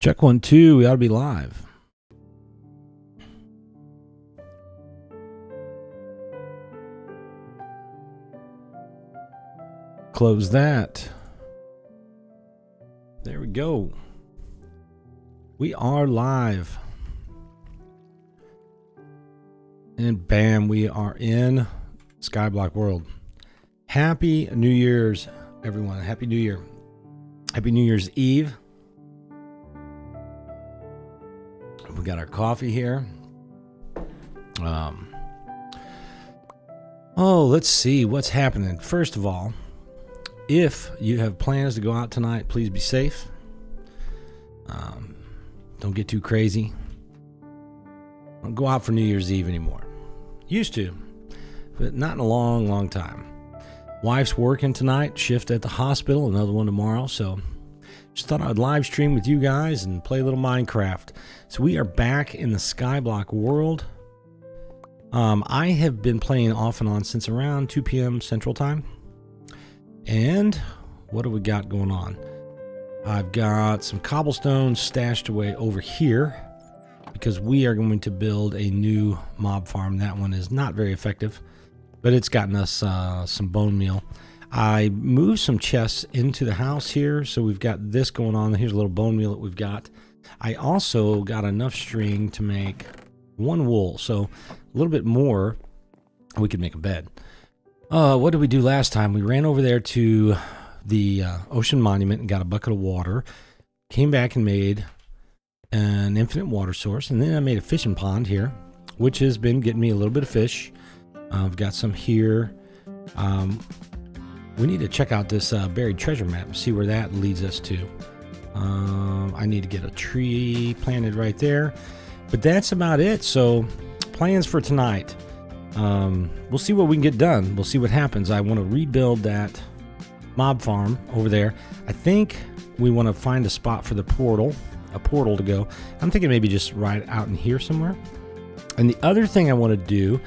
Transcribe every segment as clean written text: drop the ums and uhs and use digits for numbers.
Check 1, 2. We ought to be live. Close that. There we go. We are live. And bam, we are in Skyblock world. Happy New Year's, everyone. Happy New Year. Happy New Year's Eve. We got our coffee here. Let's see what's happening. First of all, if you have plans to go out tonight, please be safe. Don't get too crazy. Don't go out for New Year's Eve anymore. Used to, but not in a long, long time. Wife's working tonight, shift at the hospital, another one tomorrow, so just thought I'd live stream with you guys and play a little Minecraft. So we are back in the Skyblock world. I have been playing off and on since around 2 p.m. Central Time. And what do we got going on? I've got some cobblestone stashed away over here because we are going to build a new mob farm. That one is not very effective, but it's gotten us some bone meal. I moved some chests into the house here, so we've got this going on. Here's a little bone meal that we've got. I also got enough string to make 1 wool, so a little bit more, we could make a bed. What did we do last time? We ran over there to the ocean monument and got a bucket of water. Came back and made an infinite water source, and then I made a fishing pond here, which has been getting me a little bit of fish. I've got some here. We need to check out this buried treasure map, see where that leads us to. I need to get a tree planted right there, but that's about it. So plans for tonight. We'll see what we can get done. We'll see what happens. I want to rebuild that mob farm over there. I think we want to find a spot for the portal, a portal to go. I'm thinking maybe just right out in here somewhere. And the other thing I want to do,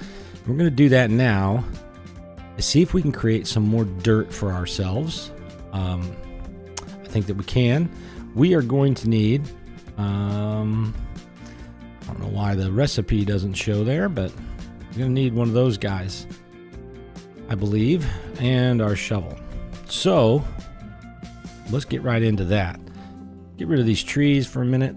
we're going to do that now, is see if we can create some more dirt for ourselves. I think that we can. We are going to need, I don't know why the recipe doesn't show there, but we're going to need one of those guys, I believe, and our shovel. So let's get right into that. Get rid of these trees for a minute.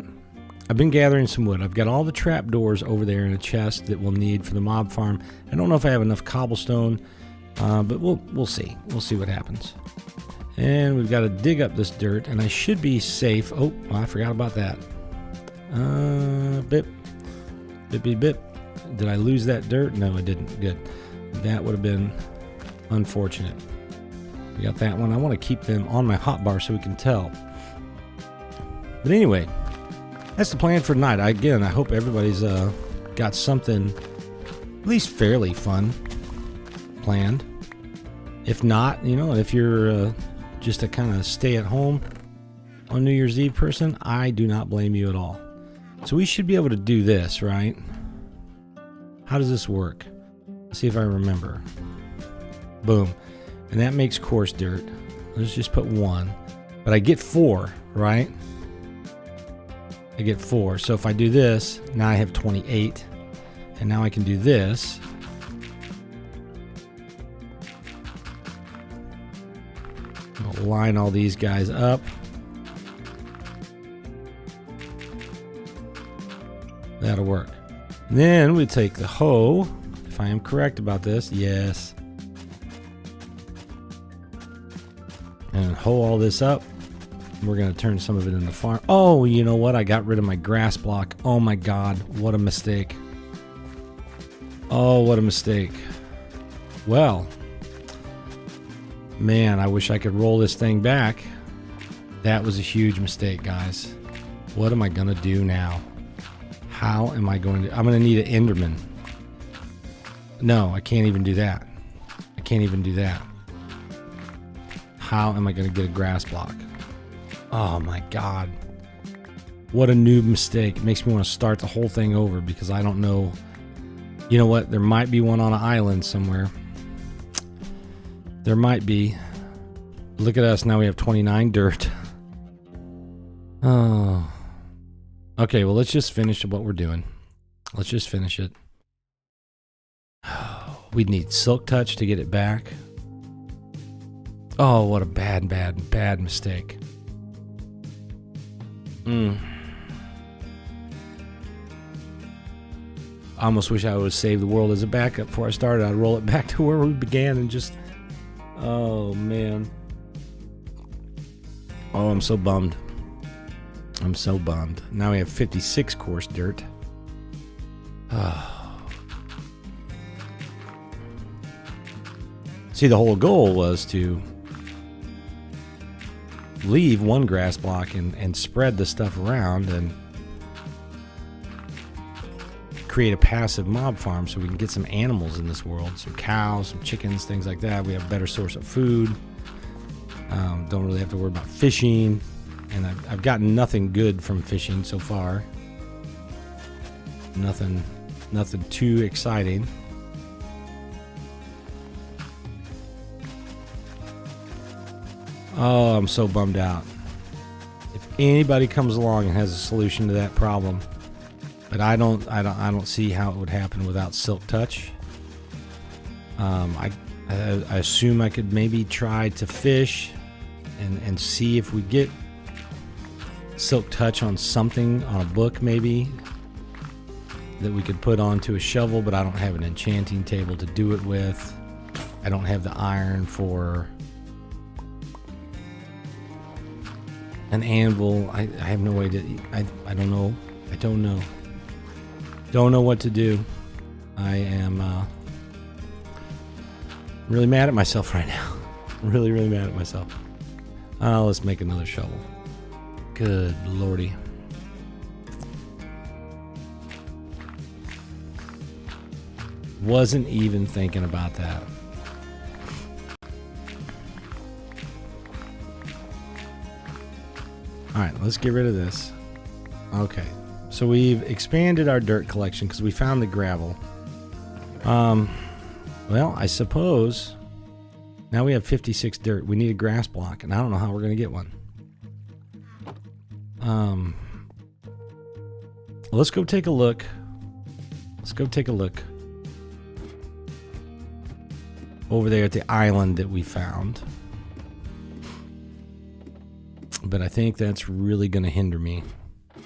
I've been gathering some wood. I've got all the trapdoors over there in a chest that we'll need for the mob farm. I don't know if I have enough cobblestone, but we'll see. We'll see what happens. And we've got to dig up this dirt, and I should be safe. Oh, I forgot about that. Bip. Bippy bip. Did I lose that dirt? No, I didn't. Good. That would have been unfortunate. We got that one. I want to keep them on my hotbar so we can tell. But anyway, that's the plan for tonight. Again, I hope everybody's got something at least fairly fun planned. If not, you know, if you're just a kind of stay at home on New Year's Eve person, I do not blame you at all. So we should be able to do this, right? How does this work? Let's see if I remember. Boom. And that makes coarse dirt. Let's just put 1. But I get 4, right? I get 4. So if I do this, now I have 28. And now I can do this. I'll line all these guys up. That'll work. And then we take the hoe, if I am correct about this. Yes. And hoe all this up. We're going to turn some of it into farm. Oh, you know what? I got rid of my grass block. Oh my God. What a mistake. Oh, what a mistake. Well, man, I wish I could roll this thing back. That was a huge mistake, guys. What am I going to do now? How am I going to... I'm going to need an Enderman. No, I can't even do that. I can't even do that. How am I going to get a grass block? Oh my God. What a noob mistake. It makes me want to start the whole thing over because I don't know. You know what? There might be one on an island somewhere. There might be. Look at us. Now we have 29 dirt. Oh, Okay, well, let's just finish what we're doing. Let's just finish it. We'd need Silk Touch to get it back. Oh, what a bad mistake. I almost wish I would have saved the world as a backup before I started. I'd roll it back to where we began and just... Oh, man. Oh, I'm so bummed. I'm so bummed. Now we have 56 coarse dirt. See, the whole goal was to leave one grass block and spread the stuff around and create a passive mob farm so we can get some animals in this world. Some cows, some chickens, things like that. We have a better source of food. Don't really have to worry about fishing. And I've gotten nothing good from fishing so far. Nothing too exciting. Oh, I'm so bummed out. If anybody comes along and has a solution to that problem, but I don't see how it would happen without Silk Touch. I assume I could maybe try to fish and see if we get Silk Touch on something, on a book maybe, that we could put onto a shovel, but I don't have an enchanting table to do it with. I don't have the iron for an anvil. I have no way to... I don't know. I don't know. Don't know what to do. I am really mad at myself right now. Really mad at myself. Let's make another shovel. Good lordy. Wasn't even thinking about that. Alright, let's get rid of this. Okay. So we've expanded our dirt collection because we found the gravel. Well, I suppose now we have 56 dirt. We need a grass block, and I don't know how we're going to get one. Let's go take a look. Let's go take a look over there at the island that we found. But I think that's really going to hinder me.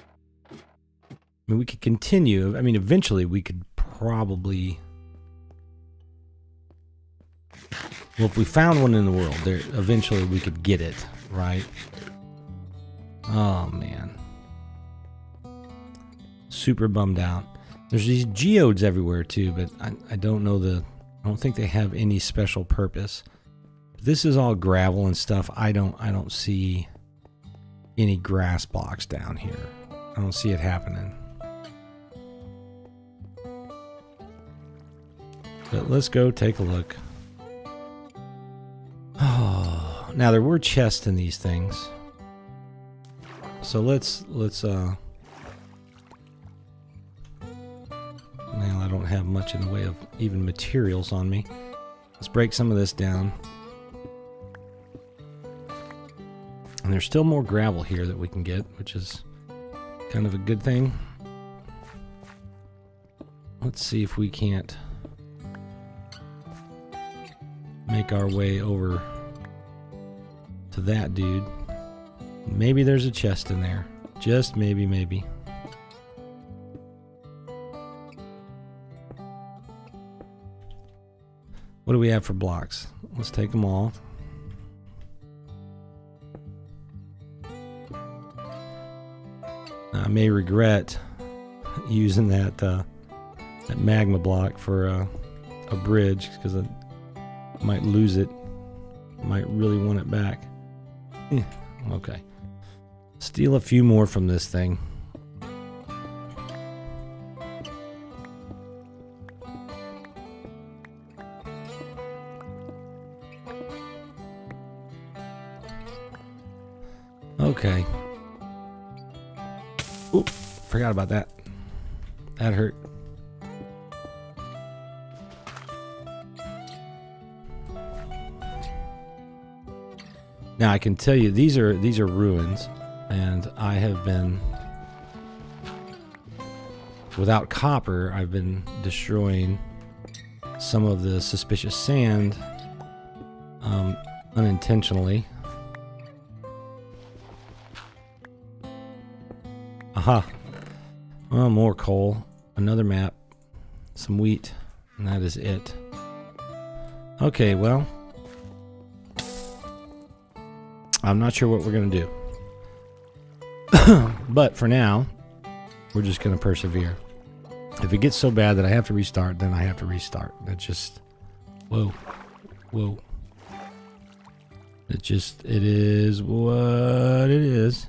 I mean, we could continue. I mean, eventually we could probably... Well, if we found one in the world, there, eventually we could get it, right? Oh, man. Super bummed out. There's these geodes everywhere, too, but I don't know I don't think they have any special purpose. This is all gravel and stuff. I don't see any grass blocks down here. I don't see it happening. But let's go take a look. Oh, now there were chests in these things. So let's well, I don't have much in the way of even materials on me. Let's break some of this down. And there's still more gravel here that we can get, which is kind of a good thing. Let's see if we can't make our way over to that dude. Maybe there's a chest in there. Just maybe. What do we have for blocks? Let's take them all. I may regret using that magma block for a bridge because I might lose it. Might really want it back. Okay. Steal a few more from this thing. Okay. Oop, forgot about that. That hurt. Now I can tell you these are ruins, and I have been without copper, I've been destroying some of the suspicious sand unintentionally. Aha. Well, more coal. Another map. Some wheat. And that is it. Okay, well. I'm not sure what we're going to do. But for now, we're just going to persevere. If it gets so bad that I have to restart, then I have to restart. That's just... Whoa. Whoa. It is what it is.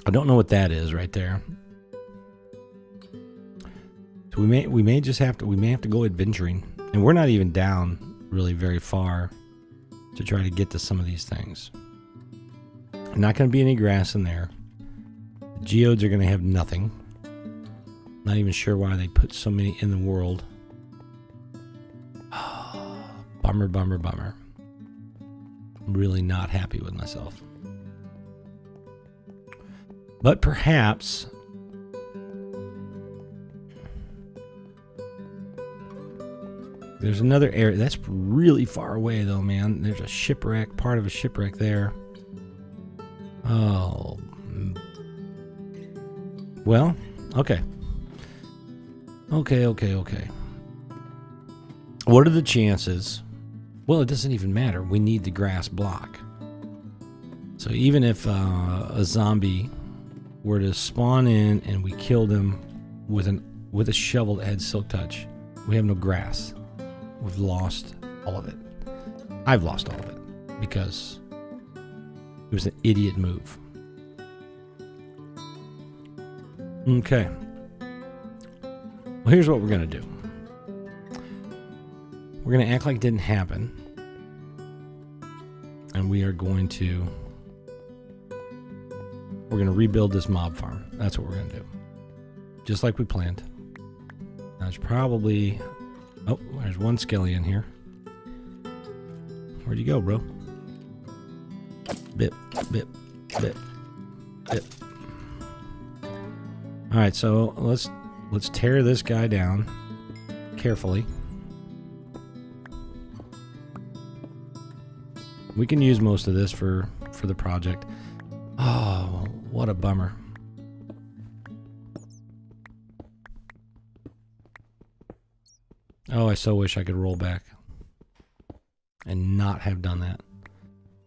I don't know what that is right there. So we may just have to go adventuring, and we're not even down really very far to try to get to some of these things. There's not going to be any grass in there. The geodes are going to have nothing. Not even sure why they put so many in the world. Bummer, bummer, bummer. I'm really not happy with myself. But perhaps there's another area. That's really far away though, man. There's a shipwreck, part of a shipwreck there. Oh. Well, okay. Okay. What are the chances? Well, it doesn't even matter. We need the grass block. So even if a zombie were to spawn in and we killed him with a shovel that had silk touch, we have no grass. We've lost all of it. I've lost all of it because it was an idiot move. Okay. Well, here's what we're going to do. We're going to act like it didn't happen. And we're going to rebuild this mob farm. That's what we're going to do. Just like we planned. There's probably... Oh, there's one skelly in here. Where'd you go, bro? Bip, bip, bip, bip. Alright, so let's tear this guy down carefully. We can use most of this for the project. Oh, what a bummer. Oh, I so wish I could roll back and not have done that.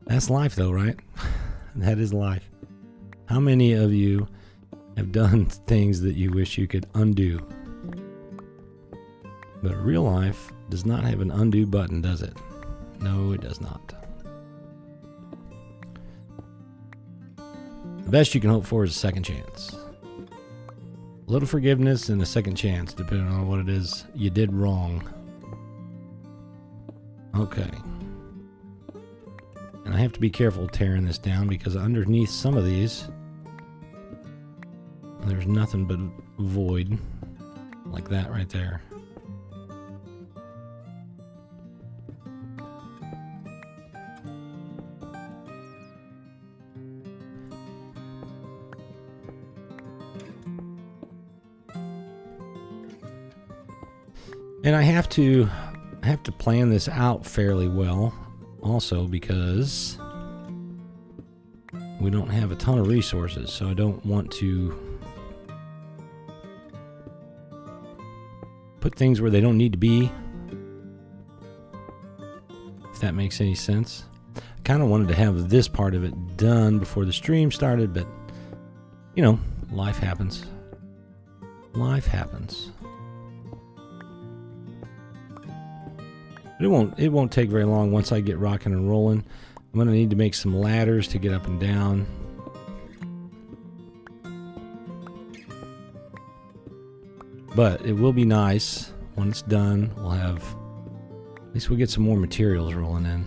That's life though, right? That is life. How many of you have done things that you wish you could undo? But real life does not have an undo button, does it? No, it does not. The best you can hope for is a second chance. A little forgiveness and a second chance, depending on what it is you did wrong. Okay. And I have to be careful tearing this down because underneath some of these, there's nothing but void. Like that right there. And I have to plan this out fairly well also because we don't have a ton of resources, so I don't want to put things where they don't need to be, if that makes any sense. I kind of wanted to have this part of it done before the stream started, but you know, life happens. Life happens. It won't take very long once I get rocking and rolling. I'm going to need to make some ladders to get up and down. But it will be nice when it's done. We'll have, at least we'll get some more materials rolling in.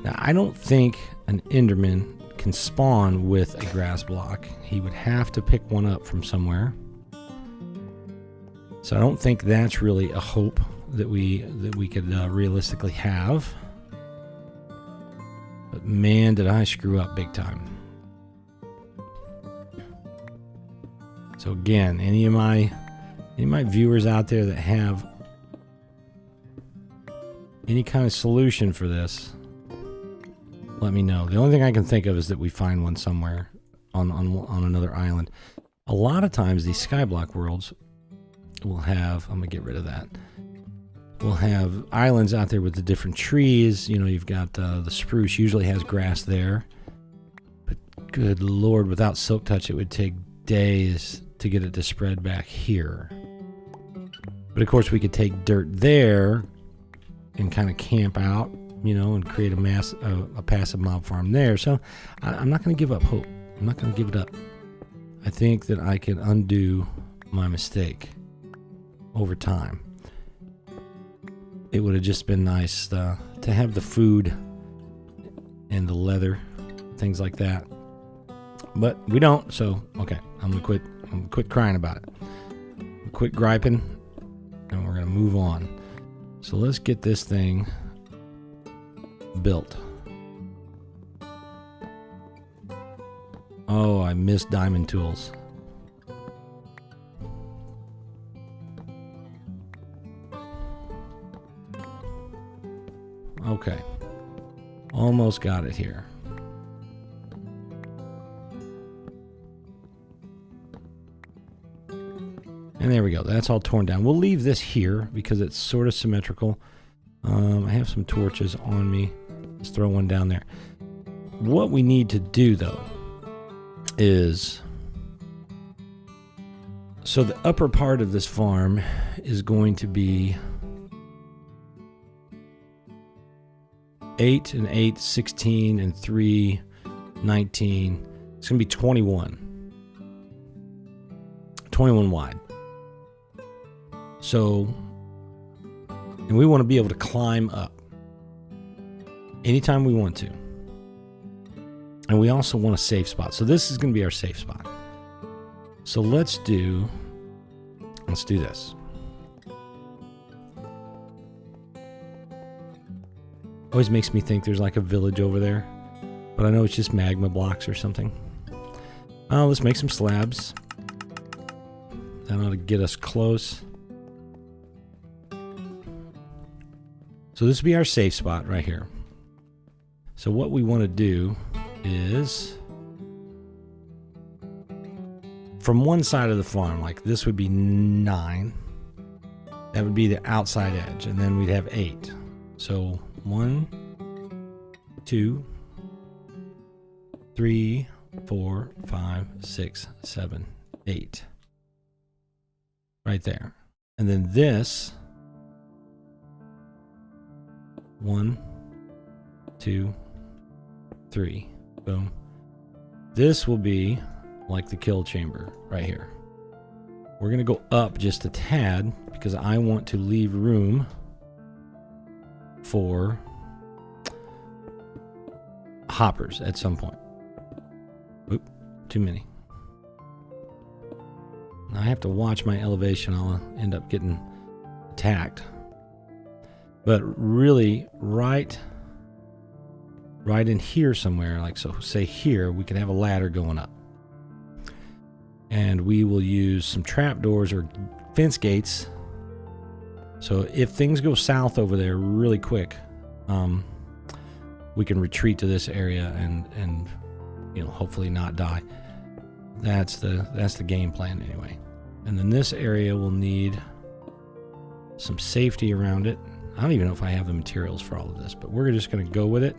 Now, I don't think an Enderman can spawn with a grass block. He would have to pick one up from somewhere. So I don't think that's really a hope that we could realistically have. But man, did I screw up big time. So again, any of my viewers out there that have any kind of solution for this, let me know. The only thing I can think of is that we find one somewhere on another island. A lot of times these Skyblock worlds will have, I'm gonna get rid of that. We'll have islands out there with the different trees. You know, you've got the spruce usually has grass there. But good Lord, without Silk Touch, it would take days to get it to spread back here. But of course, we could take dirt there and kind of camp out, you know, and create a passive mob farm there. So I'm not going to give up hope. I'm not going to give it up. I think that I can undo my mistake over time. It would have just been nice to have the food and the leather, things like that. But we don't, so okay, I'm gonna quit crying about it. Quit griping, and we're gonna move on. So let's get this thing built. Oh, I missed diamond tools. Okay, almost got it here. And there we go. That's all torn down. We'll leave this here because it's sort of symmetrical. I have some torches on me. Let's throw one down there. What we need to do, though, is... So the upper part of this farm is going to be 8 and 8, 16 and 3, 19. It's going to be 21. 21 wide. So, and we want to be able to climb up anytime we want to. And we also want a safe spot. So this is going to be our safe spot. So let's do this. Always makes me think there's like a village over there, but I know it's just magma blocks or something. Let's make some slabs. That ought to get us close. So this will be our safe spot right here. So what we want to do is, from one side of the farm, like this would be 9. That would be the outside edge, and then we'd have 8. So 1, 2, 3, 4, 5, 6, 7, 8. Right there. And then this, 1, 2, 3. Boom. This will be like the kill chamber right here. We're going to go up just a tad because I want to leave room for hoppers at some point. Oop, too many. I have to watch my elevation. I'll end up getting attacked. But really, right in here somewhere, like so, say here, we can have a ladder going up. And we will use some trapdoors or fence gates. So if things go south over there really quick, we can retreat to this area and you know, hopefully not die. That's the game plan anyway. And then this area will need some safety around it. I don't even know if I have the materials for all of this, but we're just going to go with it.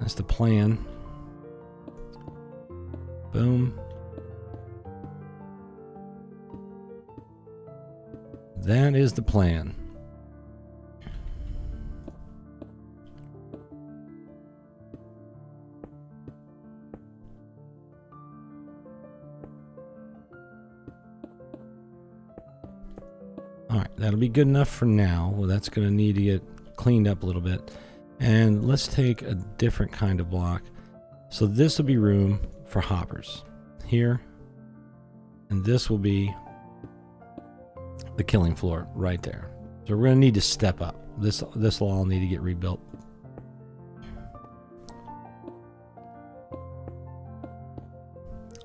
That's the plan. Boom. That is the plan. All right, that'll be good enough for now. Well, that's going to need to get cleaned up a little bit. And let's take a different kind of block. So this will be room for hoppers here. And this will be the killing floor right there. So So we're going to need to step up. This will all need to get rebuilt.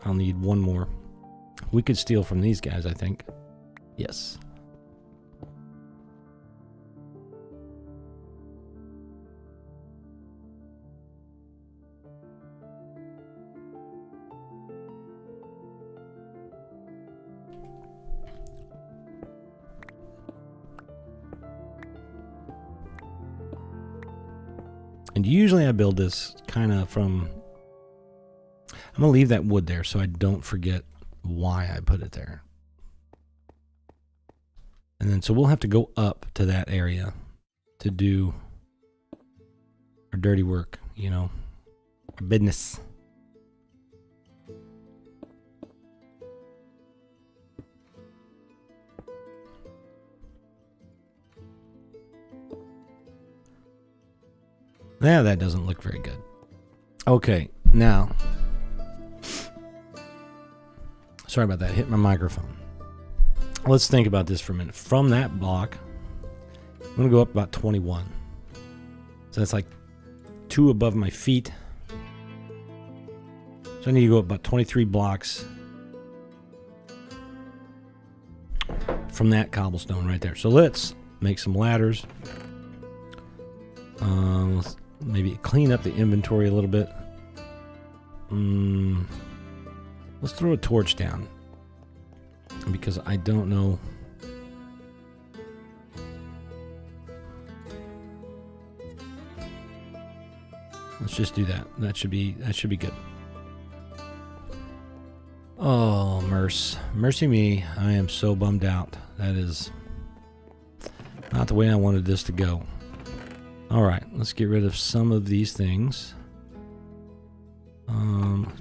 I'll need one more. We could steal from these guys, I think. Yes. And usually I build this kind of from... I'm going to leave that wood there so I don't forget why I put it there. And then so we'll have to go up to that area to do our dirty work, you know, our business. Now that doesn't look very good. Okay, now... Sorry about that, hit my microphone. Let's think about this for a minute. From that block, I'm going to go up about 21. So that's like 2 above my feet. So I need to go up about 23 blocks from that cobblestone right there. So let's make some ladders. Let's maybe clean up the inventory a little bit. Let's throw a torch down because I don't know. Let's just do that. That should be good. Oh, mercy me. I am so bummed out. That is not the way I wanted this to go. All right, let's get rid of some of these things.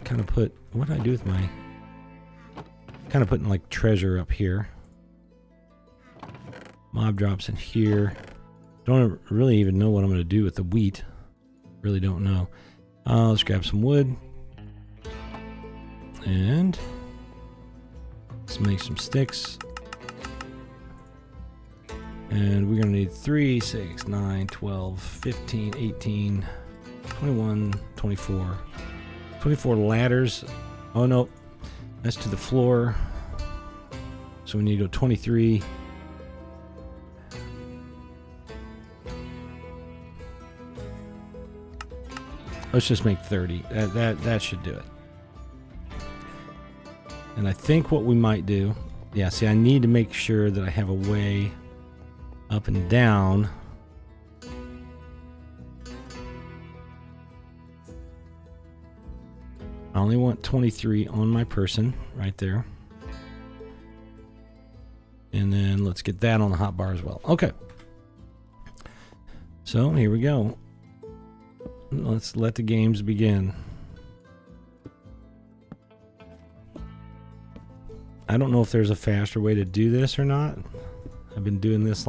Kind of put, what did I do with my, kind of putting like treasure up here. Mob drops in here. Don't really even know what I'm going to do with the wheat. Really don't know. Let's grab some wood. And let's make some sticks. And we're going to need 3, 6, 9, 12, 15, 18, 21, 24. 24 ladders. Oh no, that's to the floor. So we need to go 23. Let's just make 30. That should do it. And I think what we might do, yeah, see, I need to make sure that I have a way up and down. I only want 23 on my person right there. And then let's get that on the hotbar as well. Okay. So here we go. Let's let the games begin. I don't know if there's a faster way to do this or not. I've been doing this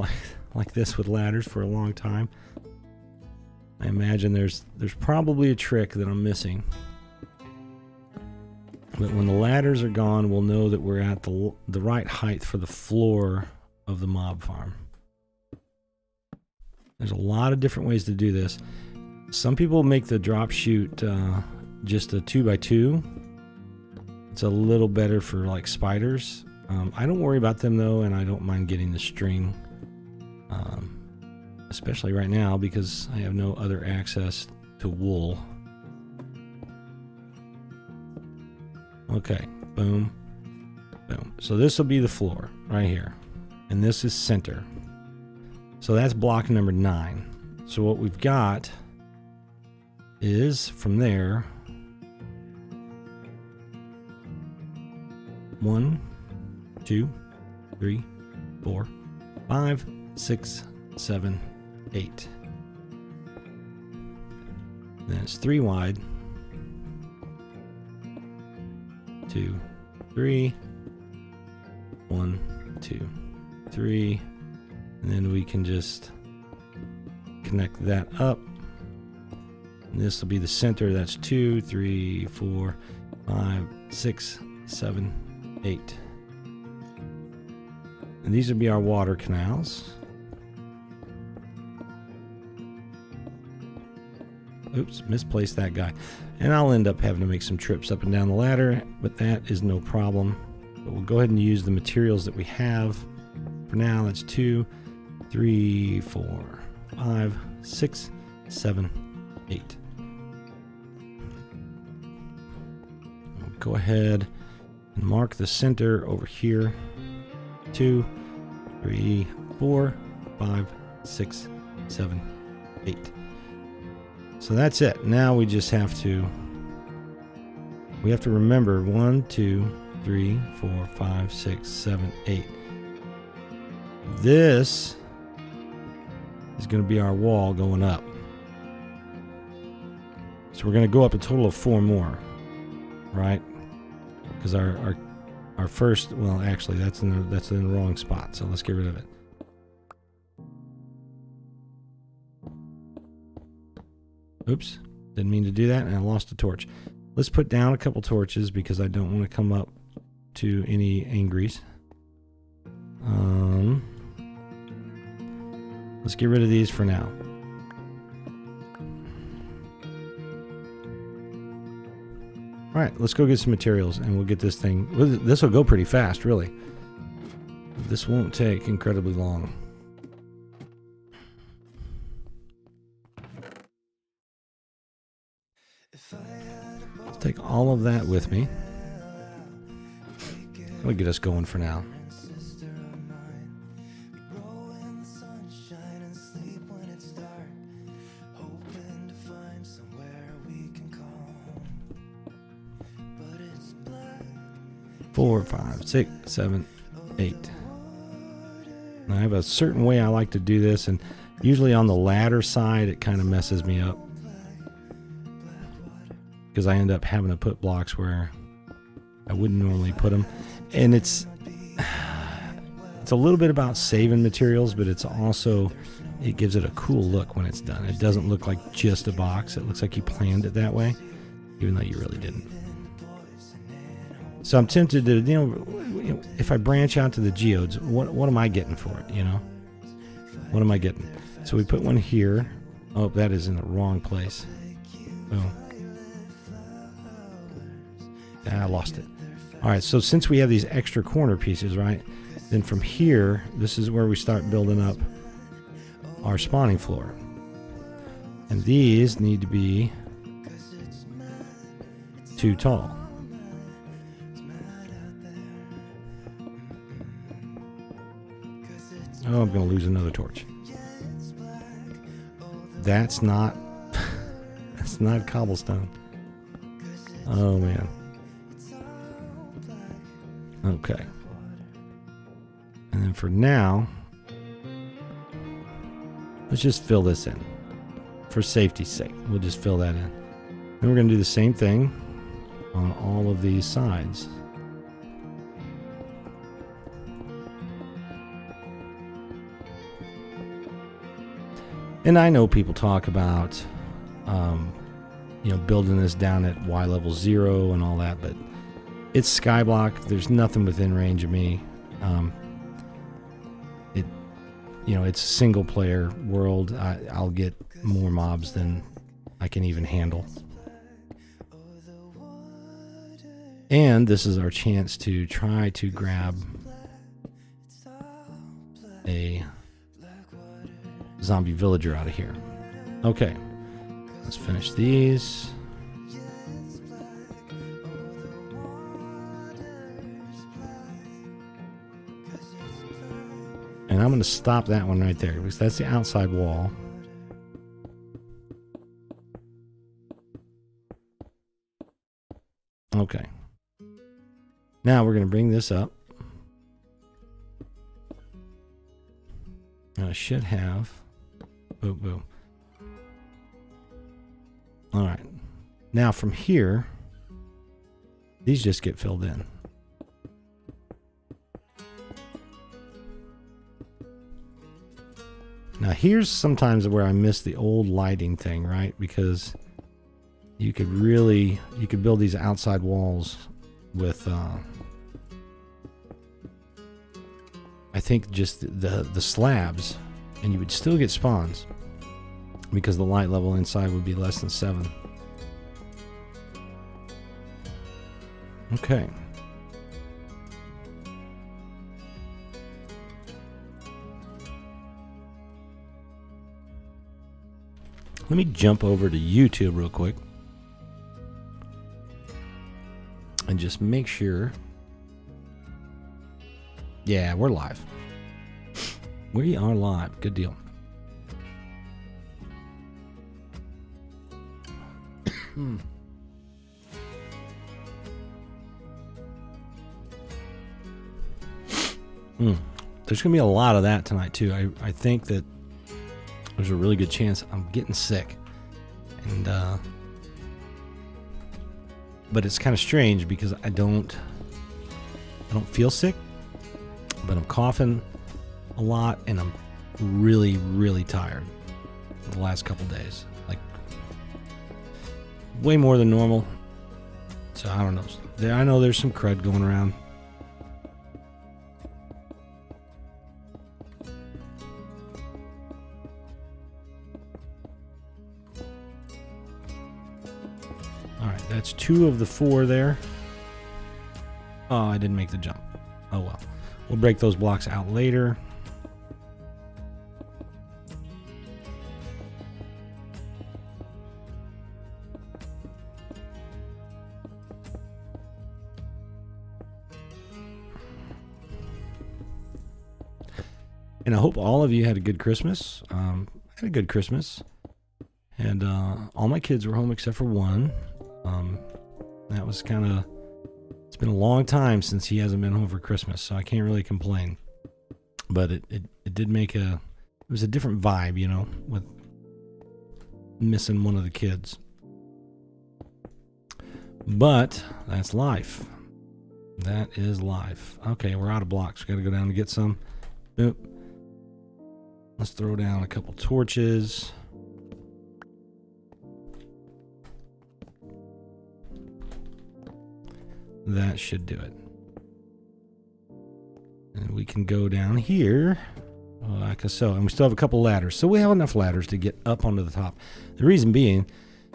like this with ladders for a long time. I imagine there's probably a trick that I'm missing. But when the ladders are gone, we'll know that we're at the right height for the floor of the mob farm. There's a lot of different ways to do this. Some people make the drop chute just a 2x2. It's a little better for like spiders. I don't worry about them though, and I don't mind getting the string. Especially right now because I have no other access to wool. Okay, boom, boom. So this will be the floor right here. And this is center. So that's block number 9. So what we've got is from there 1, 2, 3, 4, 5, 6, 7, 8. Then it's 3 wide. 2, 3, 1, 2, 3, and then we can just connect that up. And this will be the center. That's 2, 3, 4, 5, 6, 7, 8. And these will be our water canals. Oops, misplaced that guy. And I'll end up having to make some trips up and down the ladder, but that is no problem. But we'll go ahead and use the materials that we have. For now, that's 2, 3, 4, 5, 6, 7, 8. We'll go ahead and mark the center over here. 2, 3, 4, 5, 6, 7, 8. So that's it. Now we just have to remember 1, 2, 3, 4, 5, 6, 7, 8. This is going to be our wall going up. So we're going to go up a total of 4 more, right? Because our first, well, actually that's in the wrong spot. So let's get rid of it. Oops, didn't mean to do that, and I lost a torch. Let's put down a couple torches because I don't want to come up to any angries. Let's get rid of these for now. All right, let's go get some materials, and we'll get this thing. This will go pretty fast, really. This won't take incredibly long. I'll take all of that with me. That'll get us going for now. Four, 5, 6, 7, 8. Now I have a certain way I like to do this, and usually on the ladder side it kind of messes me up because I end up having to put blocks where I wouldn't normally put them, and it's a little bit about saving materials, but it's also, it gives it a cool look when it's done. It doesn't look like just a box. It looks like you planned it that way, even though you really didn't. So I'm tempted to, you know, if I branch out to the geodes, what am I getting for it, you know? What am I getting? So we put one here. Oh, that is in the wrong place. Oh. I lost it. All right, so since we have these extra corner pieces, right, then from here, this is where we start building up our spawning floor. And these need to be 2 tall. Oh, I'm going to lose another torch. That's not that's not cobblestone. Oh man. Okay. And then for now, let's just fill this in. For safety's sake, we'll just fill that in. Then we're going to do the same thing on all of these sides. And I know people talk about, you know, building this down at Y level 0 and all that, but it's Skyblock. There's nothing within range of me. You know, it's a single player world. I'll get more mobs than I can even handle. And this is our chance to try to grab a zombie villager out of here. Okay, let's finish these. And I'm going to stop that one right there because that's the outside wall. Okay. Now we're going to bring this up. And I should have. Boom, boom. All right. Now from here, these just get filled in. Now here's sometimes where I miss the old lighting thing, right? Because you could build these outside walls with I think just the slabs, and you would still get spawns. because the light level inside would be less than 7. Okay. Let me jump over to YouTube real quick and just make sure. Yeah, we're live. We are live. Good deal. There's going to be a lot of that tonight, too. I think that there's a really good chance I'm getting sick. And, but it's kind of strange because I don't feel sick, but I'm coughing a lot and I'm really, really tired the last couple days. Like, way more than normal. So I don't know. I know there's some crud going around. That's 2 of the 4 there. Oh, I didn't make the jump. Oh well. We'll break those blocks out later. And I hope all of you had a good Christmas. I had a good Christmas. And all my kids were home except for one. That was kind of, it's been a long time since he hasn't been home for Christmas, so I can't really complain. But it did make it was a different vibe, you know, with missing one of the kids. But that's life. That is life. Okay, we're out of blocks. We got to go down and get some. Boop. Let's throw down a couple torches. That should do it. And we can go down here like so. And we still have a couple ladders. So we have enough ladders to get up onto the top. The reason being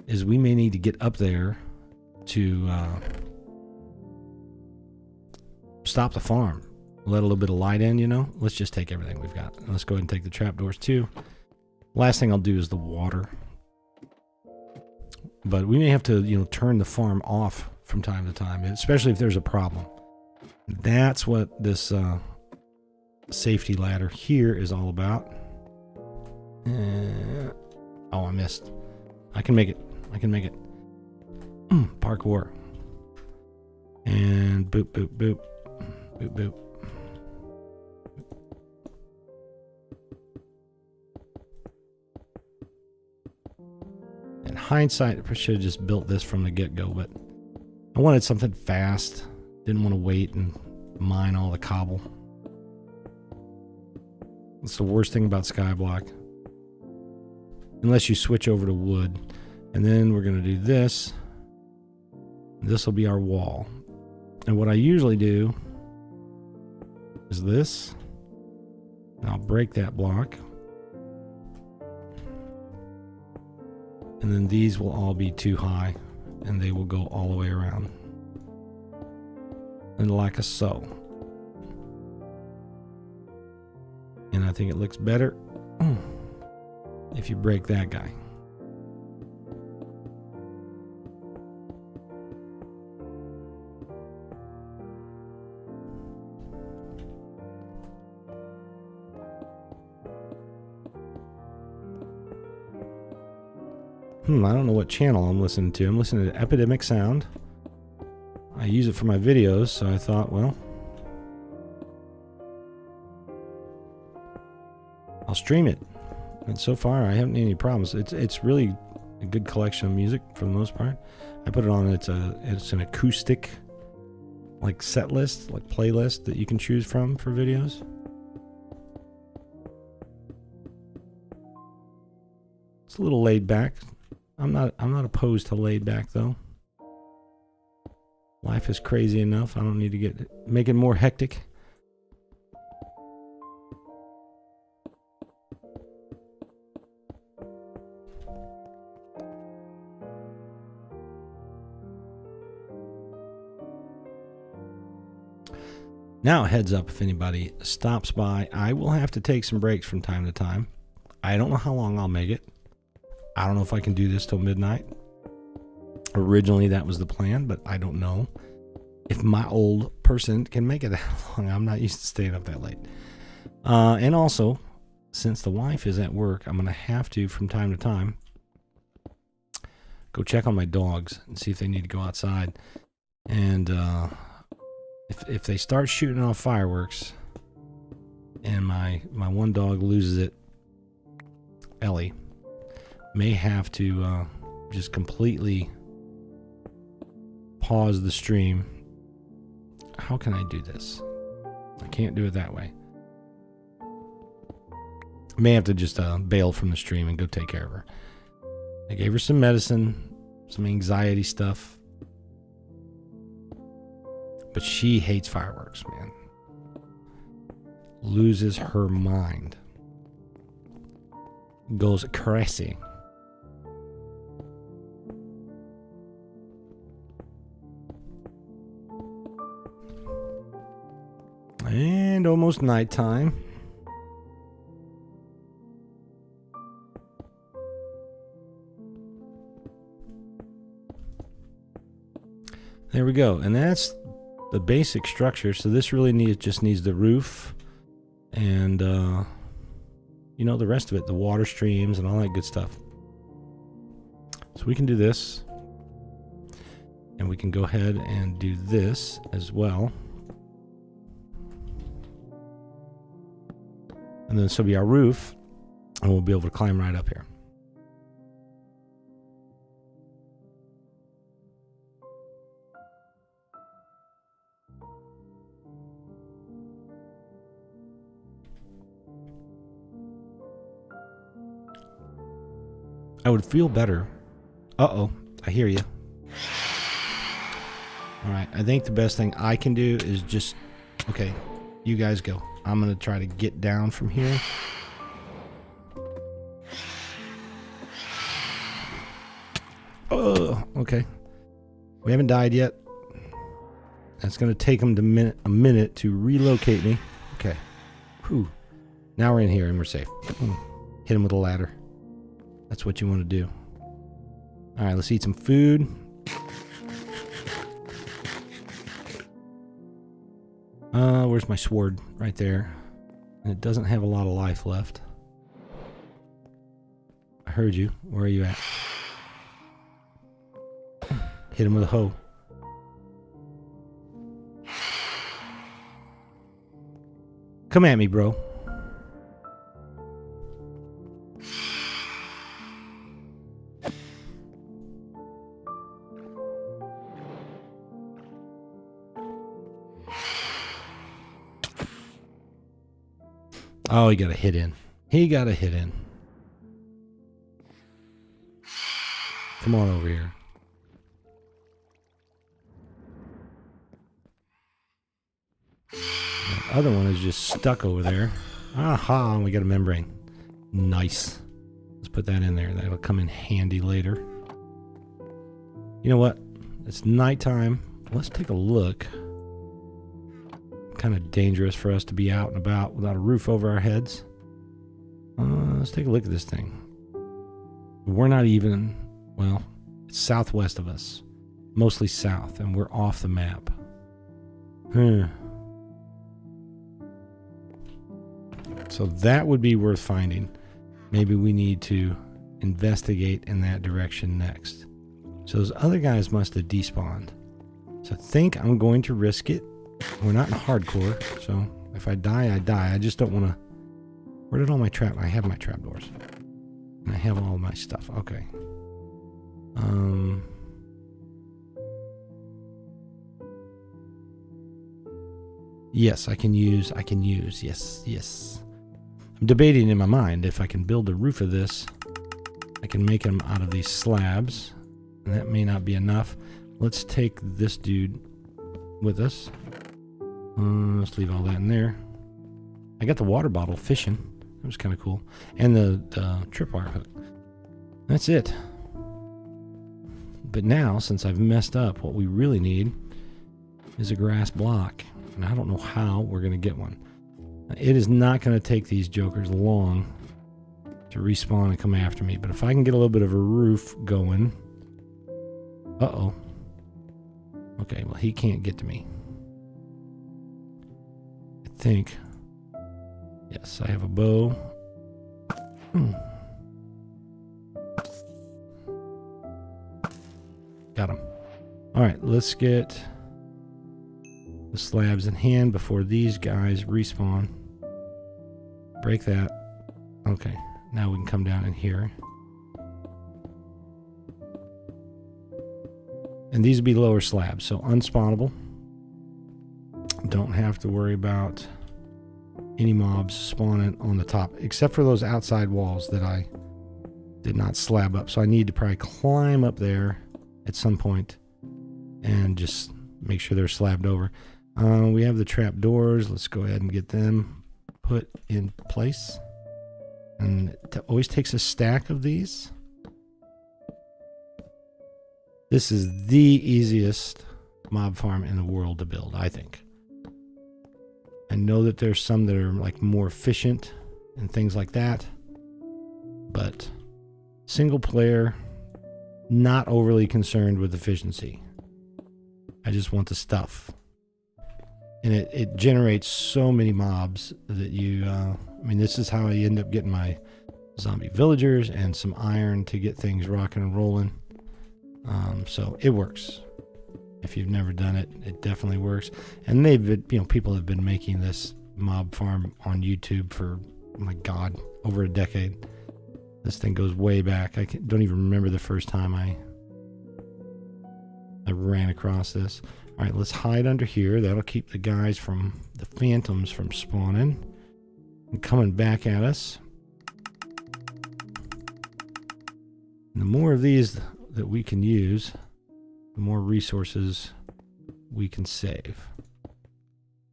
is we may need to get up there to stop the farm. Let a little bit of light in, you know. Let's just take everything we've got. And let's go ahead and take the trapdoors too. Last thing I'll do is the water. But we may have to, you know, turn the farm off from time to time, especially if there's a problem. That's what this safety ladder here is all about. Oh, I missed. I can make it. I can make it. Parkour. And boop, boop, boop. Boop, boop. In hindsight, I should have just built this from the get-go, but I wanted something fast. Didn't want to wait and mine all the cobble. That's the worst thing about Skyblock. Unless you switch over to wood. And then we're going to do this. This will be our wall. And what I usually do is this. I'll break that block. And then these will all be too high. And they will go all the way around. And like a so. And I think it looks better if you break that guy. I don't know what channel I'm listening to. I'm listening to Epidemic Sound. I use it for my videos, so I thought, well, I'll stream it. And so far, I haven't had any problems. It's really a good collection of music for the most part. I put it on. It's an acoustic, like set list, like playlist that you can choose from for videos. It's a little laid back. I'm not opposed to laid back though. Life is crazy enough. I don't need to make it more hectic. Now, heads up if anybody stops by. I will have to take some breaks from time to time. I don't know how long I'll make it. I don't know if I can do this till midnight. Originally, that was the plan, but I don't know if my old person can make it that long. I'm not used to staying up that late. And also, since the wife is at work, I'm going to have to, from time to time, go check on my dogs and see if they need to go outside. And if they start shooting off fireworks and my one dog loses it, Ellie, may have to just completely pause the stream. How can I do this? I can't do it that way. May have to just bail from the stream and go take care of her. I gave her some medicine, some anxiety stuff. But she hates fireworks, man. Loses her mind. Goes crazy. And almost nighttime. There we go. And that's the basic structure. So this really just needs the roof and you know, the rest of it, the water streams and all that good stuff. So we can do this, and we can go ahead and do this as well. And then this will be our roof, and we'll be able to climb right up here. I would feel better. Uh-oh, I hear you. All right, I think the best thing I can do is just... Okay, you guys go. I'm going to try to get down from here. Oh, okay. We haven't died yet. That's going to take them a minute to relocate me. Okay. Whew. Now we're in here and we're safe. Hit him with a ladder. That's what you want to do. All right, let's eat some food. Where's my sword? Right there. And it doesn't have a lot of life left. I heard you. Where are you at? Hit him with a hoe. Come at me, bro. Oh, he got a hit in. He got a hit in. Come on over here. The other one is just stuck over there. Aha, we got a membrane. Nice. Let's put that in there. That'll come in handy later. You know what? It's nighttime. Let's take a look. Kind of dangerous for us to be out and about without a roof over our heads. Let's take a look at this thing. We're not even, well, it's southwest of us. Mostly south, and we're off the map. So that would be worth finding. Maybe we need to investigate in that direction next. So those other guys must have despawned. So I think I'm going to risk it. We're not in hardcore, so if I die, I die. I just don't want to... Where did all my trap... I have my trapdoors. And I have all my stuff. Okay. Yes, I can use... Yes. I'm debating in my mind if I can build a roof of this. I can make them out of these slabs. And that may not be enough. Let's take this dude with us. Let's leave all that in there. I got the water bottle fishing. That was kind of cool. And the tripwire hook. That's it. But now, since I've messed up, what we really need is a grass block. And I don't know how we're going to get one. It is not going to take these jokers long to respawn and come after me. But if I can get a little bit of a roof going. Uh-oh. Okay, well, he can't get to me. I think. Yes, I have a bow. Got him. All right, let's get the slabs in hand before these guys respawn. Break that. Okay, now we can come down in here. And these would be lower slabs, so unspawnable. Don't have to worry about any mobs spawning on the top, except for those outside walls that I did not slab up. So I need to probably climb up there at some point and just make sure they're slabbed over. We have the trap doors. Let's go ahead and get them put in place. And it always takes a stack of these. This is the easiest mob farm in the world to build, I think. I know that there's some that are like more efficient and things like that, but single player, not overly concerned with efficiency. I just want the stuff. And it generates so many mobs that you, I mean, this is how I end up getting my zombie villagers and some iron to get things rocking and rolling. So it works. If you've never done it, it definitely works. And they've been, you know, people have been making this mob farm on YouTube for, oh my God, over a decade. This thing goes way back. I don't even remember the first time I ran across this. All right, let's hide under here. That'll keep the guys from, the phantoms from spawning and coming back at us. And the more of these that we can use, the more resources we can save.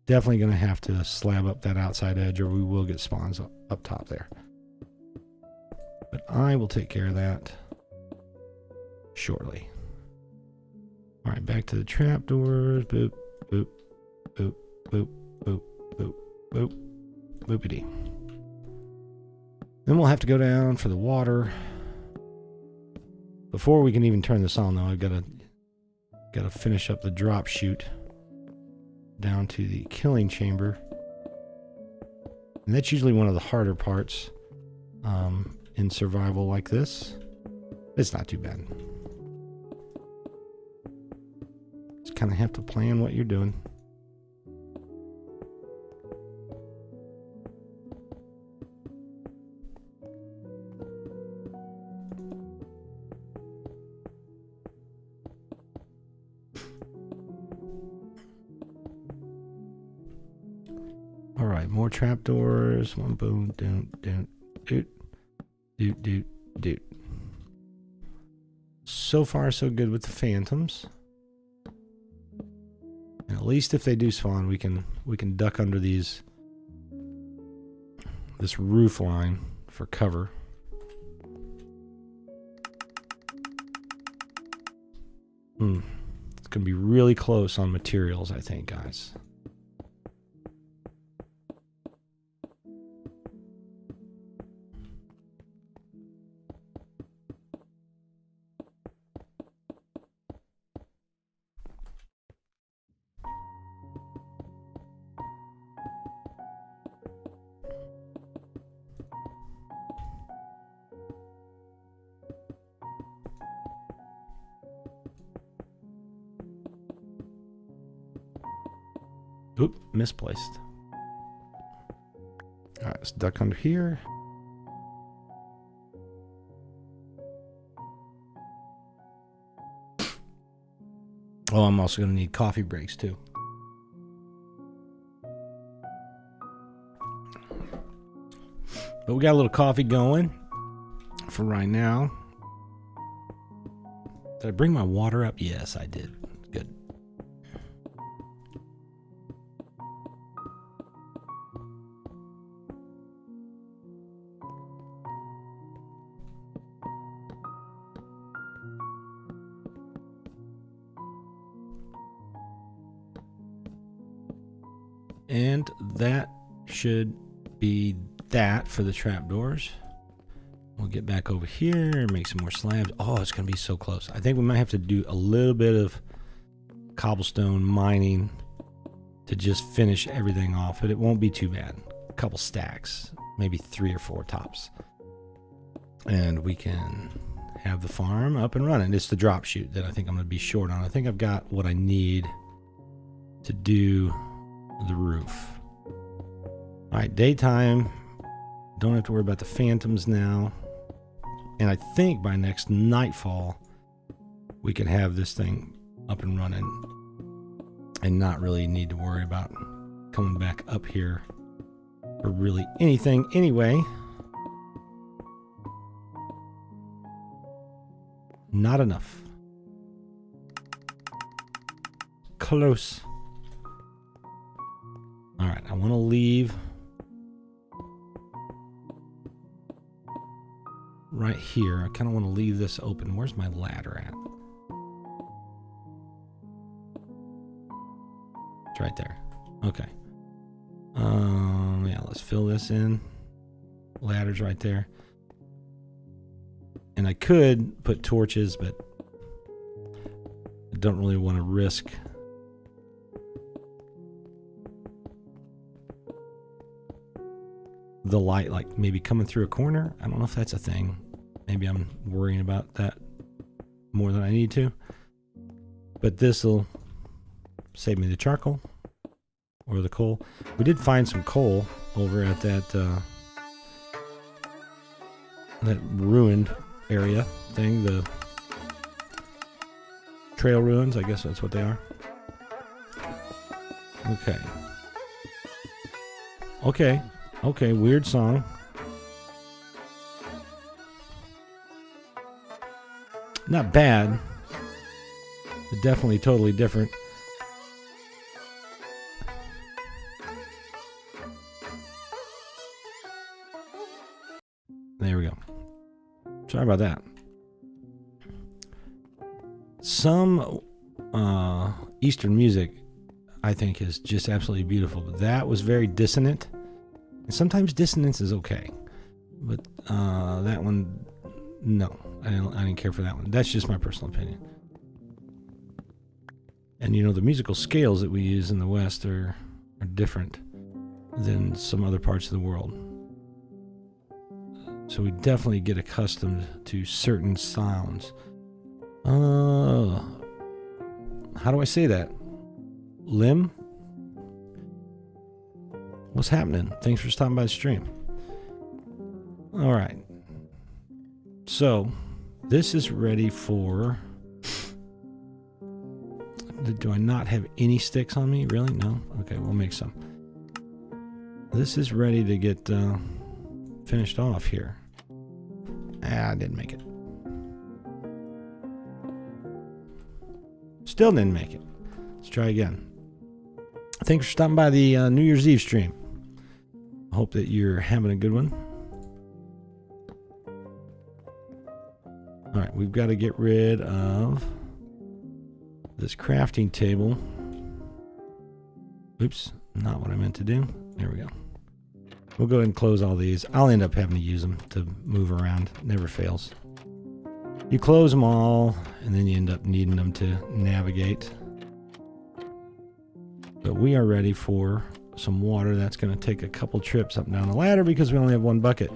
Definitely going to have to slab up that outside edge or we will get spawns up top there. But I will take care of that shortly. All right, back to the trapdoors. Boop, boop, boop, boop, boop, boop, boop, boopity. Then we'll have to go down for the water. Before we can even turn this on, though, I've got to finish up the drop chute down to the killing chamber. And that's usually one of the harder parts in survival like this. It's not too bad. Just kind of have to plan what you're doing. All right, more trapdoors. One boom, doot, doot, doot, doot, doot, doot. So far, so good with the phantoms. And at least if they do spawn, we can duck under this roof line for cover. It's gonna be really close on materials, I think, guys. Oop, misplaced. All right, let's duck under here. Oh, I'm also going to need coffee breaks too. But we got a little coffee going for right now. Did I bring my water up? Yes, I did. Good. And that should be that for the trapdoors. We'll get back over here and make some more slabs. Oh, it's going to be so close. I think we might have to do a little bit of cobblestone mining to just finish everything off, but it won't be too bad. A couple stacks, maybe 3 or 4 tops. And we can have the farm up and running. It's the drop chute that I think I'm going to be short on. I think I've got what I need to do the roof. All right, daytime. Don't have to worry about the phantoms now. And I think by next nightfall, we can have this thing up and running and not really need to worry about coming back up here for really anything anyway. Not enough. Close. All right, I want to leave right here. I kind of want to leave this open. Where's my ladder at? It's right there. Okay. Yeah, let's fill this in. Ladder's right there. And I could put torches, but I don't really want to risk the light like maybe coming through a corner. I don't know if that's a thing. Maybe I'm worrying about that more than I need to. But this will save me the charcoal or the coal. We did find some coal over at that ruined area thing, the trail ruins, I guess that's what they are. Okay. Okay. Okay, weird song. Not bad, but definitely totally different. There we go. Sorry about that. Some Eastern music, I think, is just absolutely beautiful. But that was very dissonant. And sometimes dissonance is okay. But that one, no. I didn't care for that one. That's just my personal opinion. And you know, the musical scales that we use in the West are different than some other parts of the world. So we definitely get accustomed to certain sounds. How do I say that? Lim? What's happening? Thanks for stopping by the stream. All right. So this is ready for... Do I not have any sticks on me? Really? No? Okay, we'll make some. This is ready to get finished off here. I didn't make it. Still didn't make it. Let's try again. Thanks for stopping by the New Year's Eve stream. I hope that you're having a good one. All right, we've got to get rid of this crafting table. Oops, not what I meant to do. There we go. We'll go ahead and close all these. I'll end up having to use them to move around. Never fails. You close them all, and then you end up needing them to navigate. But we are ready for some water. That's going to take a couple trips up and down the ladder because we only have one bucket.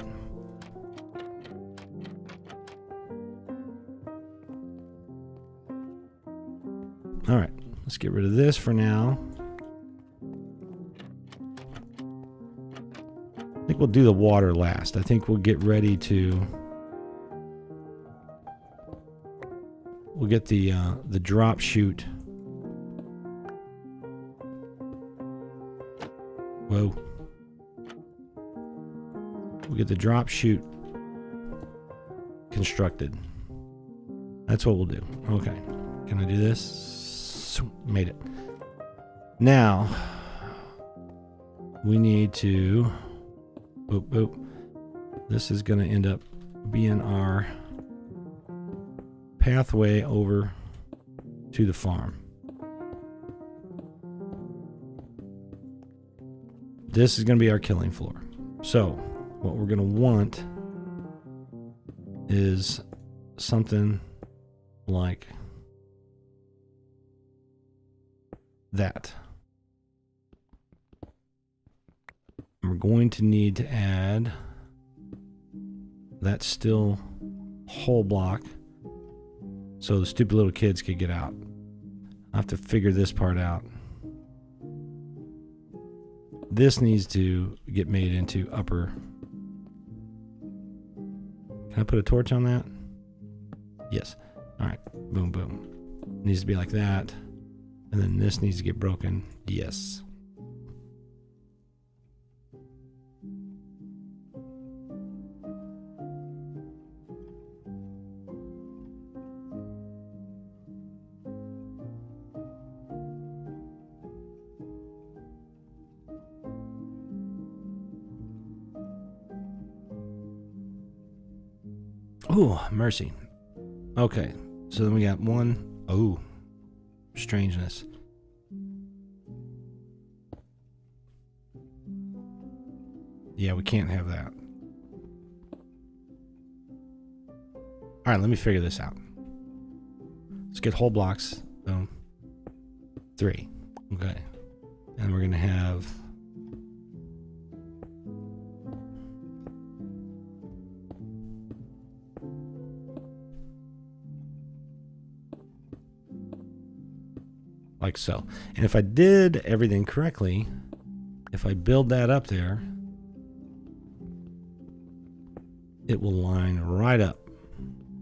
All right, let's get rid of this for now. I think we'll do the water last. I think we'll get ready to... We'll get the drop chute. Whoa. We'll get the drop chute constructed. That's what we'll do. Okay. Can I do this? Made it. Now, we need to... Boop, boop. This is going to end up being our pathway over to the farm. This is going to be our killing floor. So what we're going to want is something like that. We're going to need to add that still whole block so the stupid little kids could get out. I have to figure this part out. This needs to get made into upper. Can I put a torch on that? Yes. All right. Boom, boom. Needs to be like that. And then this needs to get broken. Yes. Oh, mercy. Okay, so then we got one. Oh, strangeness. Yeah, we can't have that. All right, let me figure this out. Let's get whole blocks. Boom. 3. Okay. And we're going to have... like so. And if I did everything correctly, if I build that up there, it will line right up.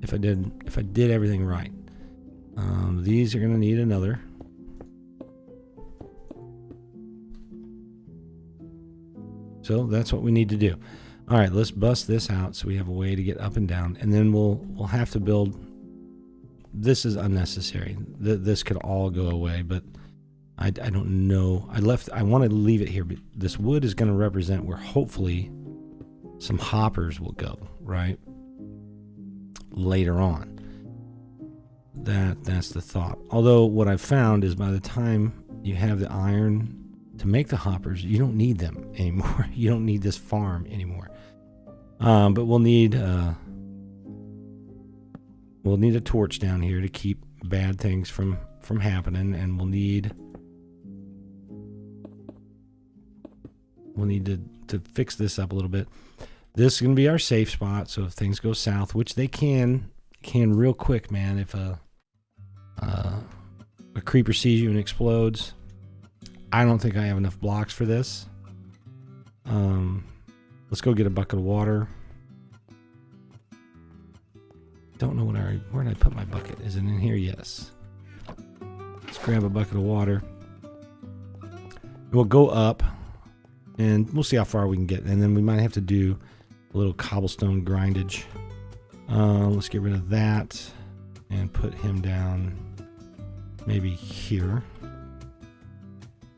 If I did everything right. These are going to need another. So that's what we need to do. All right, let's bust this out so we have a way to get up and down, and then we'll have to build. This is unnecessary. This could all go away, but I don't know. I wanted to leave it here, but this wood is going to represent where hopefully some hoppers will go, right? Later on. That's the thought. Although what I've found is by the time you have the iron to make the hoppers, you don't need them anymore. You don't need this farm anymore. But we'll need a torch down here to keep bad things from happening, and we'll need to fix this up a little bit. This is going to be our safe spot, so if things go south, which they can real quick, man. If a creeper sees you and explodes, I don't think I have enough blocks for this. Let's go get a bucket of water. Don't know where did I put my bucket? Is it in here? Yes. Let's grab a bucket of water. We'll go up, and we'll see how far we can get, and then we might have to do a little cobblestone grindage. Let's get rid of that and put him down maybe here,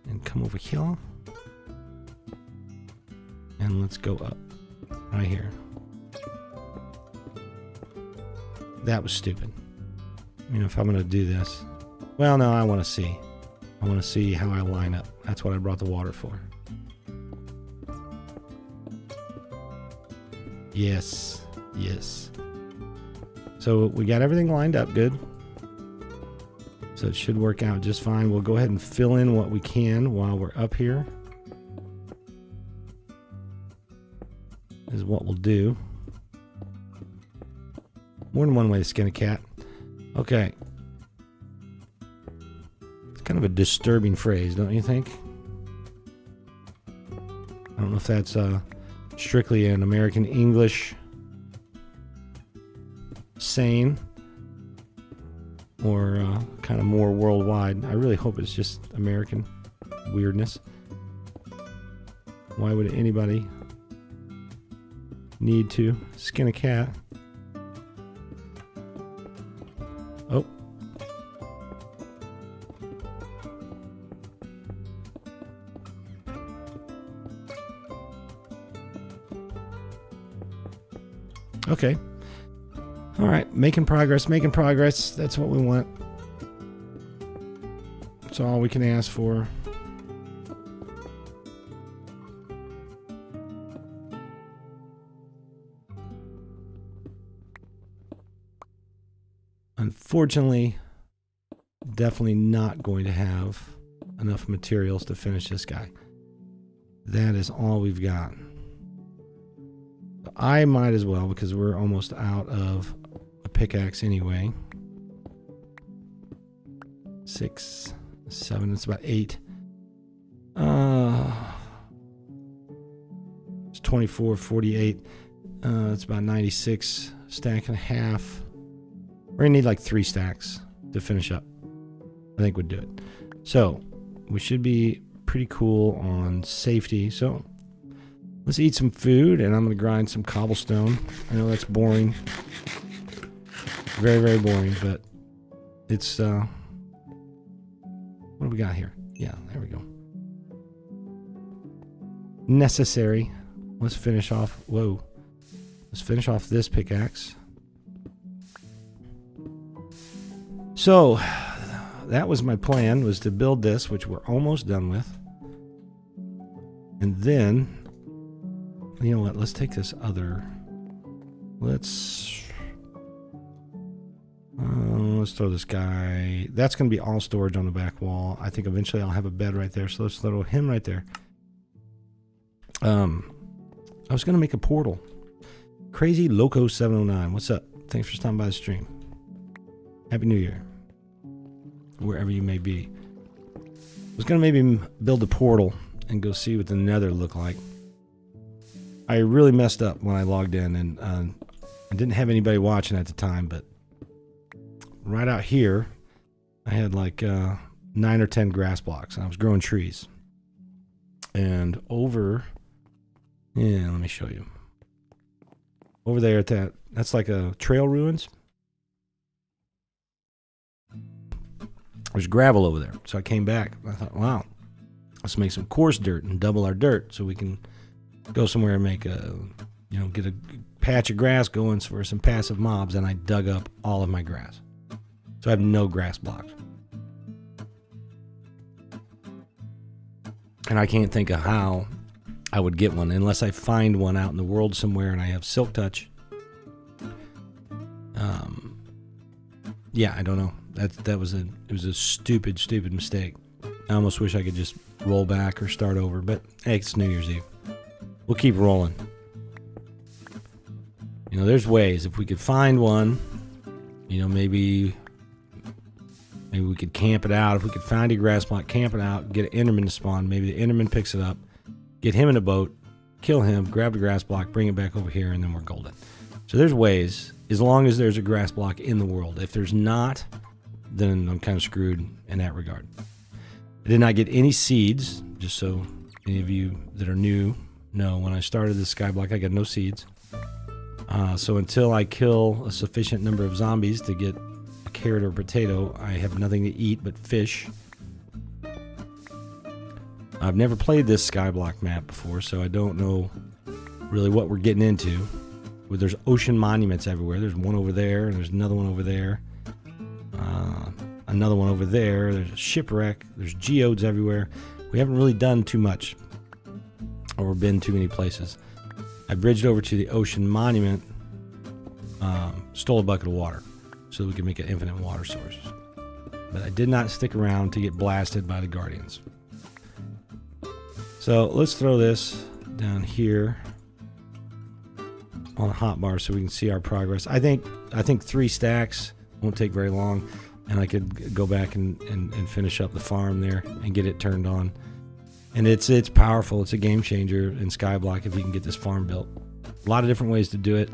and come over here, and let's go up right here. That was stupid. I mean, if I'm going to do this, well, no, I want to see. I want to see how I line up. That's what I brought the water for. Yes, yes. So we got everything lined up good. So it should work out just fine. We'll go ahead and fill in what we can while we're up here. Is what we'll do. More than one way to skin a cat. Okay. It's kind of a disturbing phrase, don't you think? I don't know if that's strictly an American English saying or kind of more worldwide. I really hope it's just American weirdness. Why would anybody need to skin a cat? Oh. Okay. All right. Making progress, making progress. That's what we want. That's all we can ask for. Unfortunately, definitely not going to have enough materials to finish this guy. That is all we've got. I might as well, because we're almost out of a pickaxe anyway. 6, 7, it's about 8. It's 24, 48. It's about 96, stack and a half. We're gonna need like 3 stacks to finish up. I think would do it. So we should be pretty cool on safety. So let's eat some food, and I'm gonna grind some cobblestone. I know that's boring, very, very boring, but it's what do we got here? Yeah, there we go. Necessary. Let's finish off. Whoa. Let's finish off this pickaxe. So that was my plan, was to build this, which we're almost done with. And then, you know what? Let's take this other. Let's throw this guy. That's going to be all storage on the back wall. I think eventually I'll have a bed right there. So let's throw him right there. I was going to make a portal. Crazy Loco 709. What's up? Thanks for stopping by the stream. Happy New Year. Wherever you may be. I was going to maybe build a portal and go see what the nether looked like. I really messed up when I logged in, and I didn't have anybody watching at the time, but right out here, I had like 9 or 10 grass blocks, and I was growing trees. And over, yeah, let me show you. Over there at that's like a trail ruins. There's gravel over there. So I came back. I thought, wow, let's make some coarse dirt and double our dirt so we can go somewhere and make a, get a patch of grass going for some passive mobs. And I dug up all of my grass. So I have no grass blocks. And I can't think of how I would get one unless I find one out in the world somewhere and I have silk touch. Yeah, I don't know. It was a stupid mistake. I almost wish I could just roll back or start over, but hey, it's New Year's Eve. We'll keep rolling. There's ways. If we could find one, maybe we could camp it out. If we could find a grass block, camp it out, get an Enderman to spawn. Maybe the Enderman picks it up, get him in a boat, kill him, grab the grass block, bring it back over here, and then we're golden. So there's ways, as long as there's a grass block in the world. If there's not, then I'm kind of screwed in that regard. I did not get any seeds, just so any of you that are new know. When I started this Skyblock, I got no seeds. So until I kill a sufficient number of zombies to get a carrot or potato, I have nothing to eat but fish. I've never played this Skyblock map before, so I don't know really what we're getting into. There's ocean monuments everywhere. There's one over there, and there's another one over there. Another one over there. There's a shipwreck. There's geodes everywhere. We haven't really done too much, or been too many places. I bridged over to the ocean monument, stole a bucket of water, so that we could make an infinite water source. But I did not stick around to get blasted by the Guardians. So let's throw this down here on a hotbar so we can see our progress. I think 3 stacks won't take very long, and I could go back and finish up the farm there and get it turned on. And it's powerful. It's a game changer in Skyblock if you can get this farm built. A lot of different ways to do it.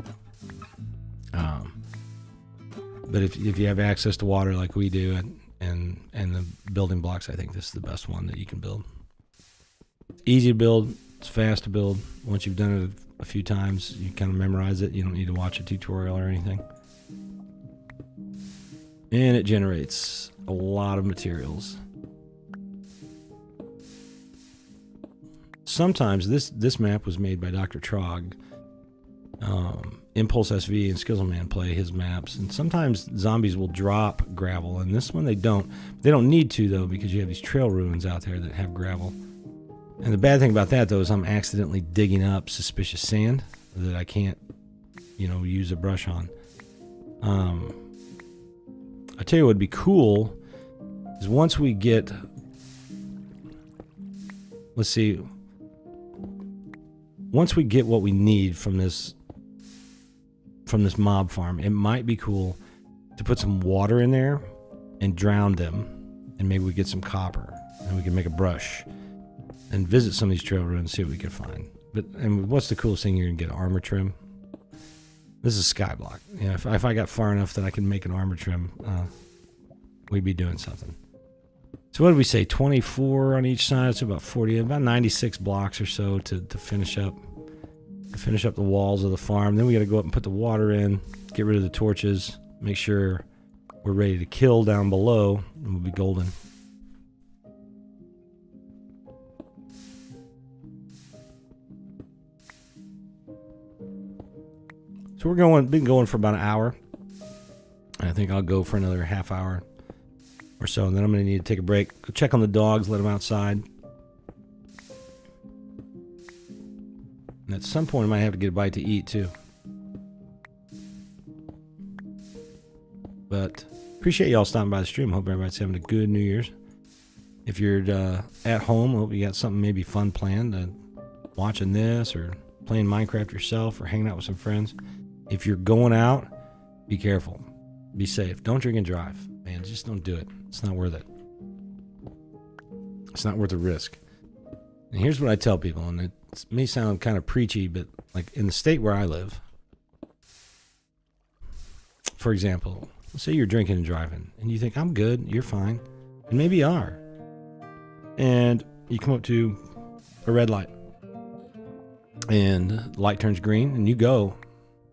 But if you have access to water like we do and the building blocks, I think this is the best one that you can build. Easy to build. It's fast to build. Once you've done it a few times, you kind of memorize it. You don't need to watch a tutorial or anything. And it generates a lot of materials. Sometimes this map was made by Dr. Trog. Impulse SV and Skizzleman play his maps, and sometimes zombies will drop gravel, and this one they don't. They don't need to, though, because you have these trail ruins out there that have gravel. And the bad thing about that, though, is I'm accidentally digging up suspicious sand that I can't, use a brush on. I tell you what would be cool is once we get, let's see, once we get what we need from this mob farm, it might be cool to put some water in there and drown them, and maybe we get some copper and we can make a brush and visit some of these trail ruins and see what we can find. But and what's the coolest thing? You're gonna get armor trim. This is Skyblock. Yeah, if I got far enough that I can make an armor trim, we'd be doing something. So what did we say? 24 on each side. It's about 40, about 96 blocks or so to finish up. To finish up the walls of the farm. Then we got to go up and put the water in, get rid of the torches, make sure we're ready to kill down below, and we'll be golden. So been going for about an hour. I think I'll go for another half hour or so, and then I'm going to need to take a break. Go check on the dogs, let them outside. And at some point I might have to get a bite to eat too. But appreciate y'all stopping by the stream. Hope everybody's having a good New Year's. If you're at home, I hope you got something maybe fun planned, watching this or playing Minecraft yourself or hanging out with some friends. If you're going out, be careful. Be safe. Don't drink and drive. Man, just don't do it. It's not worth it. It's not worth the risk. And here's what I tell people, and it may sound kind of preachy, but like in the state where I live, for example, let's say you're drinking and driving, and you think, I'm good, you're fine, and maybe you are. And you come up to a red light, and the light turns green, and you go,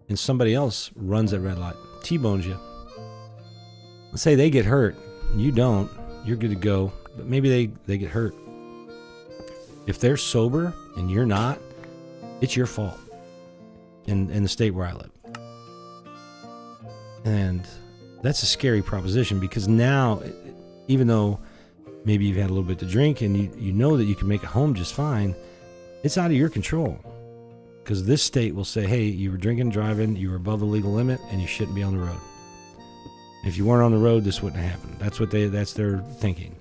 and somebody else runs that red light, T-bones you. Let's say they get hurt, and you don't, you're good to go, but maybe they get hurt. If they're sober and you're not, it's your fault in the state where I live. And that's a scary proposition, because now, even though maybe you've had a little bit to drink and you know that you can make it home just fine, it's out of your control. Because this state will say, hey, you were drinking and driving, you were above the legal limit, and you shouldn't be on the road. If you weren't on the road, this wouldn't happen. That's their thinking.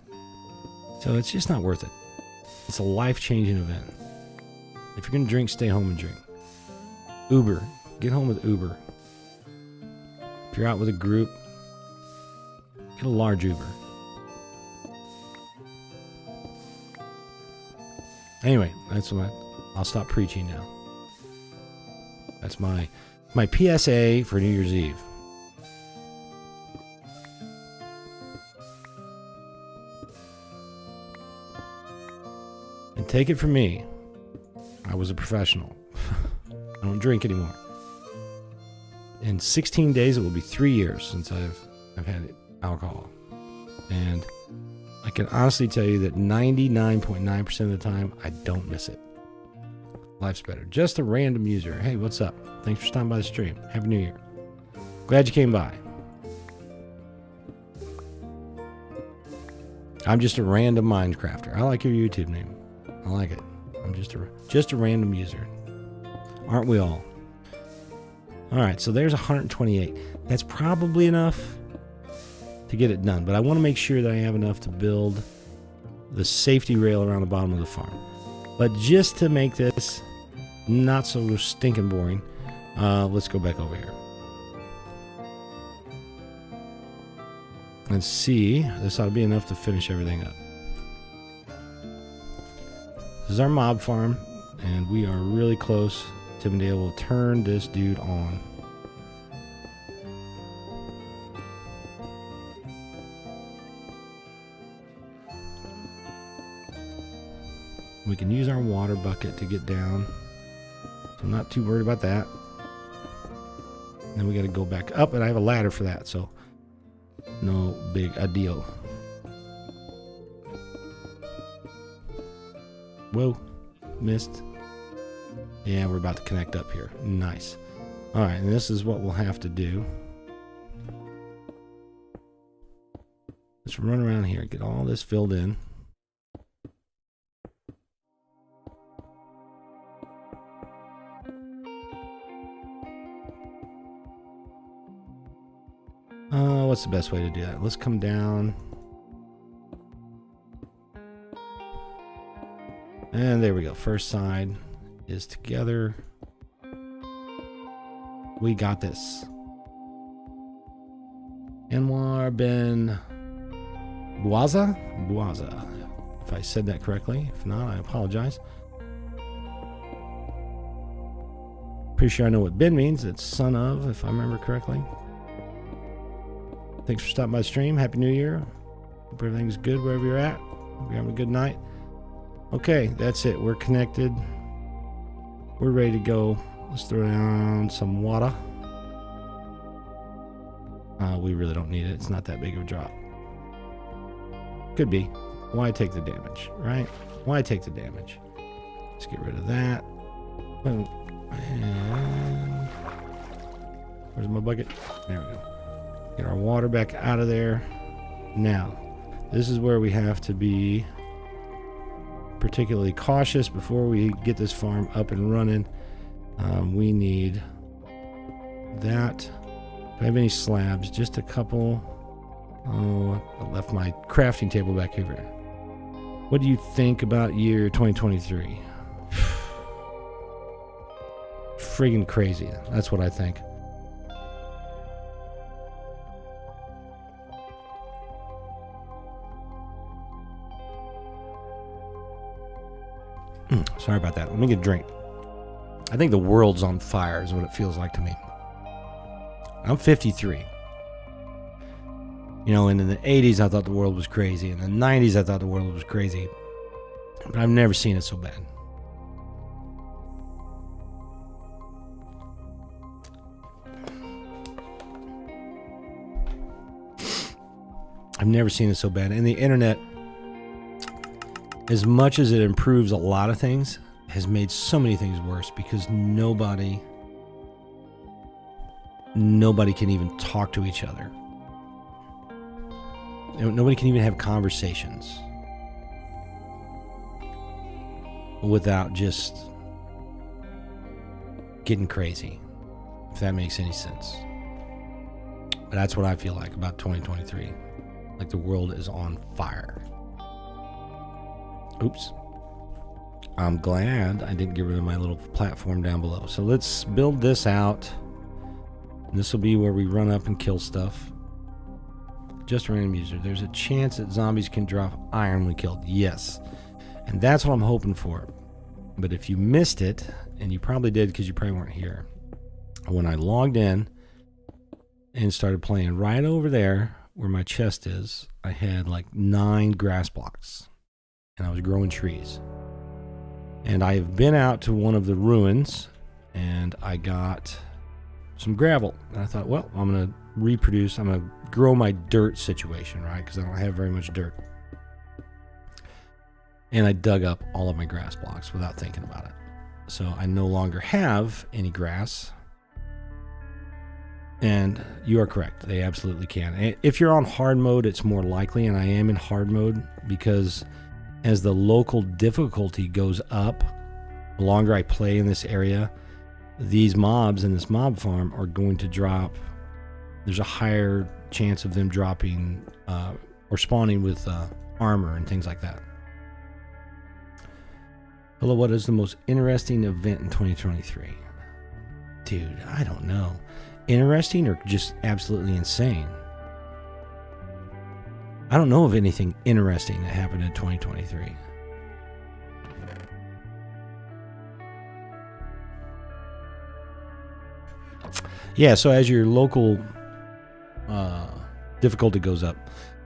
So it's just not worth it. It's a life-changing event. If you're going to drink, stay home and drink. Uber. Get home with Uber. If you're out with a group, get a large Uber. Anyway, that's what I'll stop preaching now. That's my PSA for New Year's Eve. And take it from me, I was a professional. I don't drink anymore. In 16 days, it will be 3 years since I've had alcohol. And I can honestly tell you that 99.9% of the time, I don't miss it. Life's better. Just a random user. Hey, what's up? Thanks for stopping by the stream. Happy New Year. Glad you came by. I'm just a random Minecrafter. I like your YouTube name. I like it. I'm just a random user. Aren't we all? All right, so there's 128. That's probably enough to get it done, but I want to make sure that I have enough to build the safety rail around the bottom of the farm. But just to make this not so stinking boring, let's go back over here. And see, this ought to be enough to finish everything up. This is our mob farm, and we are really close to being able to turn this dude on. We can use our water bucket to get down, so I'm not too worried about that. And then we got to go back up, and I have a ladder for that, so no big a deal. Whoa, missed. Yeah, we're about to connect up here. Nice. All right, and this is what we'll have to do. Let's run around here, get all this filled in. what's the best way to do that? Let's come down. And there we go. First side is together. We got this. Anwar Ben Bouaza? Bouaza. If I said that correctly. If not, I apologize. Pretty sure I know what Ben means. It's son of, if I remember correctly. Thanks for stopping by the stream. Happy New Year. Hope everything's good wherever you're at. Hope you're having a good night. Okay, that's it. We're connected. We're ready to go. Let's throw down some water. We really don't need it. It's not that big of a drop. Could be. Why take the damage, right? Why take the damage? Let's get rid of that. Boom. And where's my bucket? There we go. Get our water back out of there. Now, this is where we have to be particularly cautious before we get this farm up and running. We need that. Do I have any slabs? Just a couple. Oh, I left my crafting table back over there. What do you think about year 2023? Friggin' crazy. That's what I think. Sorry about that. Let me get a drink. I think the world's on fire is what it feels like to me. I'm 53. You know, and in the 80s, I thought the world was crazy. In the 90s, I thought the world was crazy. But I've never seen it so bad. I've never seen it so bad. And the internet, as much as it improves a lot of things, has made so many things worse because nobody can even talk to each other. Nobody can even have conversations without just getting crazy, if that makes any sense. But that's what I feel like about 2023. Like the world is on fire. Oops. I'm glad I didn't get rid of my little platform down below. So let's build this out. This will be where we run up and kill stuff. Just a random user. There's a chance that zombies can drop iron when killed. Yes. And that's what I'm hoping for. But if you missed it, and you probably did because you probably weren't here, when I logged in and started playing right over there where my chest is, I had like 9 grass blocks. And I was growing trees. And I have been out to one of the ruins and I got some gravel. And I thought, well, I'm going to reproduce. I'm going to grow my dirt situation, right? Because I don't have very much dirt. And I dug up all of my grass blocks without thinking about it. So I no longer have any grass. And you are correct. They absolutely can. If you're on hard mode, it's more likely. And I am in hard mode because as the local difficulty goes up, the longer I play in this area, these mobs in this mob farm are going to drop. There's a higher chance of them dropping or spawning with armor and things like that. Hello, what is the most interesting event in 2023? Dude, I don't know. Interesting or just absolutely insane? I don't know of anything interesting that happened in 2023. Yeah, so as your local difficulty goes up,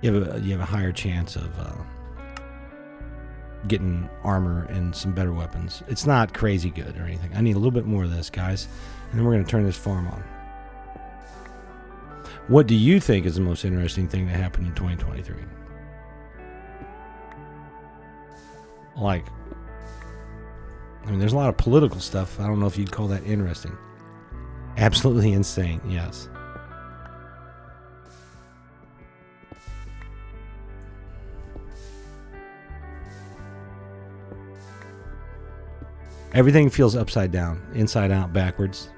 you have a higher chance of getting armor and some better weapons. It's not crazy good or anything. I need a little bit more of this, guys, and then we're going to turn this farm on. What do you think is the most interesting thing that happened in 2023? Like, I mean, there's a lot of political stuff. I don't know if you'd call that interesting. Absolutely insane, yes. Everything feels upside down, inside out, backwards.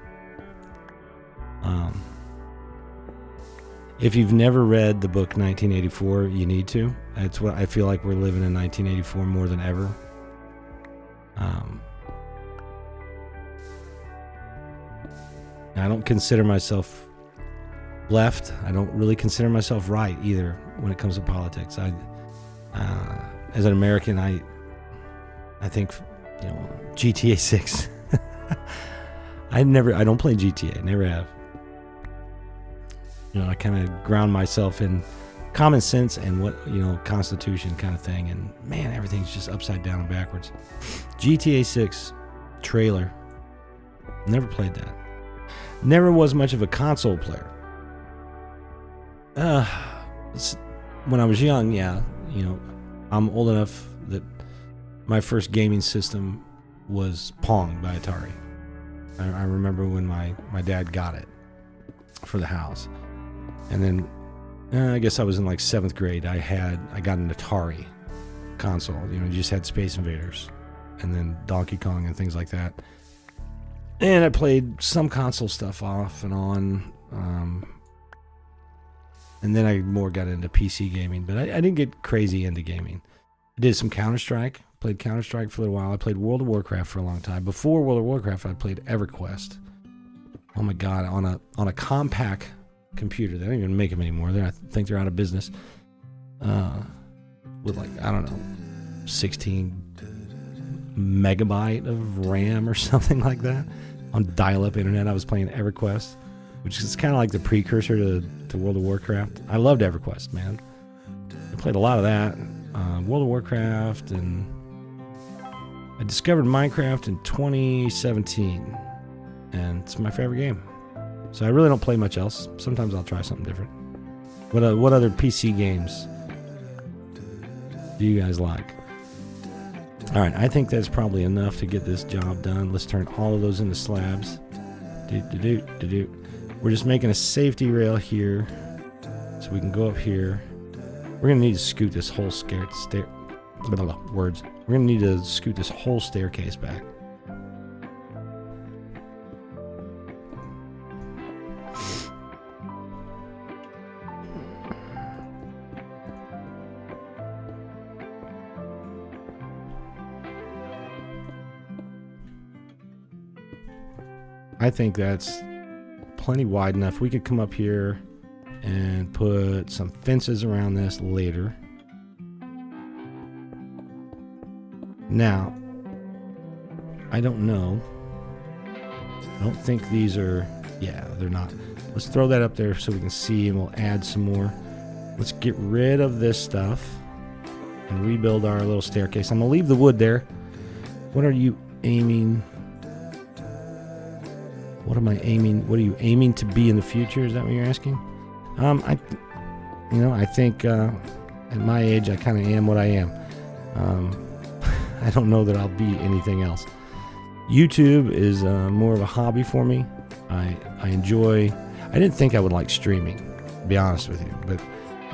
If you've never read the book 1984, you need to. It's what I feel like we're living in 1984 more than ever. I don't consider myself left. I don't really consider myself right either when it comes to politics. As an American, I think, GTA 6. I don't play GTA, never have. I kind of ground myself in common sense and what, Constitution kind of thing. And man, everything's just upside down and backwards. GTA 6 trailer. Never played that. Never was much of a console player. When I was young, yeah, I'm old enough that my first gaming system was Pong by Atari. I remember when my dad got it for the house. And then I guess I was in like 7th grade. I got an Atari console. You just had Space Invaders and then Donkey Kong and things like that. And I played some console stuff off and on. And then I more got into PC gaming, but I didn't get crazy into gaming. I did some Counter-Strike, played Counter-Strike for a little while. I played World of Warcraft for a long time. Before World of Warcraft, I played EverQuest. Oh my God, on a compact computer. They don't even make them anymore. I think they're out of business. With 16 megabyte of RAM or something like that. On dial-up internet, I was playing EverQuest, which is kind of like the precursor to World of Warcraft. I loved EverQuest, man. I played a lot of that. World of Warcraft, and I discovered Minecraft in 2017, and it's my favorite game. So I really don't play much else. Sometimes I'll try something different. What other PC games do you guys like? All right, I think that's probably enough to get this job done. Let's turn all of those into slabs. We're just making a safety rail here so we can go up here. We're going to need to scoot this whole We're going to need to scoot this whole staircase back. I think that's plenty wide enough. We could come up here and put some fences around this later. Now, I don't know. I don't think these are... Yeah, they're not. Let's throw that up there so we can see, and we'll add some more. Let's get rid of this stuff and rebuild our little staircase. I'm going to leave the wood there. What are you aiming... What am I aiming? What are you aiming to be in the future? Is that what you're asking? I think at my age, I kind of am what I am. I don't know that I'll be anything else. YouTube is more of a hobby for me. I enjoy. I didn't think I would like streaming, to be honest with you, but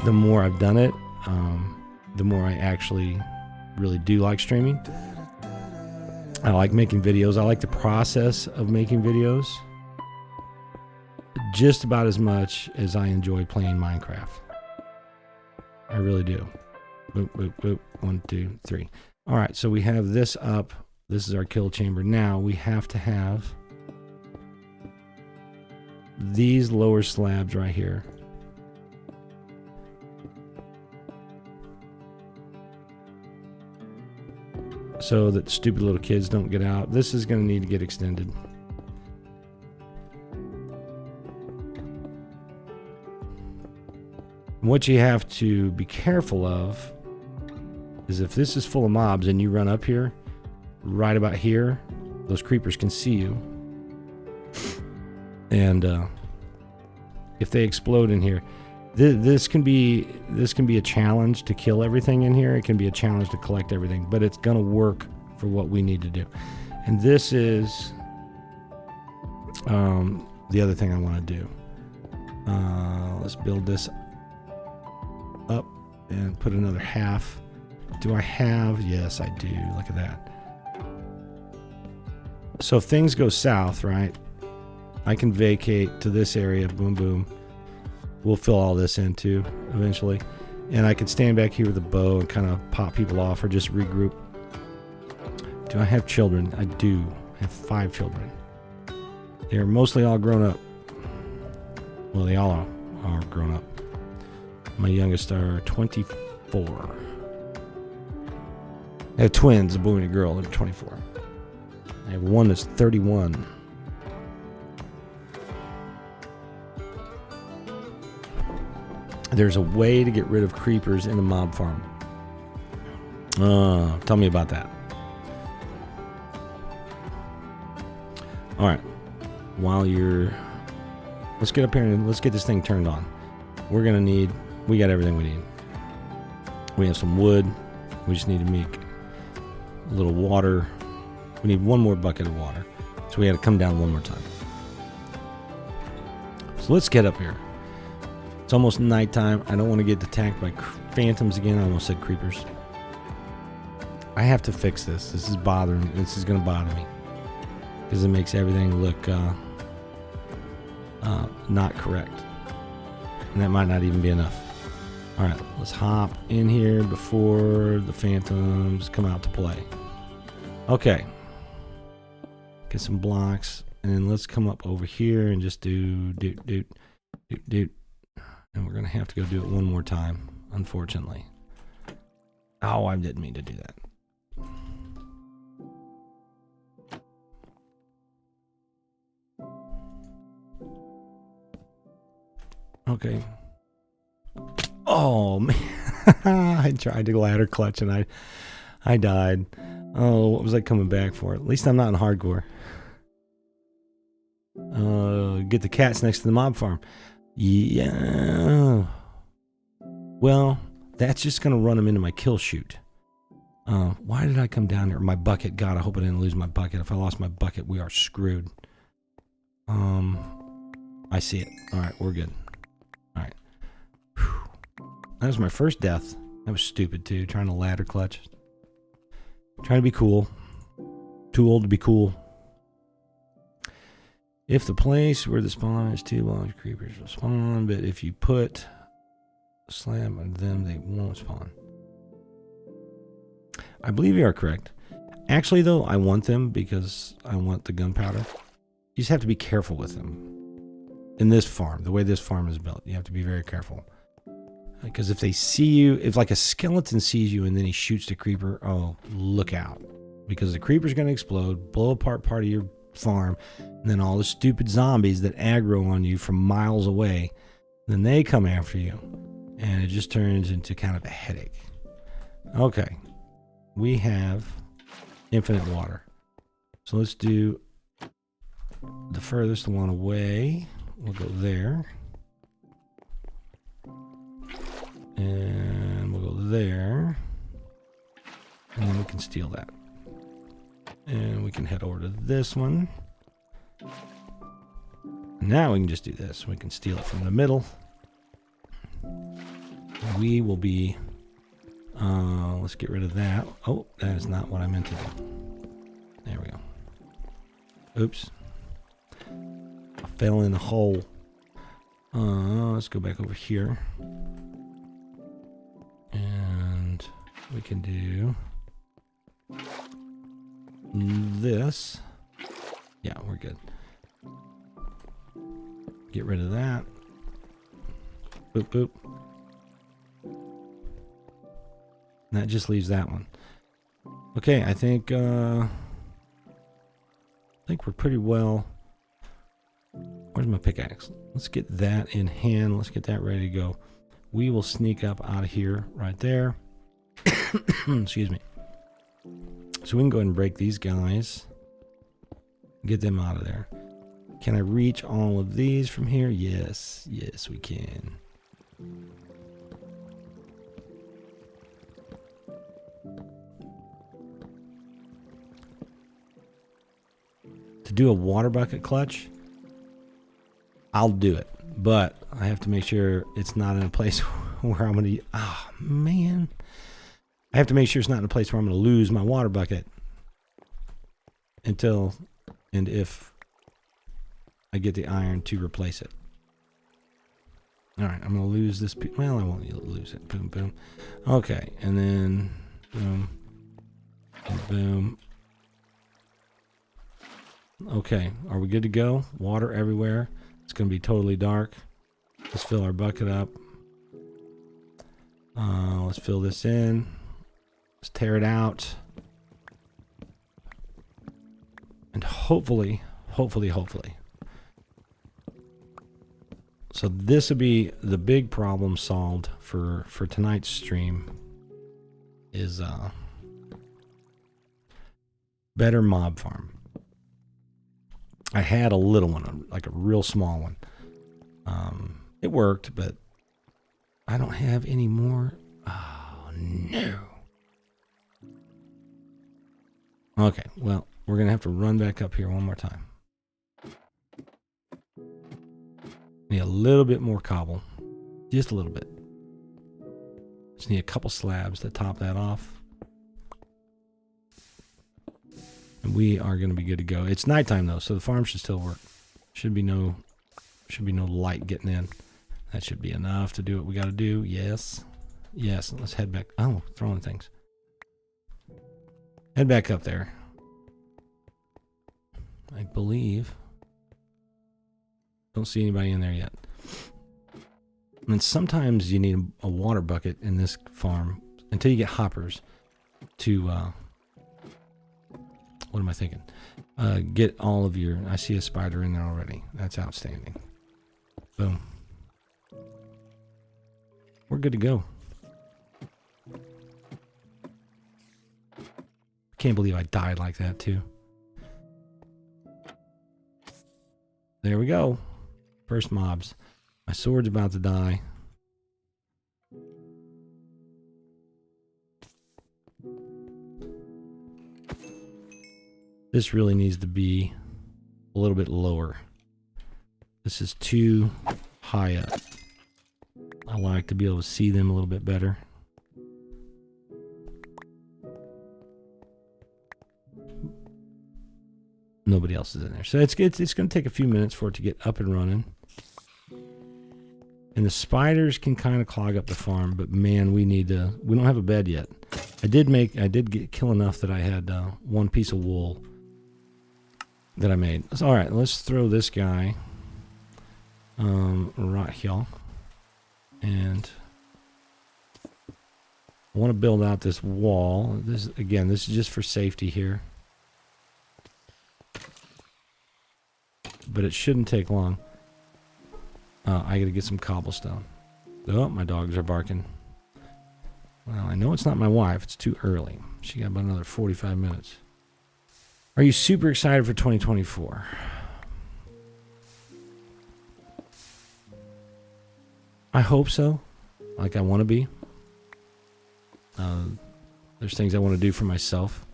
the more I've done it, the more I actually really do like streaming. I like making videos. I like the process of making videos just about as much as I enjoy playing Minecraft. I really do. Boop, boop, boop. 1, 2, 3. All right, so we have this up. This is our kill chamber. Now we have to have these lower slabs right here. So that stupid little kids don't get out. This is going to need to get extended. What you have to be careful of is if this is full of mobs and you run up here, right about here, those creepers can see you. And if they explode in here, this can be a challenge to kill everything in here. It can be a challenge to collect everything, but it's gonna work for what we need to do. And this is the other thing I want to do. Let's build this up and put another half. Do I have? Yes, I do. Look at that. So if things go south, right, I can vacate to this area. Boom, boom. We'll fill all this in too eventually. And I could stand back here with a bow and kind of pop people off or just regroup. Do I have children? I do. I have 5 children. They're mostly all grown up. Well, they all are grown up. My youngest are 24. I have twins, a boy and a girl. They're 24. I have one that's 31. There's a way to get rid of creepers in a mob farm. Tell me about that. All right. Let's get up here and let's get this thing turned on. We got everything we need. We have some wood. We just need to make a little water. We need one more bucket of water. So we got to come down one more time. So let's get up here. It's almost nighttime. I don't want to get attacked by phantoms again. I almost said creepers. I have to fix this. This is going to bother me. Because it makes everything look not correct. And that might not even be enough. Alright, let's hop in here before the phantoms come out to play. Okay. Get some blocks. And then let's come up over here and just do. And we're going to have to go do it one more time, unfortunately. Oh, I didn't mean to do that. Okay. Oh, man. I tried to ladder clutch and I died. Oh, what was I coming back for? At least I'm not in hardcore. Get the cats next to the mob farm. Yeah. Well, that's just going to run them into my kill chute. Why did I come down here? My bucket. God, I hope I didn't lose my bucket. If I lost my bucket, we are screwed. I see it. All right, we're good. All right. Whew. That was my first death. That was stupid, too. Trying to ladder clutch. Trying to be cool. Too old to be cool. If the place where the spawn is too long, creepers will spawn, but if you put a slab on them, they won't spawn. I believe you are correct. Actually, though, I want them because I want the gunpowder. You just have to be careful with them. In this farm, the way this farm is built, you have to be very careful. Because if they see you, if like a skeleton sees you and then he shoots the creeper, oh, look out. Because the creeper's going to explode, blow apart part of your farm, and then all the stupid zombies that aggro on you from miles away, then they come after you. And it just turns into kind of a headache. Okay. We have infinite water. So let's do the furthest one away. We'll go there. And we'll go there. And then we can steal that. And we can head over to this one. Now we can just do this. We can steal it from the middle. We will be... let's get rid of that. Oh, that is not what I meant to do. There we go. Oops. I fell in a hole. Let's go back over here. And we can do this. Yeah, we're good. Get rid of that. Boop, boop. And that just leaves that one. Okay, I think we're pretty well. Where's my pickaxe? Let's get that in hand. Let's get that ready to go. We will sneak up out of here right there. Excuse me. So we can go ahead and break these guys. Get them out of there. Can I reach all of these from here? Yes. Yes, we can. To do a water bucket clutch, I'll do it. But I have to make sure it's not in a place where I'm going to... Oh, man. I have to make sure it's not in a place where I'm going to lose my water bucket. Until and if I get the iron to replace it. All right, I'm gonna lose this. Well, I won't lose it. Boom, boom. Okay, and then boom, and boom. Okay, are we good to go? Water everywhere. It's gonna be totally dark. Let's fill our bucket up. Let's fill this in. Let's tear it out. And hopefully. So this will be the big problem solved for tonight's stream is better mob farm. I had a little one, like a real small one. It worked, but I don't have any more. Oh, no. Okay, well, we're going to have to run back up here one more time. Need a little bit more cobble. Just a little bit. Just need a couple slabs to top that off. And we are going to be good to go. It's nighttime, though, so the farm should still work. Should be no light getting in. That should be enough to do what we got to do. Yes. Yes, let's head back. Oh, throwing things. Head back up there. I believe. Don't see anybody in there yet. And sometimes you need a water bucket in this farm until you get hoppers to, what am I thinking? Get all of your, I see a spider in there already. That's outstanding. Boom. We're good to go. Can't believe I died like that too. There we go. First mobs. My sword's about to die. This really needs to be a little bit lower. This is too high up. I like to be able to see them a little bit better. Nobody else is in there. So it's going to take a few minutes for it to get up and running. And the spiders can kind of clog up the farm, but man, we don't have a bed yet. I did kill enough that I had one piece of wool that I made. So, all right, let's throw this guy right here. And I want to build out this wall. This is just for safety here. But it shouldn't take long. I gotta get some cobblestone. Oh, my dogs are barking. Well, I know it's not my wife. It's too early. She got about another 45 minutes. Are you super excited for 2024? I hope so. Like I want to be. There's things I want to do for myself.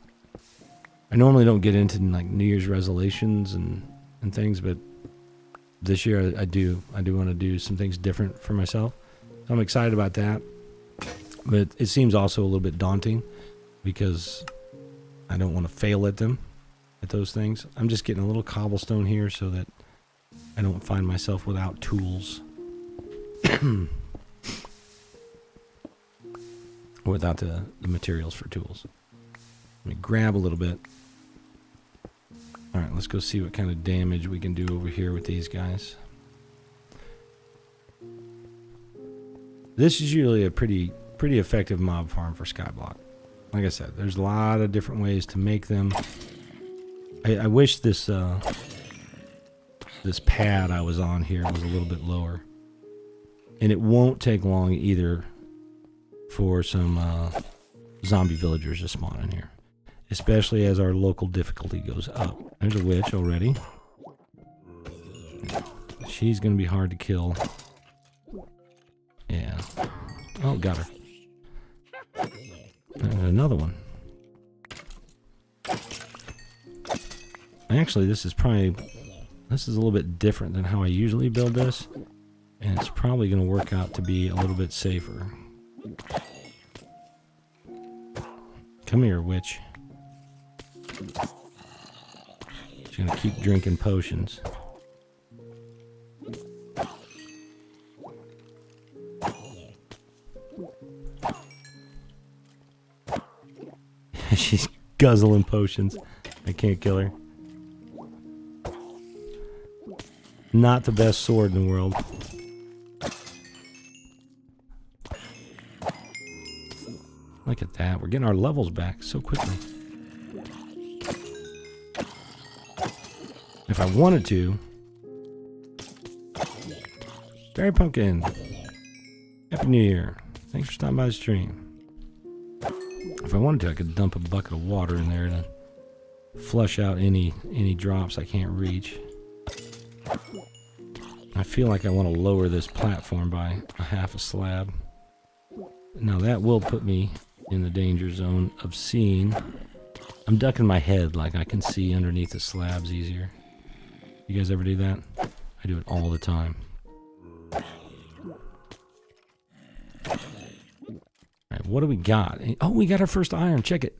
I normally don't get into like New Year's resolutions and things, but this year I do want to do some things different for myself. So I'm excited about that. But it seems also a little bit daunting because I don't want to fail at those things. I'm just getting a little cobblestone here so that I don't find myself without tools. Without the materials for tools. Let me grab a little bit. Alright, let's go see what kind of damage we can do over here with these guys. This is usually a pretty effective mob farm for Skyblock. Like I said, there's a lot of different ways to make them. I wish this this pad I was on here was a little bit lower. And it won't take long either for some zombie villagers to spawn in here. Especially as our local difficulty goes up. There's a witch already. She's going to be hard to kill. Yeah. Oh, got her. There's another one. Actually, this is a little bit different than how I usually build this. And it's probably going to work out to be a little bit safer. Come here, witch. She's going to keep drinking potions. guzzling potions. I can't kill her. Not the best sword in the world. Look at that. We're getting our levels back so quickly. If I wanted to. Berry Pumpkin. Happy New Year. Thanks for stopping by the stream. If I wanted to, I could dump a bucket of water in there to flush out any drops I can't reach. I feel like I want to lower this platform by a half a slab. Now that will put me in the danger zone of seeing. I'm ducking my head like I can see underneath the slabs easier. You guys ever do that? I do it all the time. Alright, what do we got? Oh, we got our first iron. Check it.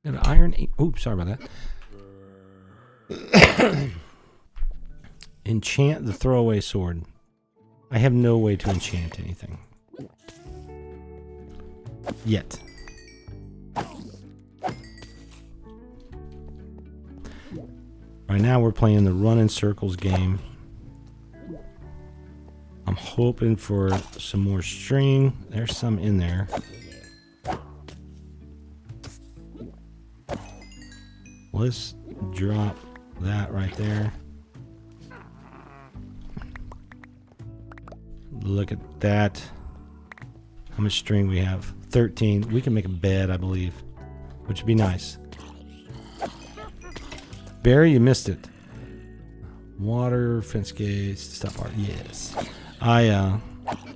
Got an iron. Oops, sorry about that. Enchant the throwaway sword. I have no way to enchant anything. Yet. Right now we're playing the run in circles game. I'm hoping for some more string. There's some in there. Let's drop that right there. Look at that. How much string we have? 13. We can make a bed, I believe, which would be nice. Barry, you missed it. Water, fence gates, stuff art. Yes. I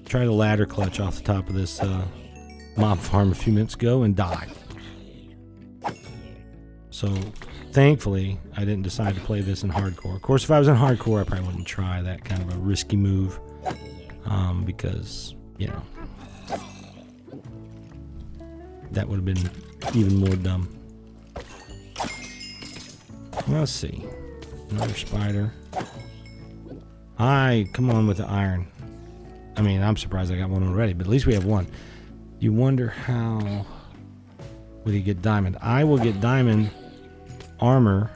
tried a ladder clutch off the top of this mob farm a few minutes ago and died. So thankfully, I didn't decide to play this in hardcore. Of course, if I was in hardcore, I probably wouldn't try that kind of a risky move. Because, you know, that would have been even more dumb. Let's see. Another spider. Come on with the iron. I mean, I'm surprised I got one already, but at least we have one. You wonder how will you get diamond? I will get diamond armor.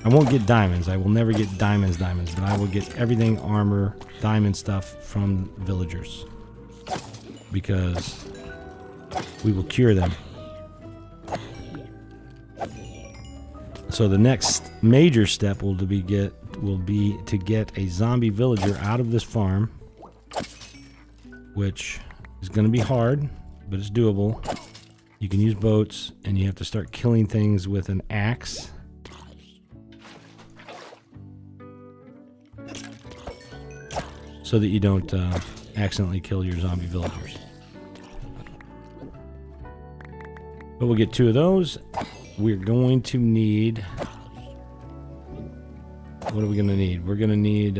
I won't get diamonds. I will never get diamonds, but I will get everything armor, diamond stuff from villagers. Because we will cure them. So the next major step will be to get a zombie villager out of this farm, which is going to be hard, but it's doable. You can use boats, and you have to start killing things with an axe. So that you don't accidentally kill your zombie villagers. But we'll get 2 of those. We're going to need... What are we going to need? We're going to need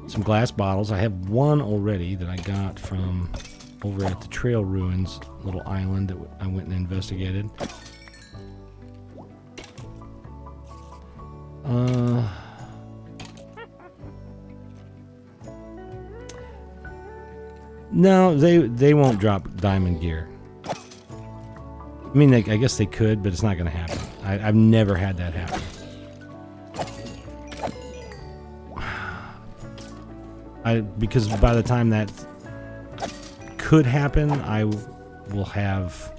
some glass bottles. I have one already that I got from over at the Trail Ruins little island that I went and investigated. No, they won't drop diamond gear. I mean, I guess they could, but it's not going to happen. I've never had that happen. Because by the time that could happen, I will have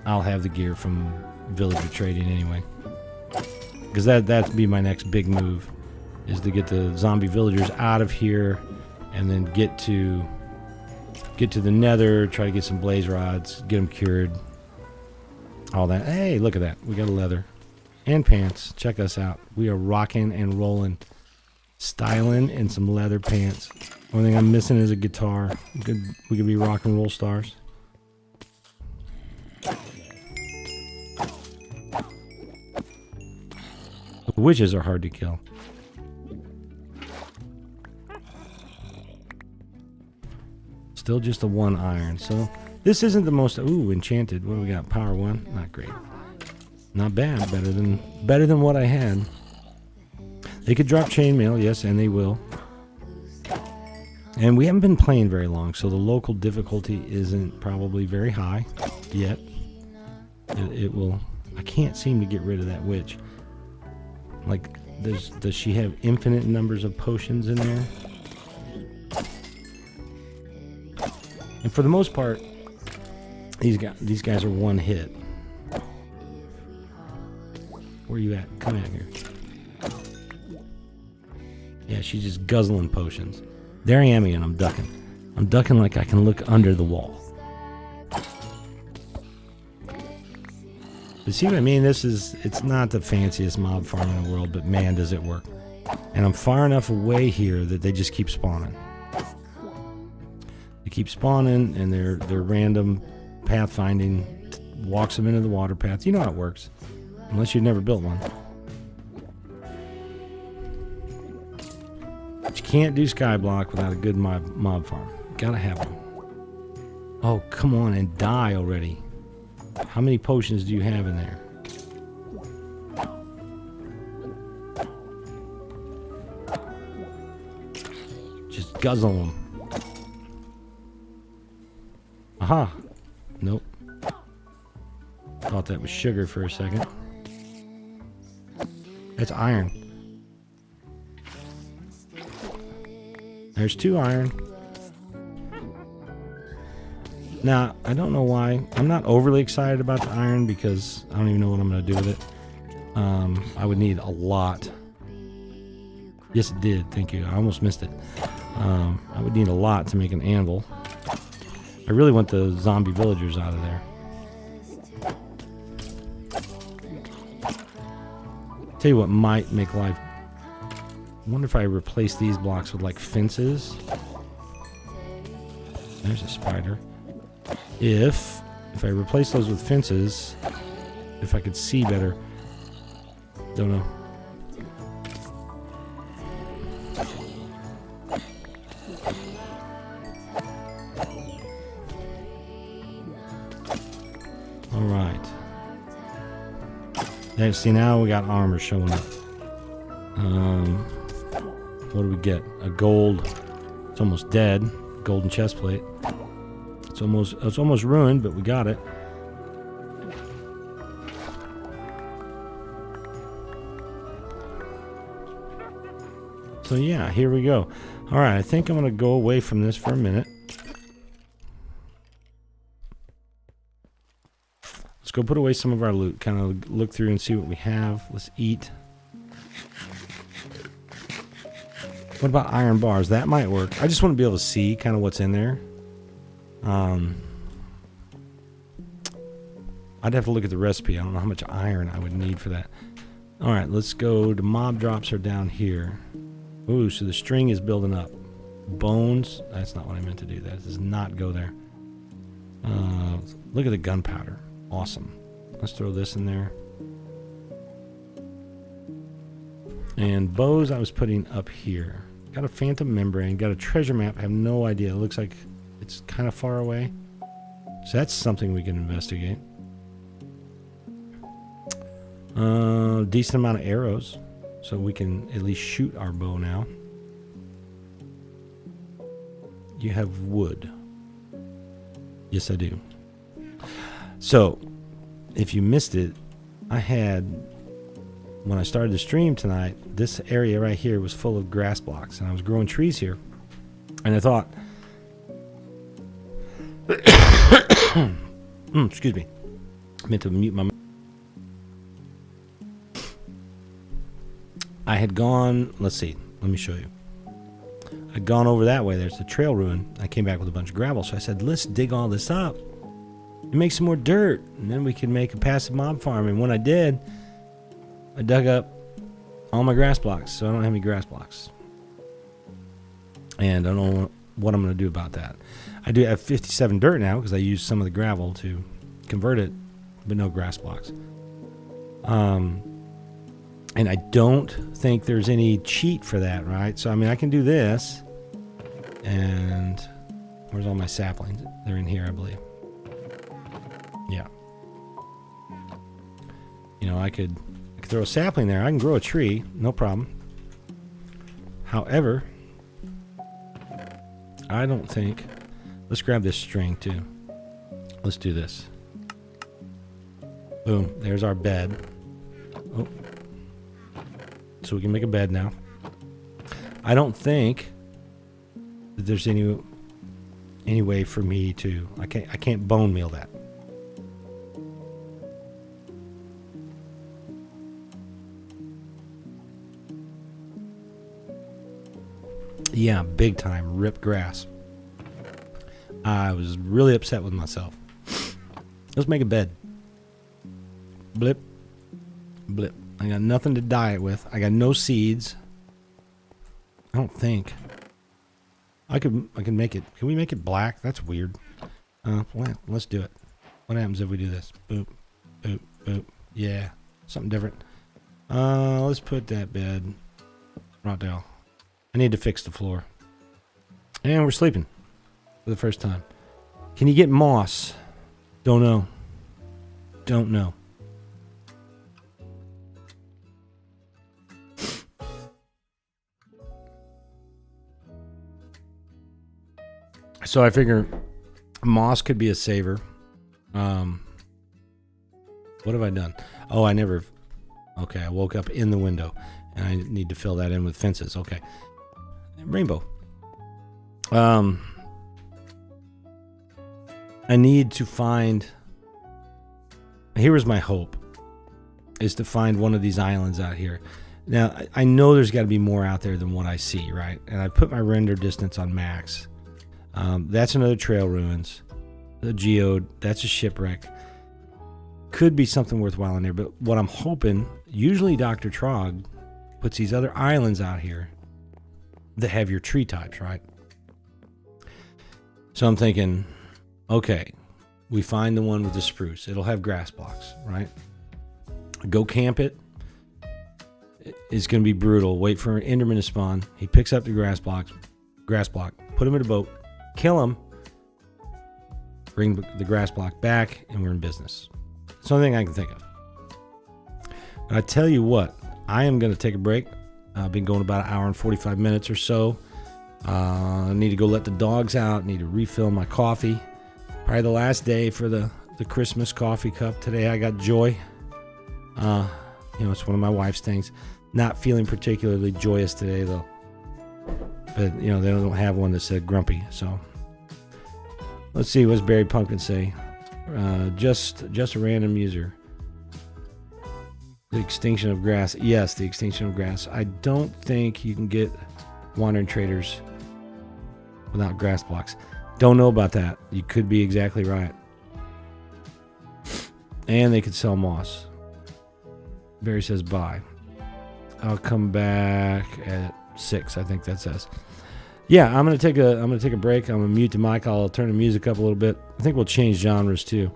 I'll have the gear from villager trading anyway. Because that'd be my next big move, is to get the zombie villagers out of here. And then get to the nether, try to get some blaze rods, get them cured. All that. Hey, look at that. We got a leather. And pants. Check us out. We are rocking and rolling. Styling in some leather pants. Only thing I'm missing is a guitar. We could be rock and roll stars. Witches are hard to kill. Still just a 1 iron. So this isn't the most... Ooh, enchanted. What do we got? Power 1? Not great. Not bad. Better than what I had. They could drop chainmail, yes, and they will. And we haven't been playing very long, so the local difficulty isn't probably very high yet. It will... I can't seem to get rid of that witch. Like, does she have infinite numbers of potions in there? And for the most part, these guys are one hit. Where you at? Come out here. Yeah, she's just guzzling potions. There I am again. I'm ducking. I'm ducking like I can look under the wall. You see what I mean? It's not the fanciest mob farm in the world, but man, does it work. And I'm far enough away here that they just keep spawning. They keep spawning, and their random pathfinding walks them into the water path. You know how it works. Unless you've never built one. But you can't do Skyblock without a good mob farm. Gotta have one. Oh, come on and die already. How many potions do you have in there? Just guzzle them. Aha. Nope. Thought that was sugar for a second. That's iron. There's 2 iron. Now, I don't know why. I'm not overly excited about the iron because I don't even know what I'm going to do with it. I would need a lot. Yes, it did. Thank you. I almost missed it. I would need a lot to make an anvil. I really want the zombie villagers out of there. Tell you what might make life... I wonder if I replace these blocks with like fences. There's a spider. If I replace those with fences, if I could see better. Don't know. All right. Yeah, see, now we got armor showing up. What do we get? A gold. It's almost dead. Golden chest plate. It's almost ruined, but we got it. So yeah, here we go. All right, I think I'm gonna go away from this for a minute. Let's go put away some of our loot. Kind of look through and see what we have. Let's eat. What about iron bars? That might work. I just want to be able to see kind of what's in there. I'd have to look at the recipe. I don't know how much iron I would need for that. All right, let's go. The mob drops are down here. Ooh, so the string is building up. Bones. That's not what I meant to do. That does not go there. Look at the gunpowder. Awesome. Let's throw this in there. And bows I was putting up here. Got a phantom membrane. Got a treasure map. I have no idea. It looks like it's kind of far away. So that's something we can investigate. Decent amount of arrows. So we can at least shoot our bow now. You have wood. Yes, I do. So, if you missed it, I had, when I started the stream tonight, this area right here was full of grass blocks, and I was growing trees here. And I thought, excuse me, I meant to mute my mouth. I had gone, let's see, let me show you. I'd gone over that way. There's the trail ruin. I came back with a bunch of gravel. So I said, let's dig all this up and make some more dirt. And then we can make a passive mob farm. And when I did, I dug up all my grass blocks. So I don't have any grass blocks. And I don't know what I'm going to do about that. I do have 57 dirt now because I used some of the gravel to convert it, but no grass blocks. And I don't think there's any cheat for that, right? So, I mean, I can do this. And where's all my saplings? They're in here, I believe. Yeah. You know, I could throw a sapling there. I can grow a tree. No problem. However, I don't think. Let's grab this string too. Let's do this. Boom. There's our bed. Oh. So we can make a bed now. I don't think that there's any way for me to. I can't bone meal that. Yeah, big time ripped grass. I was really upset with myself. Let's make a bed. Blip. Blip. I got nothing to dye it with. I got no seeds. I don't think. I can make it. Can we make it black? That's weird. Well, let's do it. What happens if we do this? Boop. Boop. Boop. Yeah. Something different. Let's put that bed right there. I need to fix the floor. And we're sleeping for the first time. Can you get moss? Don't know. Don't know. So I figure moss could be a saver. What have I done? Oh, I never. Okay, I woke up in the window, and I need to fill that in with fences. Okay. Rainbow. I need to find. Here was my hope, is to find one of these islands out here. Now I know there's got to be more out there than what I see, right? And I put my render distance on max. That's another trail ruins. The geode. That's a shipwreck. Could be something worthwhile in there. But what I'm hoping, usually Dr. Trog puts these other islands out here that have your tree types, right? So I'm thinking, okay, we find the one with the spruce. It'll have grass blocks, right? Go camp it. It's going to be brutal. Wait for an Enderman to spawn. He picks up the grass block, put him in a boat, kill him, bring the grass block back, and we're in business. Something I can think of. And I tell you what, I am going to take a break. I've been going about an hour and 45 minutes or so. I need to go let the dogs out. Need to refill my coffee. Probably the last day for the Christmas coffee cup. Today I got joy. It's one of my wife's things. Not feeling particularly joyous today though. But they don't have one that said grumpy. So let's see, what's Barry Pumpkin say? Just a random user. The extinction of grass. Yes, the extinction of grass. I don't think you can get wandering traders without grass blocks. Don't know about that. You could be exactly right. And they could sell moss. Barry says bye. I'll come back at 6. I think that says. Yeah, I'm gonna take a break. I'm gonna mute the mic. I'll turn the music up a little bit. I think we'll change genres too.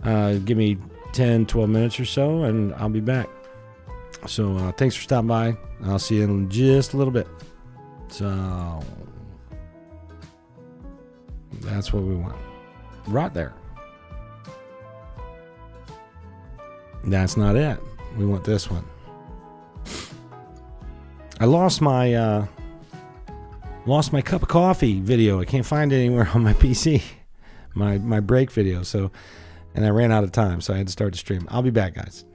Give me 10, 12 minutes or so, and I'll be back. So thanks for stopping by. I'll see you in just a little bit. So that's what we want. Right there. That's not it. We want this one. I lost my cup of coffee video. I can't find it anywhere on my PC. My break video. And I ran out of time, so I had to start the stream. I'll be back, guys.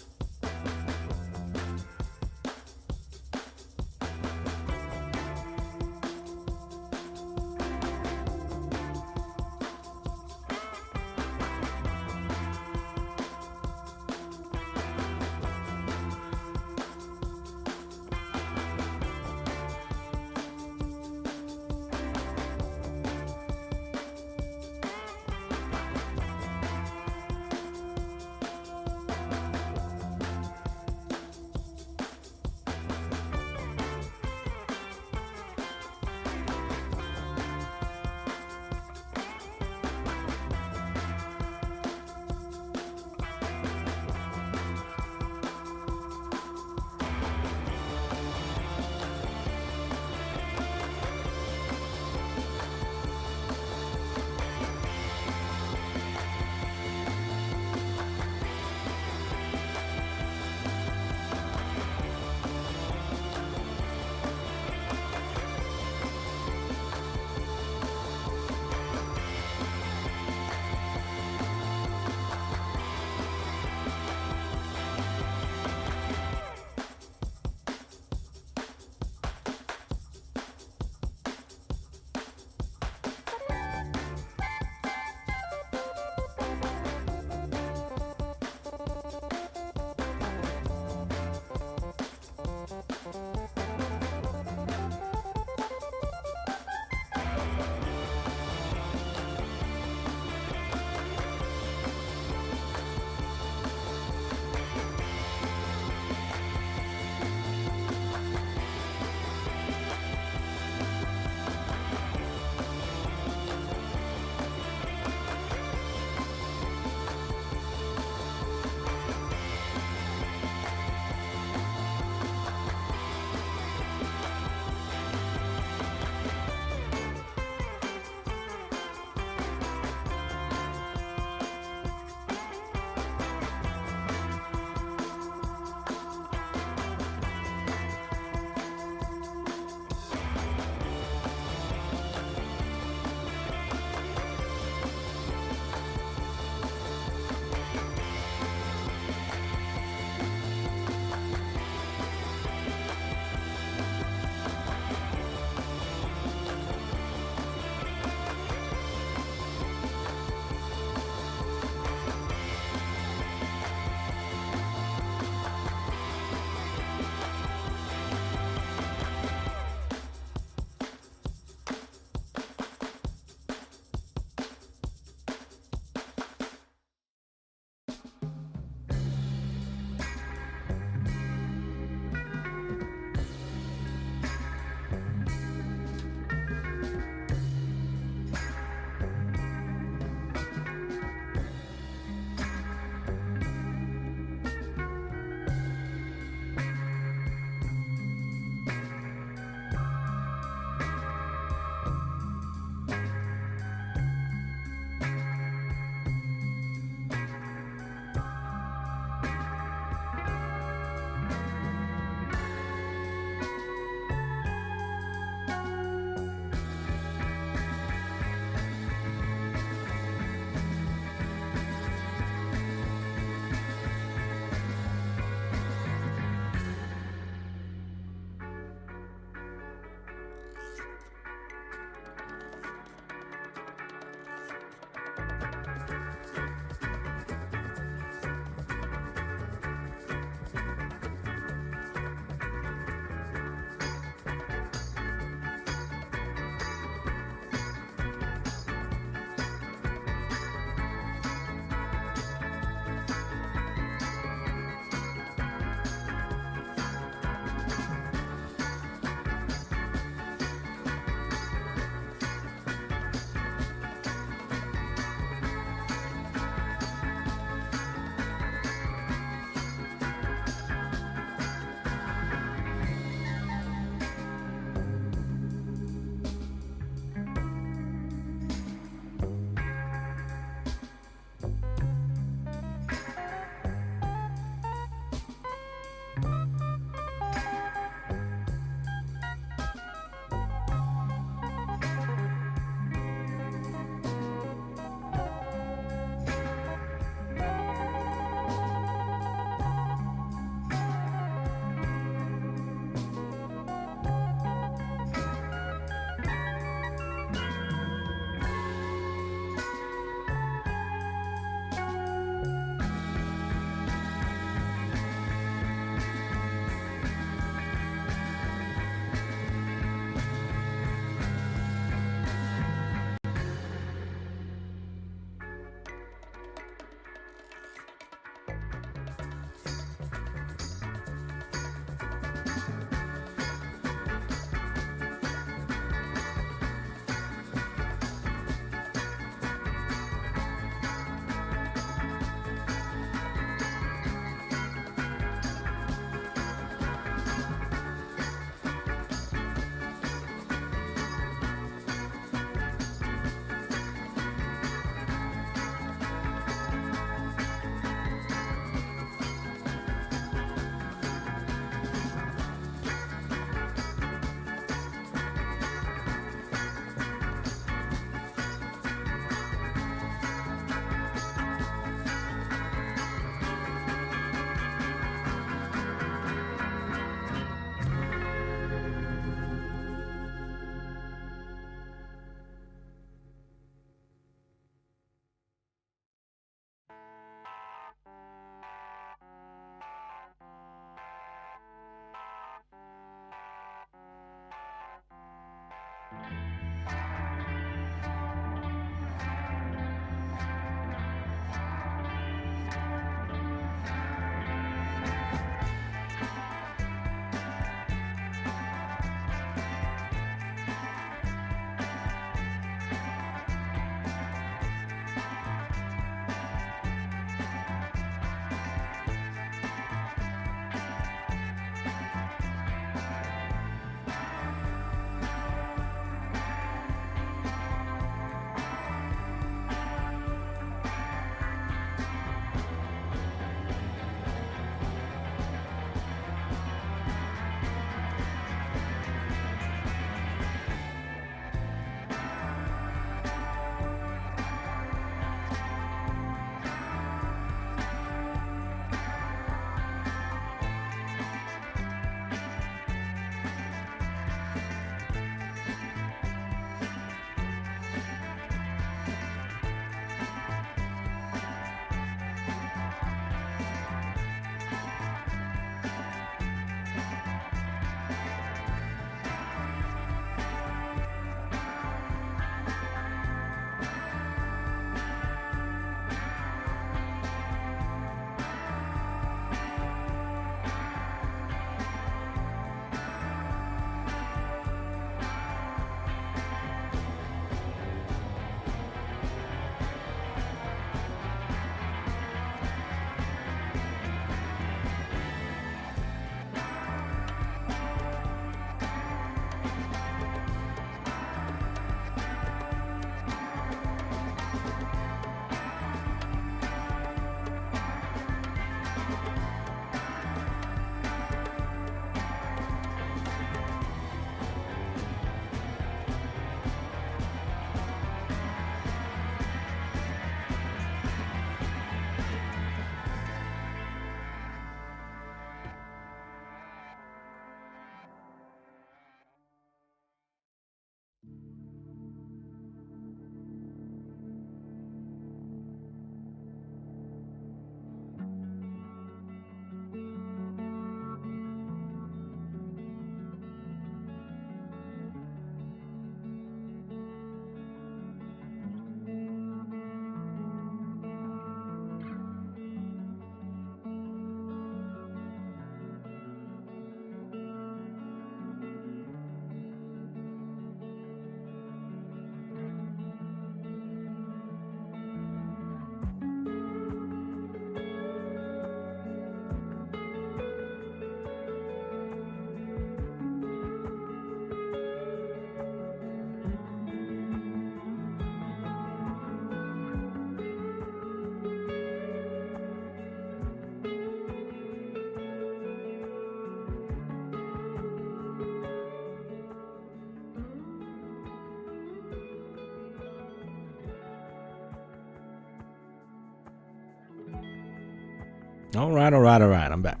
All right, all right, all right. I'm back.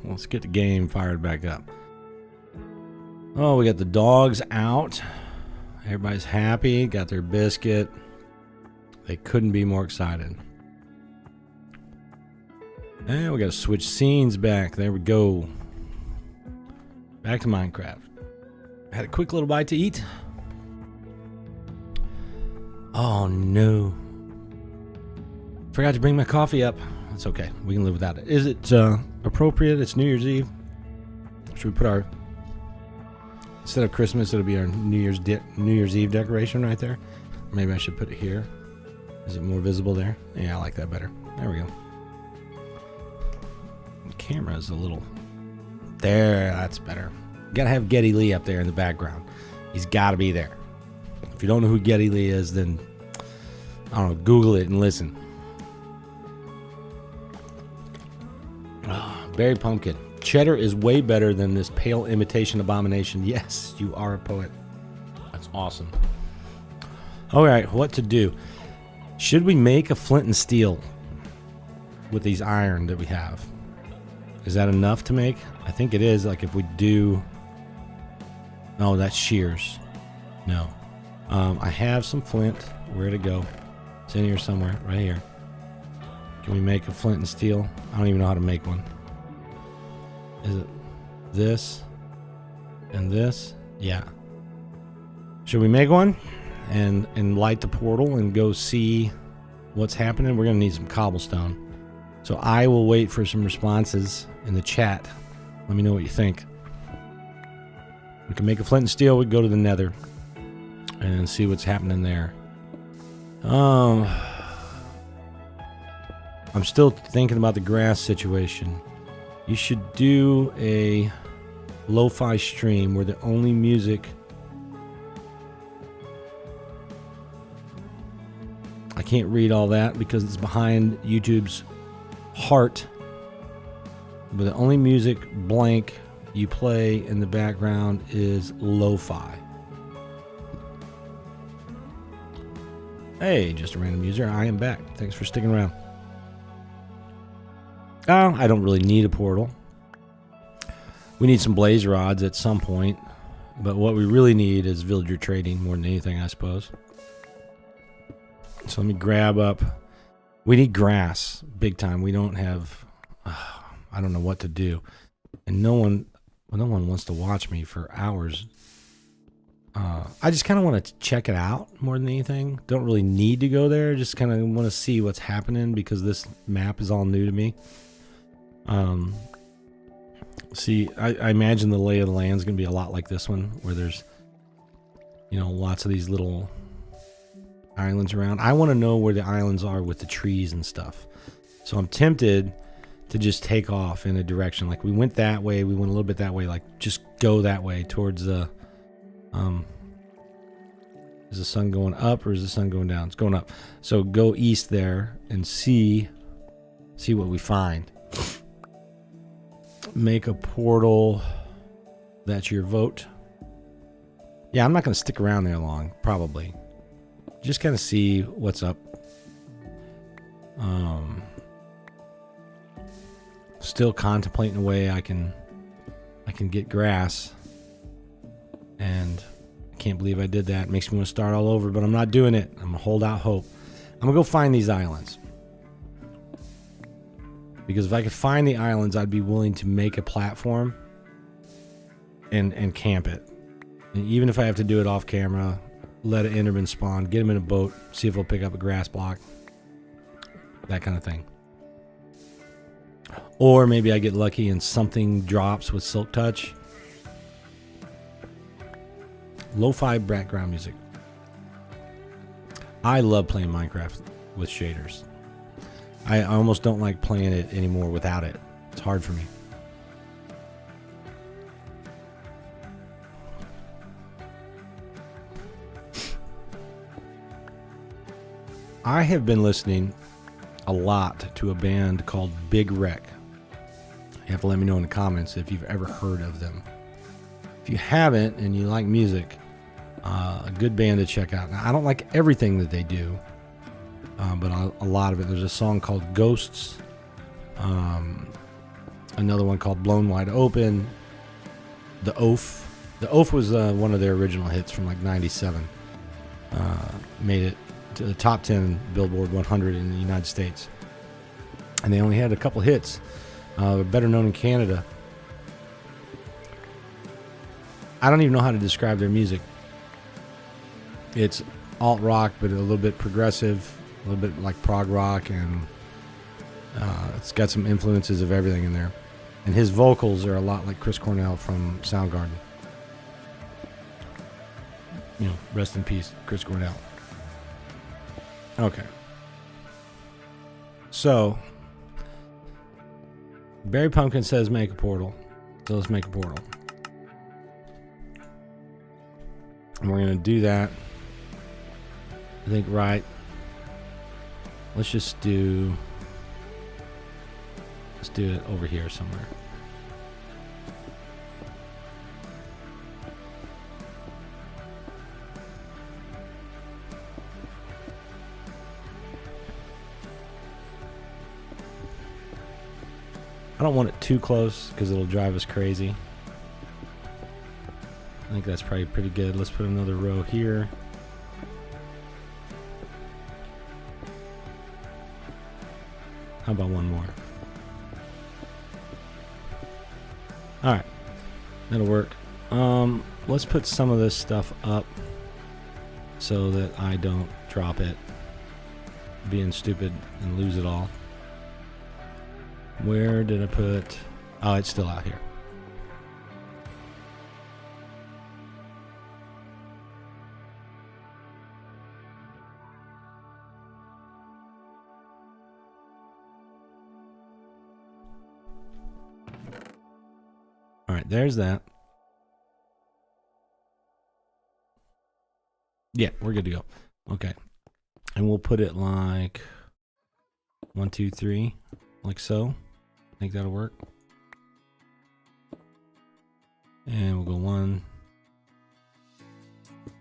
Let's get the game fired back up. Oh, we got the dogs out. Everybody's happy. Got their biscuit. They couldn't be more excited. And we got to switch scenes back. There we go. Back to Minecraft. Had a quick little bite to eat. Oh no. Forgot to bring my coffee up. It's okay. We can live without it. Is it appropriate? It's New Year's Eve. Should we put our, instead of Christmas, it'll be our New Year's Eve decoration right there. Maybe I should put it here. Is it more visible there? Yeah, I like that better. There we go. The camera is a little, there, that's better. Gotta have Geddy Lee up there in the background. He's gotta be there. If you don't know who Geddy Lee is, then I don't know, Google it and listen. Berry pumpkin. Cheddar is way better than this pale imitation abomination. Yes, you are a poet. That's awesome. All right, what to do? Should we make a flint and steel with these iron that we have? Is that enough to make? I think it is. Like if we do... Oh, that's shears. No. I have some flint. Where to go? It's in here somewhere. Right here. Can we make a flint and steel? I don't even know how to make one. Is it this and this? Yeah. Should we make one and light the portal and go see what's happening? We're gonna need some cobblestone. So I will wait for some responses in the chat. Let me know what you think. We can make a flint and steel. We go to the nether and see what's happening there. I'm still thinking about the grass situation. You should do a lo-fi stream where the only music... I can't read all that because it's behind YouTube's heart. But the only music blank you play in the background is lo-fi. Hey, just a random user. I am back. Thanks for sticking around. Oh, I don't really need a portal. We need some blaze rods at some point. But what we really need is villager trading more than anything, I suppose. So let me grab up. We need grass big time. We don't have... I don't know what to do. And no one wants to watch me for hours. I just kind of want to check it out more than anything. Don't really need to go there. Just kind of want to see what's happening because this map is all new to me. See, I imagine the lay of the land is going to be a lot like this one, where there's, you know, lots of these little islands around. I want to know where the islands are with the trees and stuff. So I'm tempted to just take off in a direction. Like we went that way, we went a little bit that way, like just go that way towards the, is the sun going up or is the sun going down? It's going up. So go east there and see what we find. Make a portal. That's your vote. Yeah, I'm not going to stick around there long, probably. Just kind of see what's up. Still contemplating a way I can get grass. And I can't believe I did that. It makes me want to start all over, but I'm not doing it. I'm going to hold out hope. I'm going to go find these islands. Because if I could find the islands, I'd be willing to make a platform and camp it. And even if I have to do it off camera, let an Enderman spawn, get him in a boat, see if he'll pick up a grass block. That kind of thing. Or maybe I get lucky and something drops with Silk Touch. Lo-fi background music. I love playing Minecraft with shaders. I almost don't like playing it anymore without it. It's hard for me. I have been listening a lot to a band called Big Wreck. You have to let me know in the comments if you've ever heard of them. If you haven't and you like music, a good band to check out. Now, I don't like everything that they do, but a lot of it. There's a song called Ghosts Another one called Blown Wide Open. The Oaf. The Oaf was one of their original hits from like 97. Made it to the top 10 Billboard 100 in the United States. And they only had a couple hits. Better known in Canada. I don't even know how to describe their music. It's alt rock, but a little bit progressive, a little bit like prog rock, and it's got some influences of everything in there. And his vocals are a lot like Chris Cornell from Soundgarden. You know, rest in peace, Chris Cornell. Okay. So, Barry Pumpkin says make a portal. So let's make a portal. And we're going to do that. I think, right. Let's just do... Let's do it over here somewhere. I don't want it too close because it'll drive us crazy. I think that's probably pretty good. Let's put another row here. How about one more? Alright. That'll work. Let's put some of this stuff up so that I don't drop it being stupid and lose it all. Where did I put... Oh, it's still out here. All right, there's that. Yeah, we're good to go. Okay. And we'll put it like 1, 2, 3, like so. I think that'll work. And we'll go 1.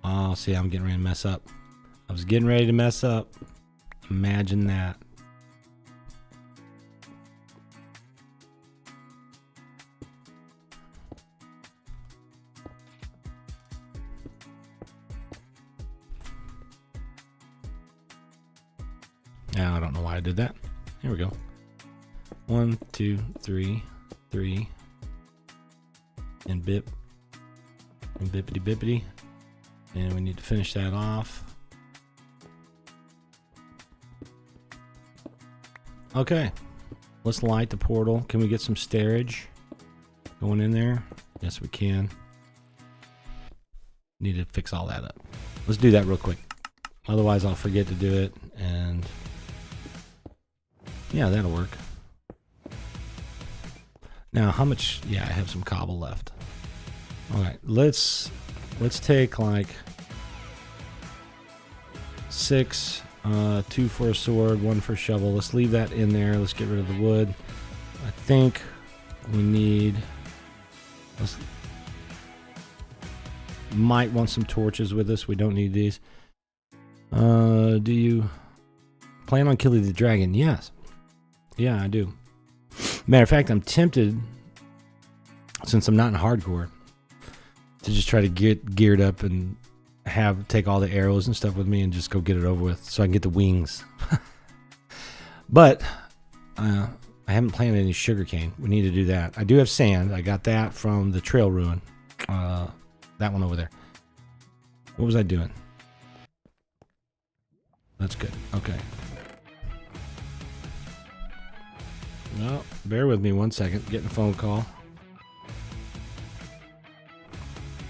Oh, see, I'm getting ready to mess up. I was getting ready to mess up. Imagine that. Now, I don't know why I did that. Here we go. 1, 2, 3, 3, and bip, and bippity bippity, and we need to finish that off. Okay, let's light the portal. Can we get some stairage going in there? Yes, we can. Need to fix all that up. Let's do that real quick. Otherwise, I'll forget to do it, and yeah, that'll work. Now, how much? Yeah, I have some cobble left. All right, let's take like 6, 2 for a sword, 1 for a shovel. Let's leave that in there. Let's get rid of the wood. I think we need. Might want some torches with us. We don't need these. Do you plan on killing the dragon? Yes. Yeah, I do. Matter of fact, I'm tempted, since I'm not in hardcore, to just try to get geared up and take all the arrows and stuff with me and just go get it over with so I can get the wings. But I haven't planted any sugarcane. We need to do that. I do have sand. I got that from the trail ruin. That one over there. What was I doing? That's good. Okay. No, bear with me 1 second. Getting a phone call.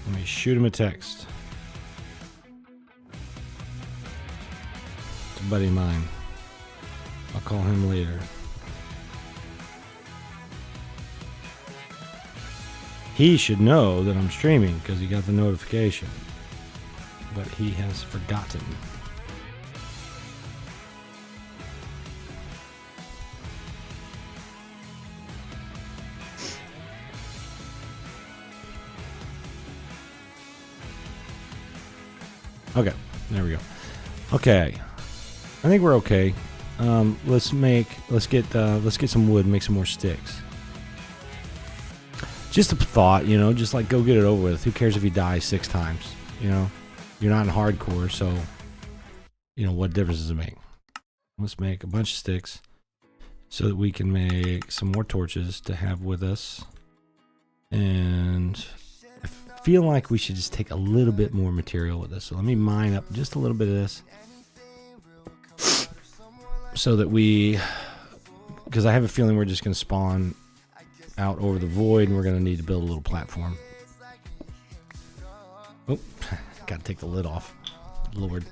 Let me shoot him a text. It's a buddy of mine. I'll call him later. He should know that I'm streaming because he got the notification. But he has forgotten. Okay, there we go. Okay, I think we're okay. Let's get some wood, make some more sticks. Just a thought, you know, just like go get it over with. Who cares if you die 6 times? You know, you're not in hardcore, so you know what difference does it make? Let's make a bunch of sticks so that we can make some more torches to have with us. And I feel like we should just take a little bit more material with us. So let me mine up just a little bit of this. So that because I have a feeling we're just going to spawn out over the void, and we're going to need to build a little platform. Oh, got to take the lid off. Lord.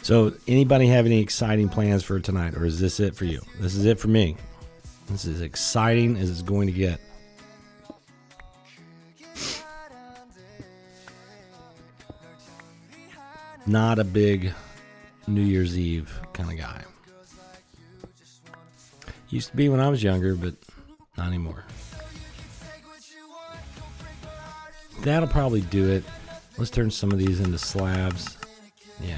So, anybody have any exciting plans for tonight, or is this it for you? This is it for me. This is as exciting as it's going to get. Not a big New Year's Eve kind of guy. Used to be when I was younger, but not anymore. That'll probably do it. Let's turn some of these into slabs. Yeah,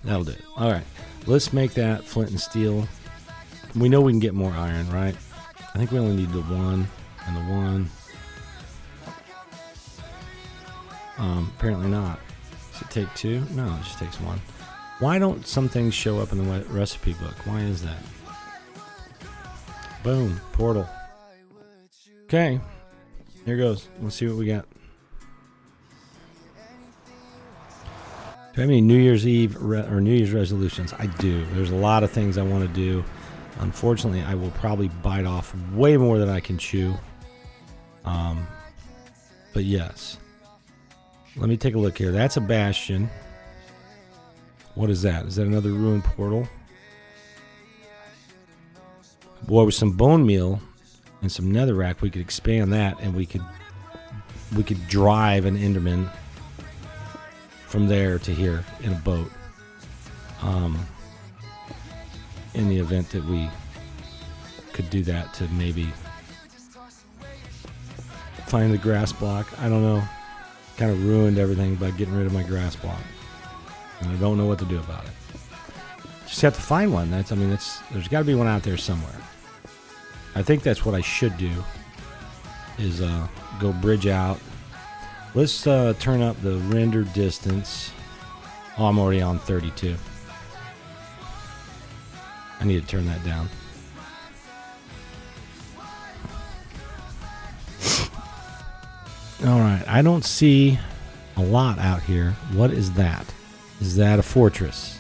that'll do it. All right, let's make that flint and steel. We know we can get more iron, right? I think we only need the 1 and the 1. Apparently not. Does it take 2? No, it just takes 1. Why don't some things show up in the recipe book? Why is that? Boom, portal. Okay, here goes. Let's see what we got. Do I have any New Year's Eve or New Year's resolutions? I do. There's a lot of things I want to do. Unfortunately, I will probably bite off way more than I can chew. But yes. Let me take a look here. That's a bastion. What is that? Is that another ruined portal? Boy, with some bone meal and some netherrack, we could expand that, and we could drive an Enderman from there to here in a boat. In the event that we could do that to maybe find the grass block. I don't know. Kind of ruined everything by getting rid of my grass block. And I don't know what to do about it. Just have to find one. There's got to be one out there somewhere. I think that's what I should do. Is go bridge out. Let's turn up the render distance. Oh, I'm already on 32. I need to turn that down. All right, I don't see a lot out here. What is that? Is that a fortress?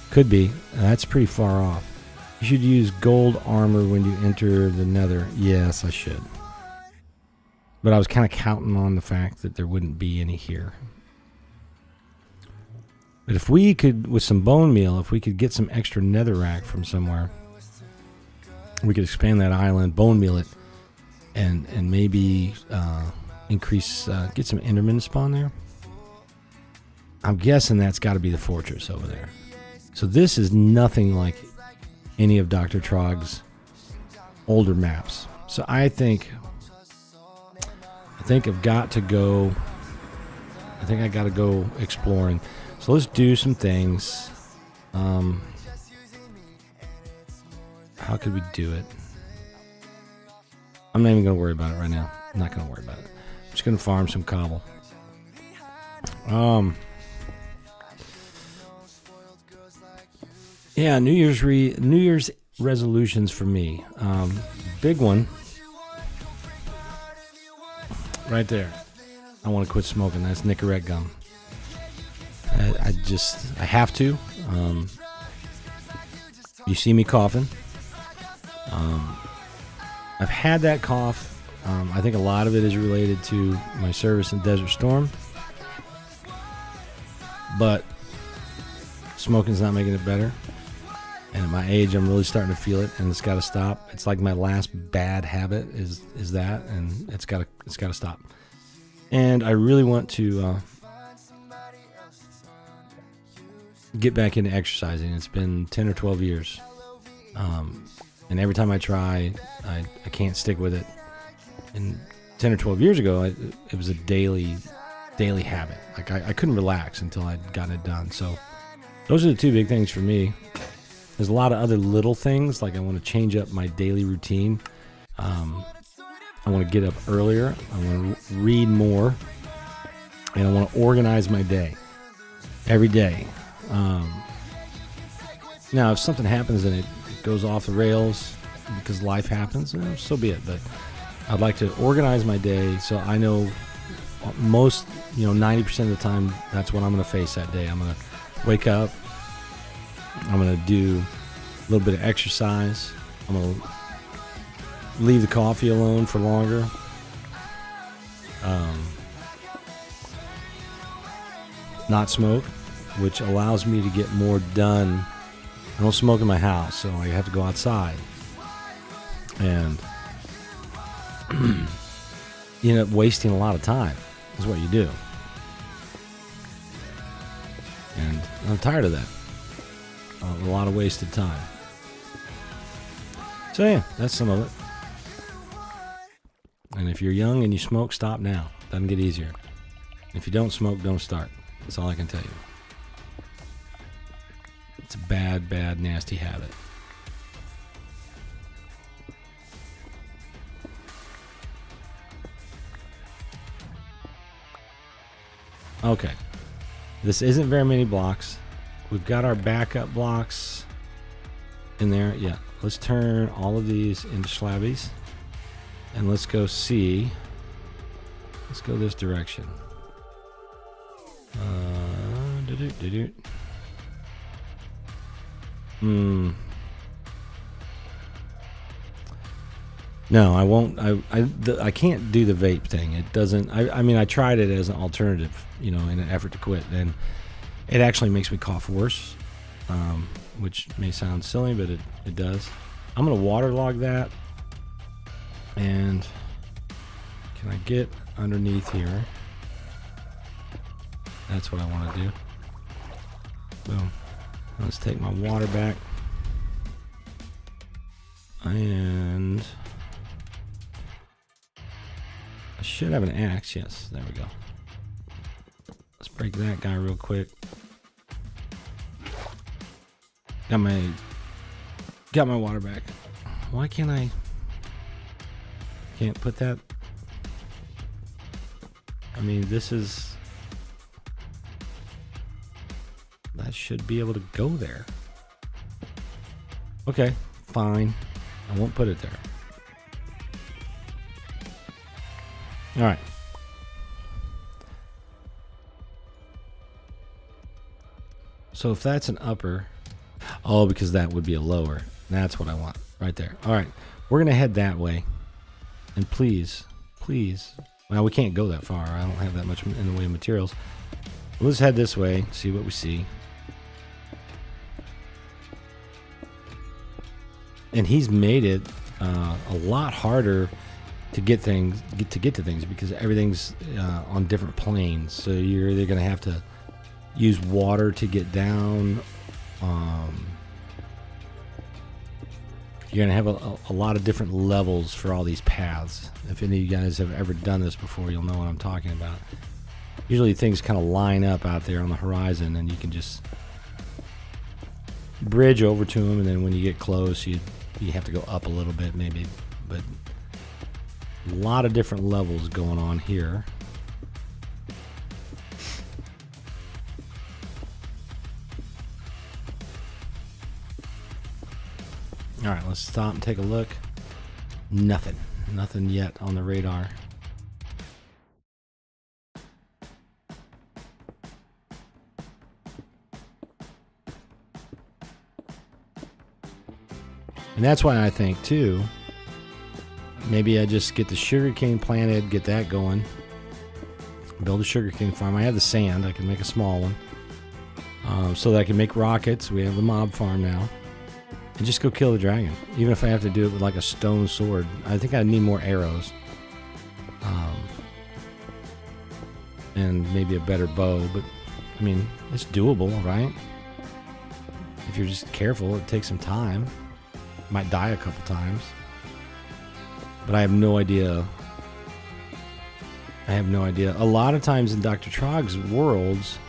Could be. That's pretty far off. You should use gold armor when you enter the nether. Yes, I should. But I was kind of counting on the fact that there wouldn't be any here. But if we could, with some bone meal, if we could get some extra netherrack from somewhere, we could expand that island, bone meal it, and maybe increase, get some Endermen to spawn there. I'm guessing that's got to be the fortress over there. So this is nothing like any of Dr. Trog's older maps. So I think I've got to go. I think I got to go exploring. So let's do some things. How could we do it? I'm not even going to worry about it right now. I'm not going to worry about it. I'm just going to farm some cobble. Yeah, New Year's resolutions for me. Big one. Right there. I want to quit smoking. That's Nicorette gum. I have to. You see me coughing. I've had that cough. I think a lot of it is related to my service in Desert Storm. But smoking's not making it better. And at my age, I'm really starting to feel it, and it's got to stop. It's like my last bad habit is that, and it's got to stop. And I really want to get back into exercising. It's been 10 or 12 years, and every time I try, I can't stick with it. And 10 or 12 years ago, it was a daily daily habit. Like I couldn't relax until I'd gotten it done. So those are the two big things for me. There's a lot of other little things, like I want to change up my daily routine. I want to get up earlier. I want to read more. And I want to organize my day every day. Now, if something happens and it goes off the rails because life happens, so be it. But I'd like to organize my day so I know most, 90% of the time, that's what I'm going to face that day. I'm going to wake up. I'm going to do a little bit of exercise. I'm going to leave the coffee alone for longer. Not smoke, which allows me to get more done. I don't smoke in my house, so I have to go outside. And you end up wasting a lot of time, is what you do. And I'm tired of that. A lot of wasted time. So yeah, that's some of it. And if you're young and you smoke, stop now. Doesn't get easier. If you don't smoke, don't start. That's all I can tell you. It's a bad, bad, nasty habit. Okay. This isn't very many blocks. We've got our backup blocks in there. Yeah. Let's turn all of these into slabbies. And let's go see. Let's go this direction. No, I won't. I can't do the vape thing. It doesn't. I mean, I tried it as an alternative, in an effort to quit, and it actually makes me cough worse, which may sound silly, but it does. I'm gonna waterlog that, and can I get underneath here? That's what I want to do. Boom. Let's take my water back. And I should have an axe. Yes, there we go. Let's break that guy real quick. Got my water back. Why can't I? Can't put that. I mean, this is. That should be able to go there. Okay, fine. I won't put it there. All right. So if that's an upper, because that would be a lower. That's what I want right there. All right, we're gonna head that way. And please, well, we can't go that far. I don't have that much in the way of materials. Let's head this way, see what we see. And he's made it a lot harder to get to things because everything's on different planes. So you're either going to have to use water to get down. You're going to have a lot of different levels for all these paths. If any of you guys have ever done this before, you'll know what I'm talking about. Usually things kind of line up out there on the horizon, and you can just bridge over to them, and then when you get close, you have to go up a little bit maybe. But a lot of different levels going on here. All right, let's stop and take a look. Nothing yet on the radar. And that's why I think too, maybe I just get the sugarcane planted, get that going, build a sugarcane farm. I have the sand, I can make a small one, so that I can make rockets. We have the mob farm now. And just go kill the dragon, even if I have to do it with like a stone sword. I think I need more arrows, and maybe a better bow. But I mean, it's doable, right? If you're just careful, it takes some time. Might die a couple times, but I have no idea I have no idea. A lot of times in Dr. Trog's worlds,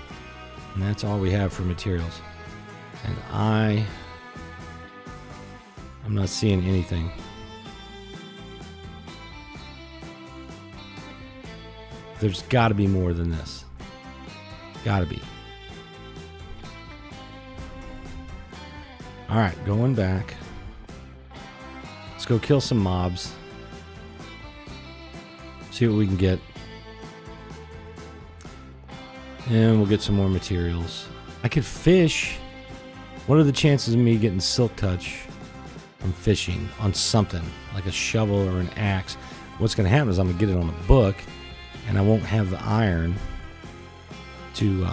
and that's all we have for materials. And I'm not seeing anything. There's got to be more than this. Got to be. All right, going back. Let's go kill some mobs. See what we can get. And we'll get some more materials. I could fish. What are the chances of me getting silk touch from fishing on something like a shovel or an axe? What's going to happen is I'm going to get it on a book, and I won't have the iron to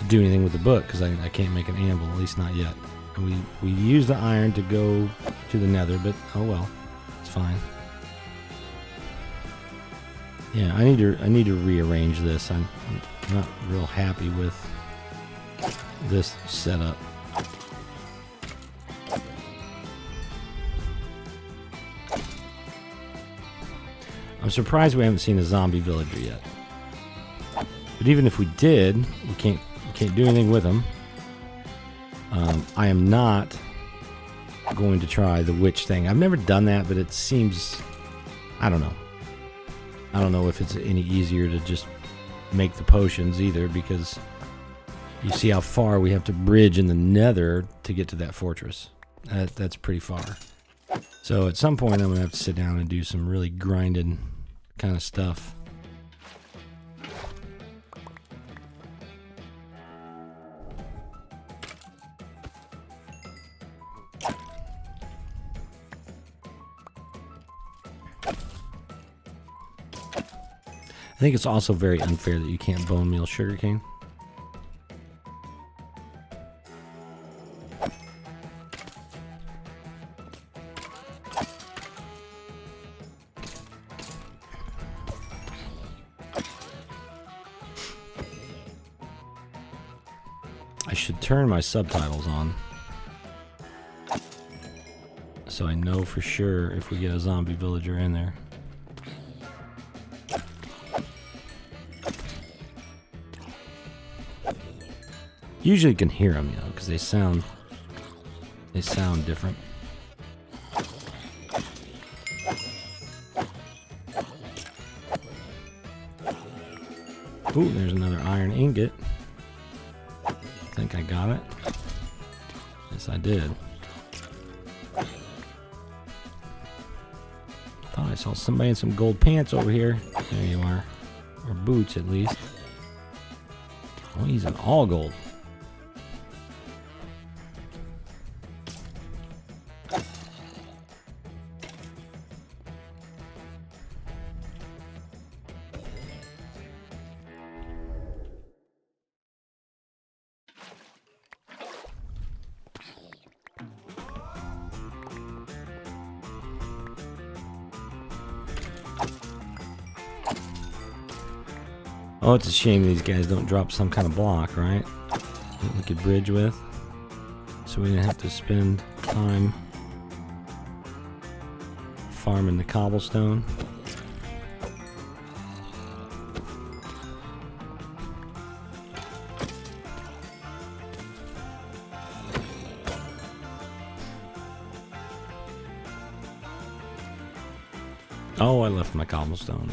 do anything with the book because I can't make an anvil, at least not yet. And we use the iron to go to the nether, but oh well, it's fine. Yeah, I need to rearrange this. I'm not real happy with this setup. I'm surprised we haven't seen a zombie villager yet. But even if we did, we can't do anything with them. I am not going to try the witch thing. I've never done that, but it seems, I don't know. I don't know if it's any easier to just make the potions either, because you see how far we have to bridge in the nether to get to that fortress. That's pretty far. So at some point I'm going to have to sit down and do some really grinding kind of stuff. I think it's also very unfair that you can't bone meal sugarcane. I should turn my subtitles on so I know for sure if we get a zombie villager in there. Usually you can hear them, you know, because they sound different. Ooh, there's another iron ingot. I think I got it. Yes, I did. Thought I saw somebody in some gold pants over here. There you are. Or boots, at least. Oh, he's in all gold. Oh, it's a shame these guys don't drop some kind of block, right? That we could bridge with. So we didn't have to spend time farming the cobblestone. Oh, I left my cobblestone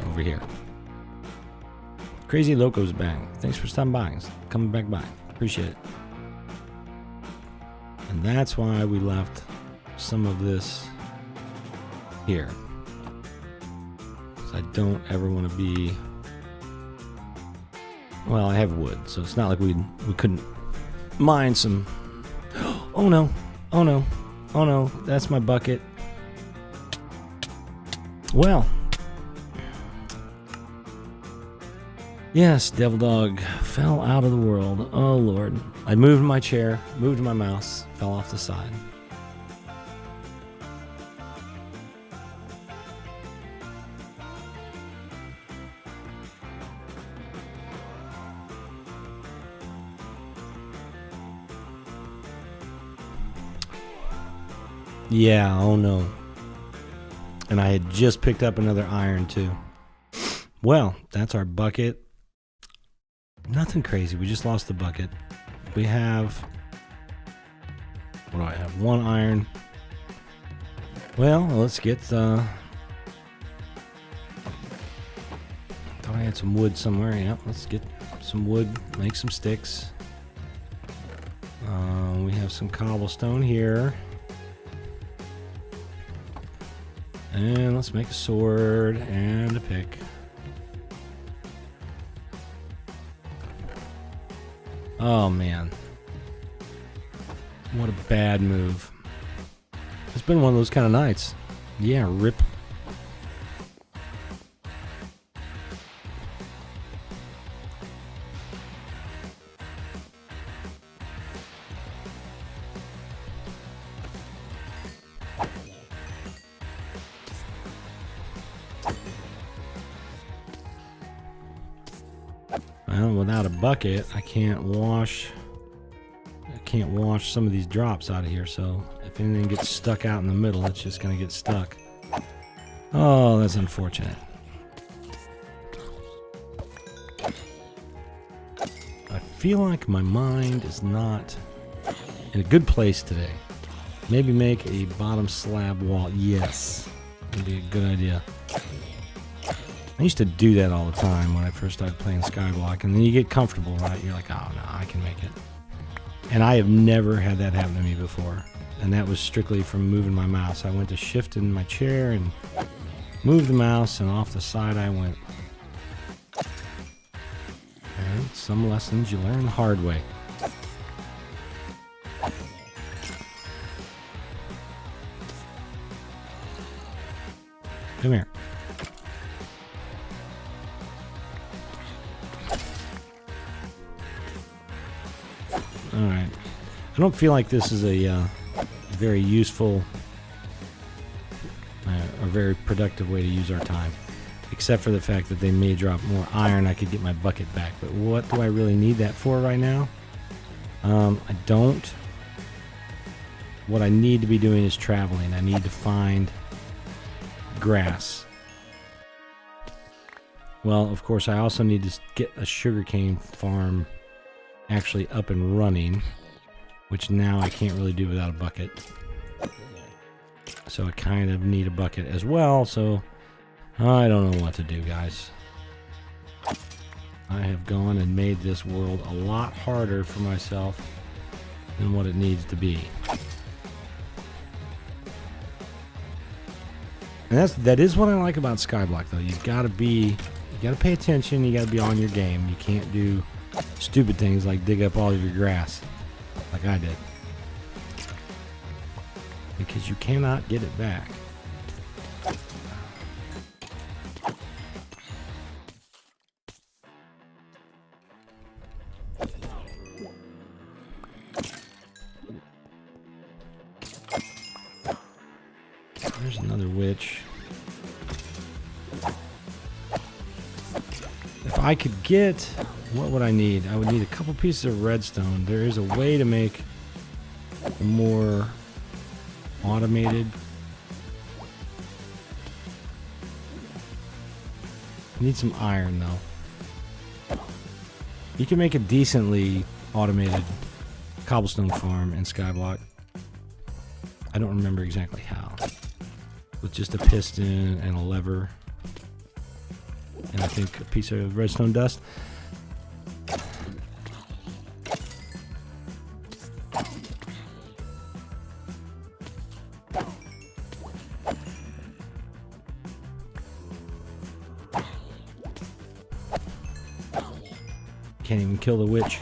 over here. Crazy Loco's back. Thanks for stopping by. Coming back by. Appreciate it. And that's why we left some of this here. So I don't ever want to be... Well, I have wood, so it's not like we couldn't mine some... Oh no. Oh no. Oh no. That's my bucket. Well... Yes, Devil Dog fell out of the world. Oh, Lord. I moved my chair, moved my mouse, fell off the side. Yeah, oh no. And I had just picked up another iron too. Well, that's our bucket. Nothing crazy. We just lost the bucket. We have... what do I have? 1 iron. Well, let's get the... thought I had some wood somewhere. Yep, let's get some wood. Make some sticks. We have some cobblestone here. And let's make a sword and a pick. Oh man. What a bad move. It's been one of those kind of nights. Yeah, rip. Well, without a bucket, I can't wash some of these drops out of here, so if anything gets stuck out in the middle, it's just gonna get stuck. Oh, that's unfortunate. I feel like my mind is not in a good place today. Maybe make a bottom slab wall. Yes, that'd be a good idea. I used to do that all the time when I first started playing Skyblock, and then you get comfortable, right? You're like, oh no, I can make it. And I have never had that happen to me before. And that was strictly from moving my mouse. I went to shift in my chair and moved the mouse, and off the side I went. And some lessons you learn the hard way. Come here. Alright. I don't feel like this is a very useful or very productive way to use our time. Except for the fact that they may drop more iron, I could get my bucket back. But what do I really need that for right now? I don't. What I need to be doing is traveling. I need to find grass. Well, of course, I also need to get a sugarcane farm actually up and running, which now I can't really do without a bucket. So I kind of need a bucket as well, so I don't know what to do, guys. I have gone and made this world a lot harder for myself than what it needs to be. And that is what I like about Skyblock, though. You gotta pay attention, you gotta be on your game. You can't do stupid things like dig up all of your grass like I did, because you cannot get it back. There's another witch. If I could get... what would I need? I would need a couple pieces of redstone. There is a way to make a more automated... I need some iron, though. You can make a decently automated cobblestone farm in Skyblock. I don't remember exactly how. With just a piston and a lever. And I think a piece of redstone dust. Can't even kill the witch.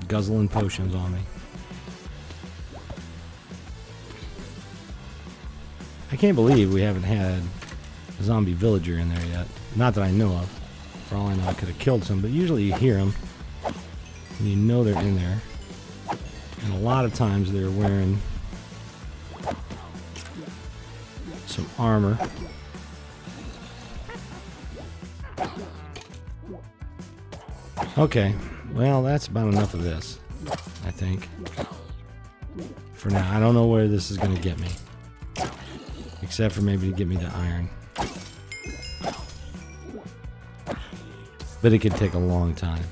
Guzzling potions on me. I can't believe we haven't had a zombie villager in there yet. Not that I know of. For all I know, I could have killed some, but usually you hear them and you know they're in there. And a lot of times they're wearing some armor. Okay, well, that's about enough of this, I think. For now, I don't know where this is going to get me. Except for maybe to get me the iron. But it could take a long time.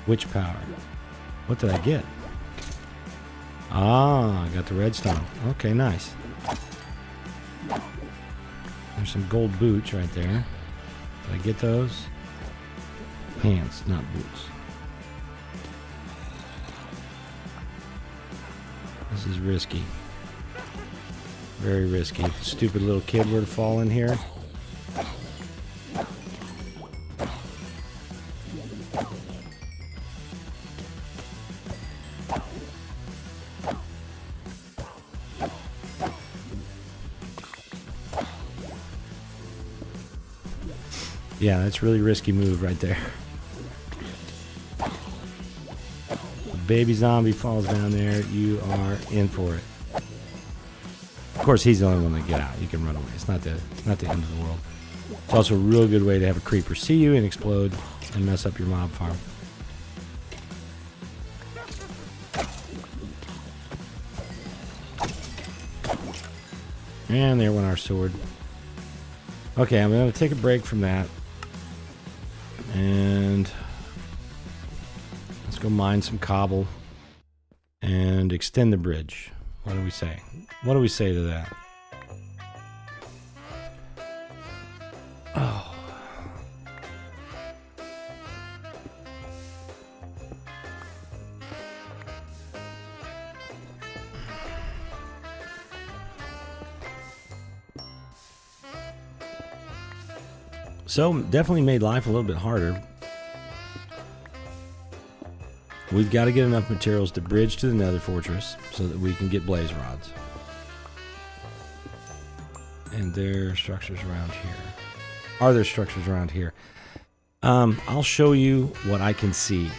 Witch power. What did I get? Ah, I got the redstone. Okay, nice. There's some gold boots right there. Did I get those? Pants, not boots. This is risky. Very risky. If a stupid little kid were to fall in here. Yeah, that's a really risky move right there. A baby zombie falls down there, you are in for it. Of course, he's the only one that get out. You can run away. It's not the end of the world. It's also a real good way to have a creeper see you and explode and mess up your mob farm. And there went our sword. Okay, I'm going to take a break from that. And let's go mine some cobble and extend the bridge. What do we say? What do we say to that? Oh. So, definitely made life a little bit harder. We've got to get enough materials to bridge to the Nether Fortress so that we can get blaze rods. And there are structures around here. Are there structures around here? I'll show you what I can see.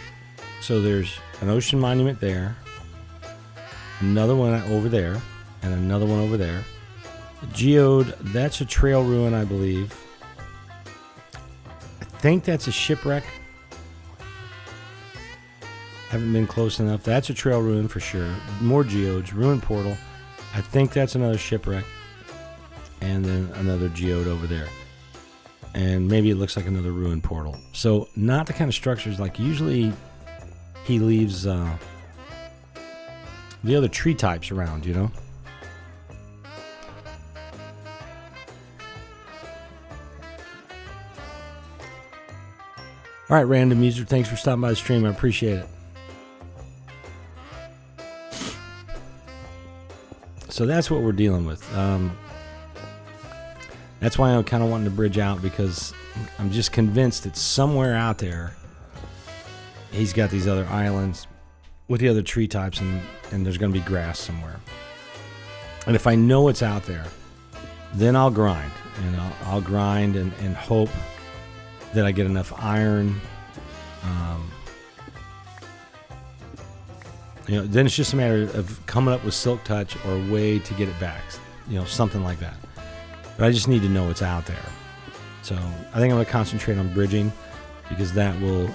So there's an ocean monument there. Another one over there. And another one over there. The geode, that's a trail ruin, I believe. I think that's a shipwreck. Haven't been close enough. That's a trail ruin for sure. More geodes. Ruin portal. I think that's another shipwreck. And then another geode over there. And maybe it looks like another ruin portal. So not the kind of structures like usually he leaves the other tree types around, you know? All right, random user, thanks for stopping by the stream. I appreciate it. So that's what we're dealing with. That's why I'm kind of wanting to bridge out, because I'm just convinced that somewhere out there he's got these other islands with the other tree types, and there's going to be grass somewhere. And if I know it's out there, then I'll grind. And I'll grind and hope that I get enough iron. You know, then it's just a matter of coming up with silk touch or a way to get it back. You know, something like that. But I just need to know it's out there. So I think I'm going to concentrate on bridging, because that will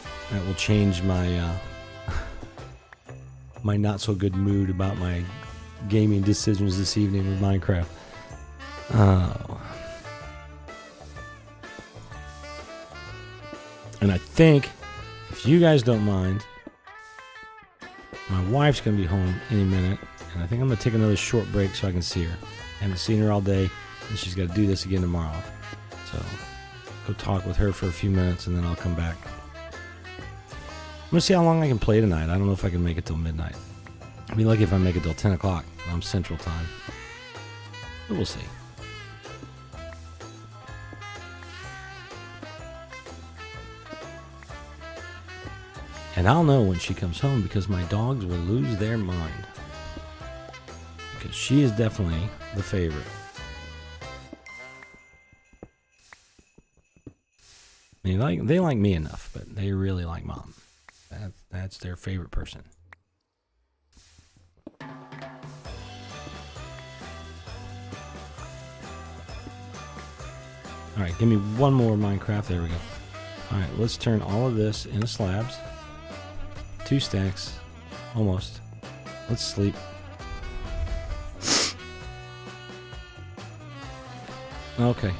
change my my not so good mood about my gaming decisions this evening with Minecraft. And I think, if you guys don't mind, my wife's going to be home any minute, and I think I'm going to take another short break so I can see her. I haven't seen her all day, and she's got to do this again tomorrow. So, go talk with her for a few minutes, and then I'll come back. I'm going to see how long I can play tonight. I don't know if I can make it till midnight. I'd be lucky if I make it till 10 o'clock on Central Time. But we'll see. And I'll know when she comes home, because my dogs will lose their mind. Because she is definitely the favorite. I mean, they like me enough, but they really like Mom. That's their favorite person. Alright, give me one more Minecraft. There we go. Alright, let's turn all of this into slabs. 2 stacks. Almost. Let's sleep. Okay.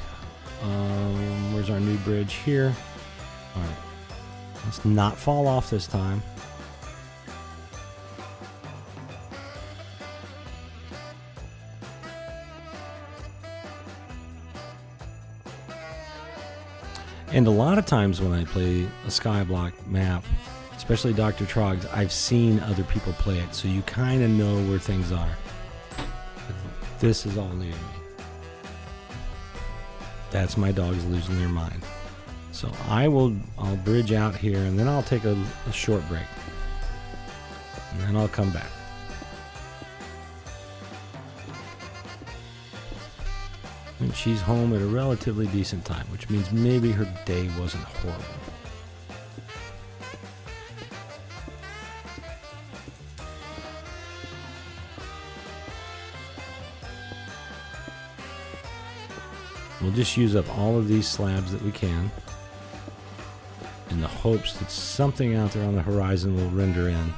Where's our new bridge here? All right. Let's not fall off this time. And a lot of times when I play a Skyblock map, especially Dr. Trogs, I've seen other people play it, so you kind of know where things are. This is all new to me. That's my dogs losing their mind. So I'll bridge out here, and then I'll take a short break. And then I'll come back. And she's home at a relatively decent time, which means maybe her day wasn't horrible. We'll just use up all of these slabs that we can in the hopes that something out there on the horizon will render in.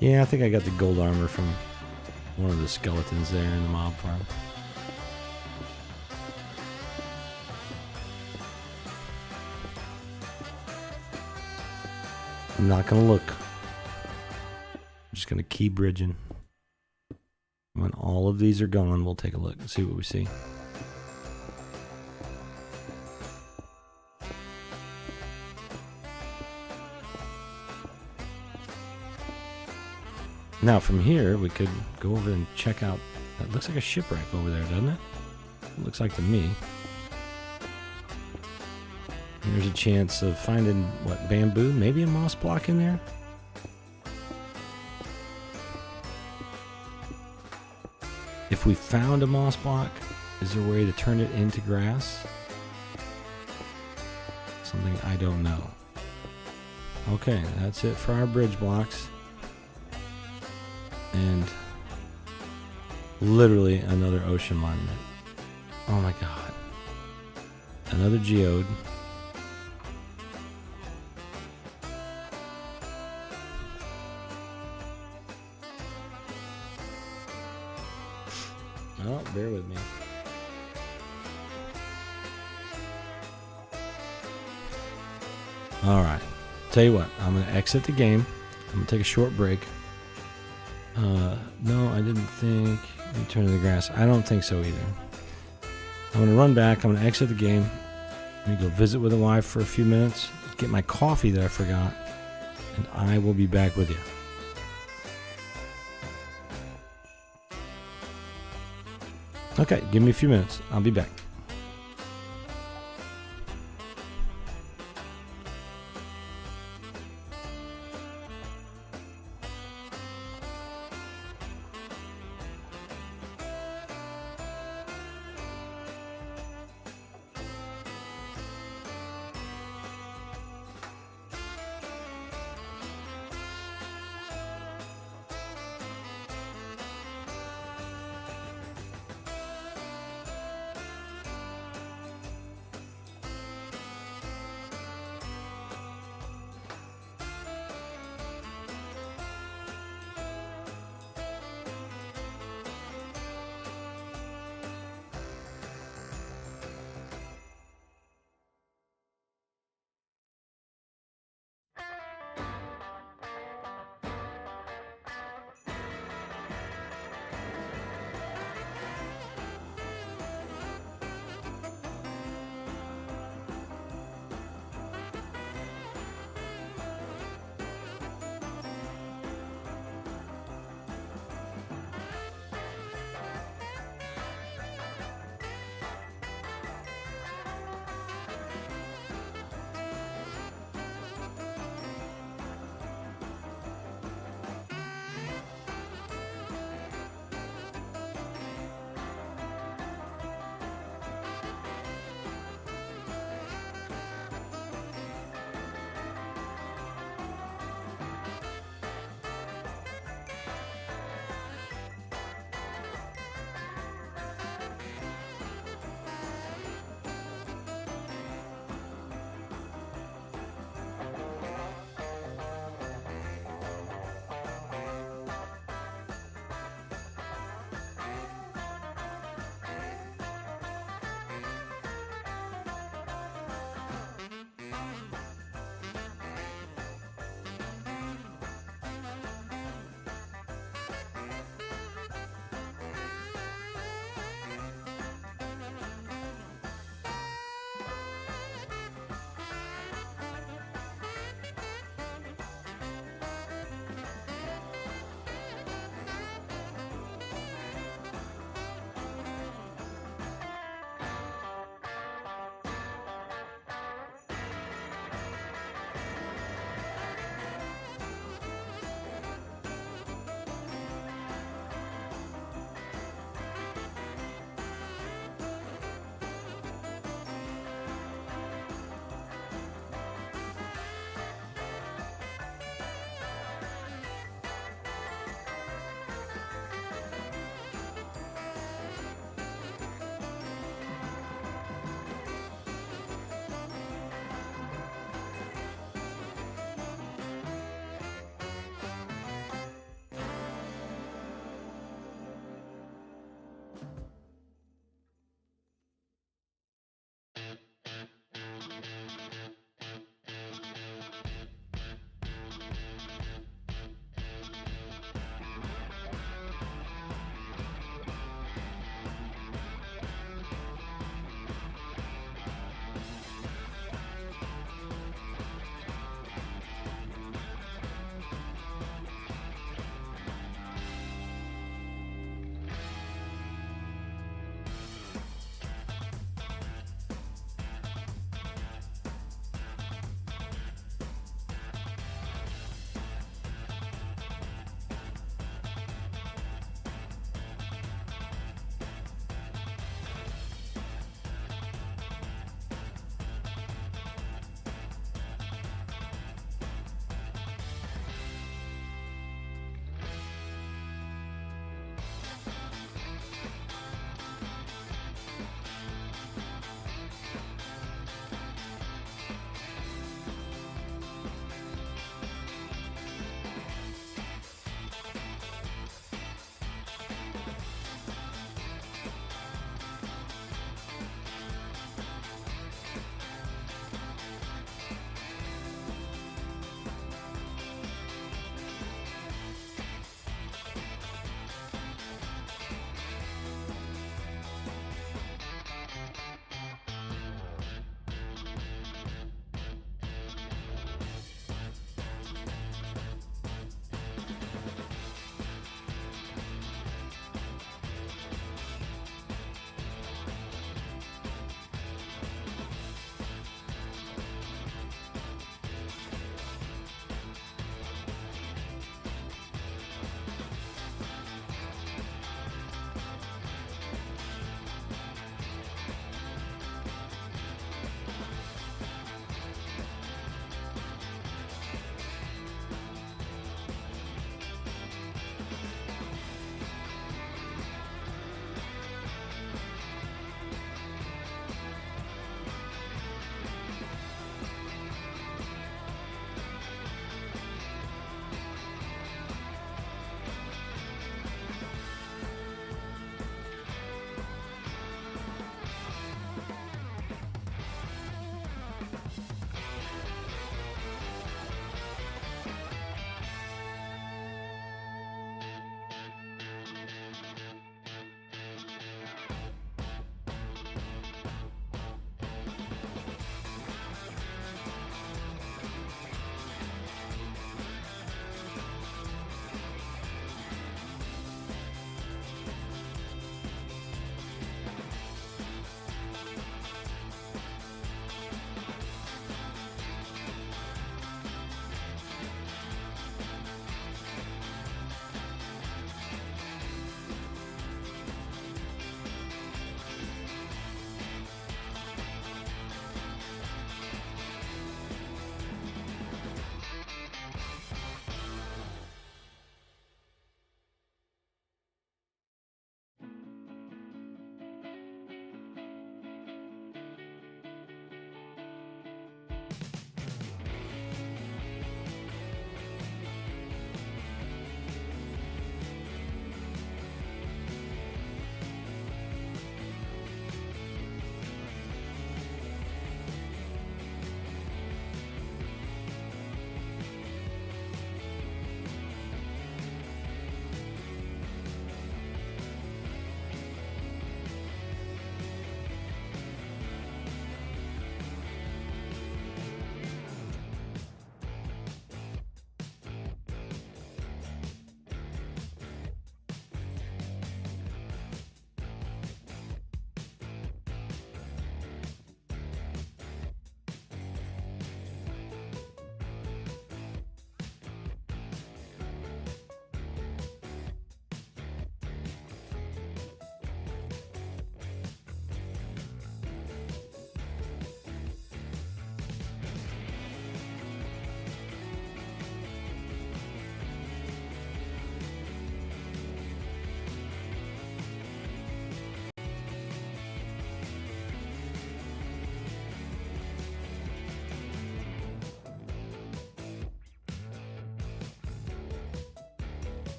Yeah, I think I got the gold armor from one of the skeletons there in the mob farm. I'm not going to look. I'm just going to keep bridging. When all of these are gone, we'll take a look and see what we see. Now from here, we could go over and check out. That looks like a shipwreck over there, doesn't it? It looks like to me. And there's a chance of finding, what, bamboo? Maybe a moss block in there? If we found a moss block, is there a way to turn it into grass? Something I don't know. Okay, that's it for our bridge blocks. And literally another ocean monument. Oh my god. Another geode. Oh, bear with me. Alright. Tell you what, I'm going to exit the game. I'm going to take a short break. No, I didn't think you turn to the grass. I don't think so either. I'm going to run back. I'm going to exit the game. I'm going to go visit with the wife for a few minutes. Get my coffee that I forgot. And I will be back with you. Okay, give me a few minutes. I'll be back.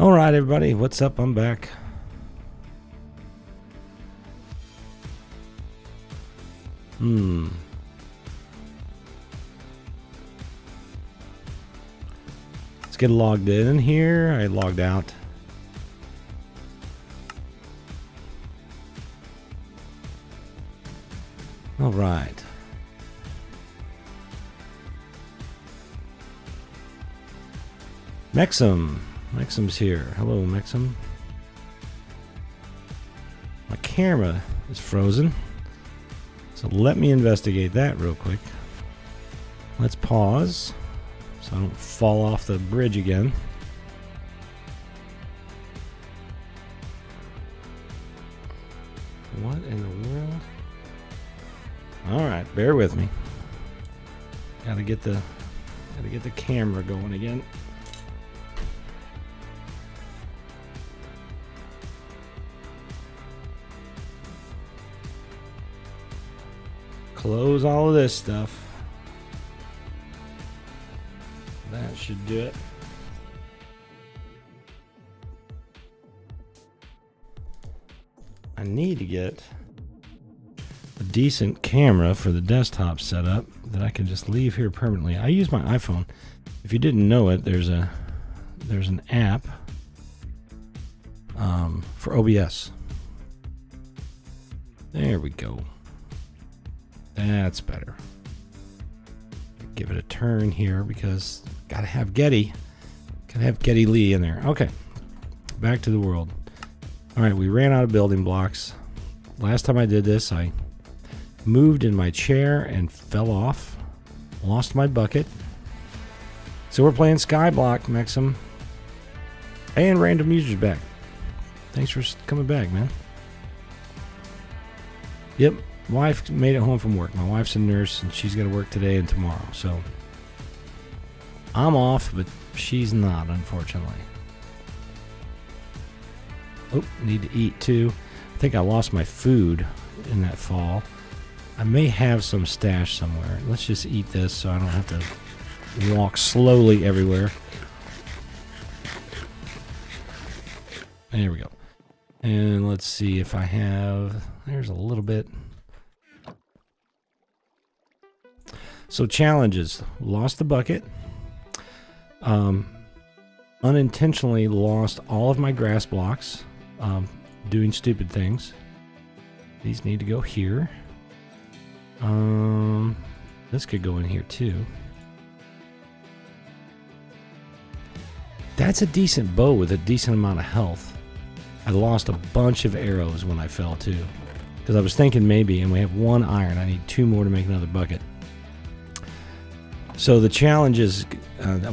All right, everybody, what's up? I'm back. Let's get logged in here. I logged out. All right. Mexum. Mexum's here. Hello, Mexum. My camera is frozen. So let me investigate that real quick. Let's pause so I don't fall off the bridge again. What in the world? All right, bear with me. Gotta get the camera going again. Close all of this stuff. That should do it. I need to get a decent camera for the desktop setup that I can just leave here permanently. I use my iPhone. If you didn't know it, there's an app for OBS. There we go. That's better. Give it a turn here because gotta have Getty Lee in there. Okay, back to the world. All right, we ran out of building blocks. Last time I did this, I moved in my chair and fell off. Lost my bucket. So we're playing Skyblock, Mexum. And Random User's back. Thanks for coming back, man. Yep. Wife made it home from work. My wife's a nurse and she's got to work today and tomorrow. So I'm off, but she's not, unfortunately. Oh, need to eat too. I think I lost my food in that fall. I may have some stashed somewhere. Let's just eat this so I don't have to walk slowly everywhere. There we go. And let's see if I have... There's a little bit... So challenges. Lost the bucket. Unintentionally lost all of my grass blocks. Doing stupid things. These need to go here. This could go in here too. That's a decent bow with a decent amount of health. I lost a bunch of arrows when I fell too. Because I was thinking maybe, and we have 1 iron. I need 2 more to make another bucket. So the challenge is,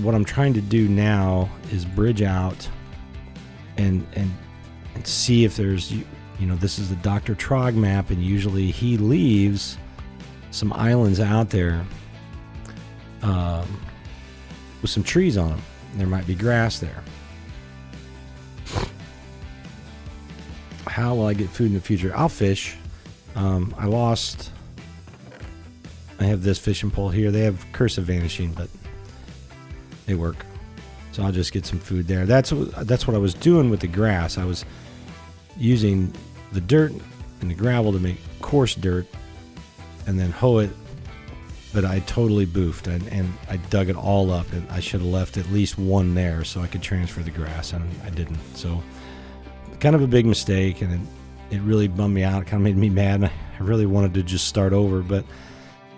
what I'm trying to do now is bridge out and see if there's, you know, this is the Dr. Trog map, and usually he leaves some islands out there with some trees on them. There might be grass there. How will I get food in the future? I'll fish. I have this fishing pole here. They have Curse of Vanishing, but they work. So I'll just get some food there. That's what I was doing with the grass. I was using the dirt and the gravel to make coarse dirt and then hoe it, but I totally boofed and I dug it all up, and I should have left at least 1 there so I could transfer the grass, and I didn't. So kind of a big mistake, and it really bummed me out. It kind of made me mad. I really wanted to just start over, but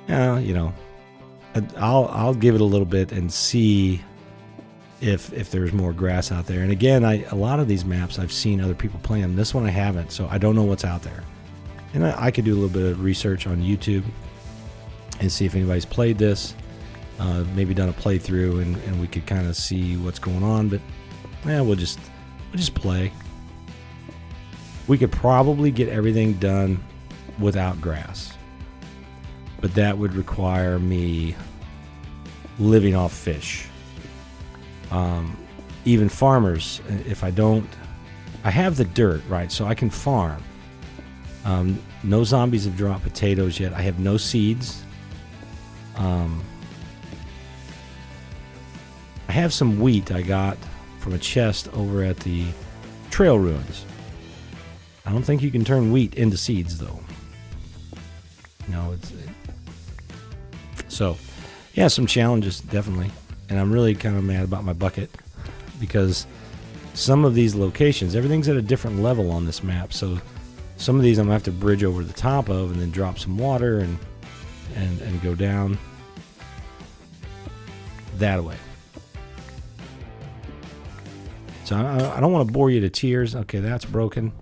you know, I'll give it a little bit and see if there's more grass out there. And again, a lot of these maps I've seen other people playing. This one I haven't, so I don't know what's out there. And I could do a little bit of research on YouTube and see if anybody's played this, maybe done a playthrough, and we could kind of see what's going on. But we'll just play. We could probably get everything done without grass, but that would require me living off fish. Even farmers, if I don't, I have the dirt, right? So I can farm. No zombies have dropped potatoes yet. I have no seeds. I have some wheat I got from a chest over at the trail ruins. I don't think you can turn wheat into seeds, though. No, so, yeah, some challenges, definitely. And I'm really kind of mad about my bucket because some of these locations, everything's at a different level on this map. So some of these I'm going to have to bridge over the top of and then drop some water and go down that way. So I don't want to bore you to tears. Okay, that's broken.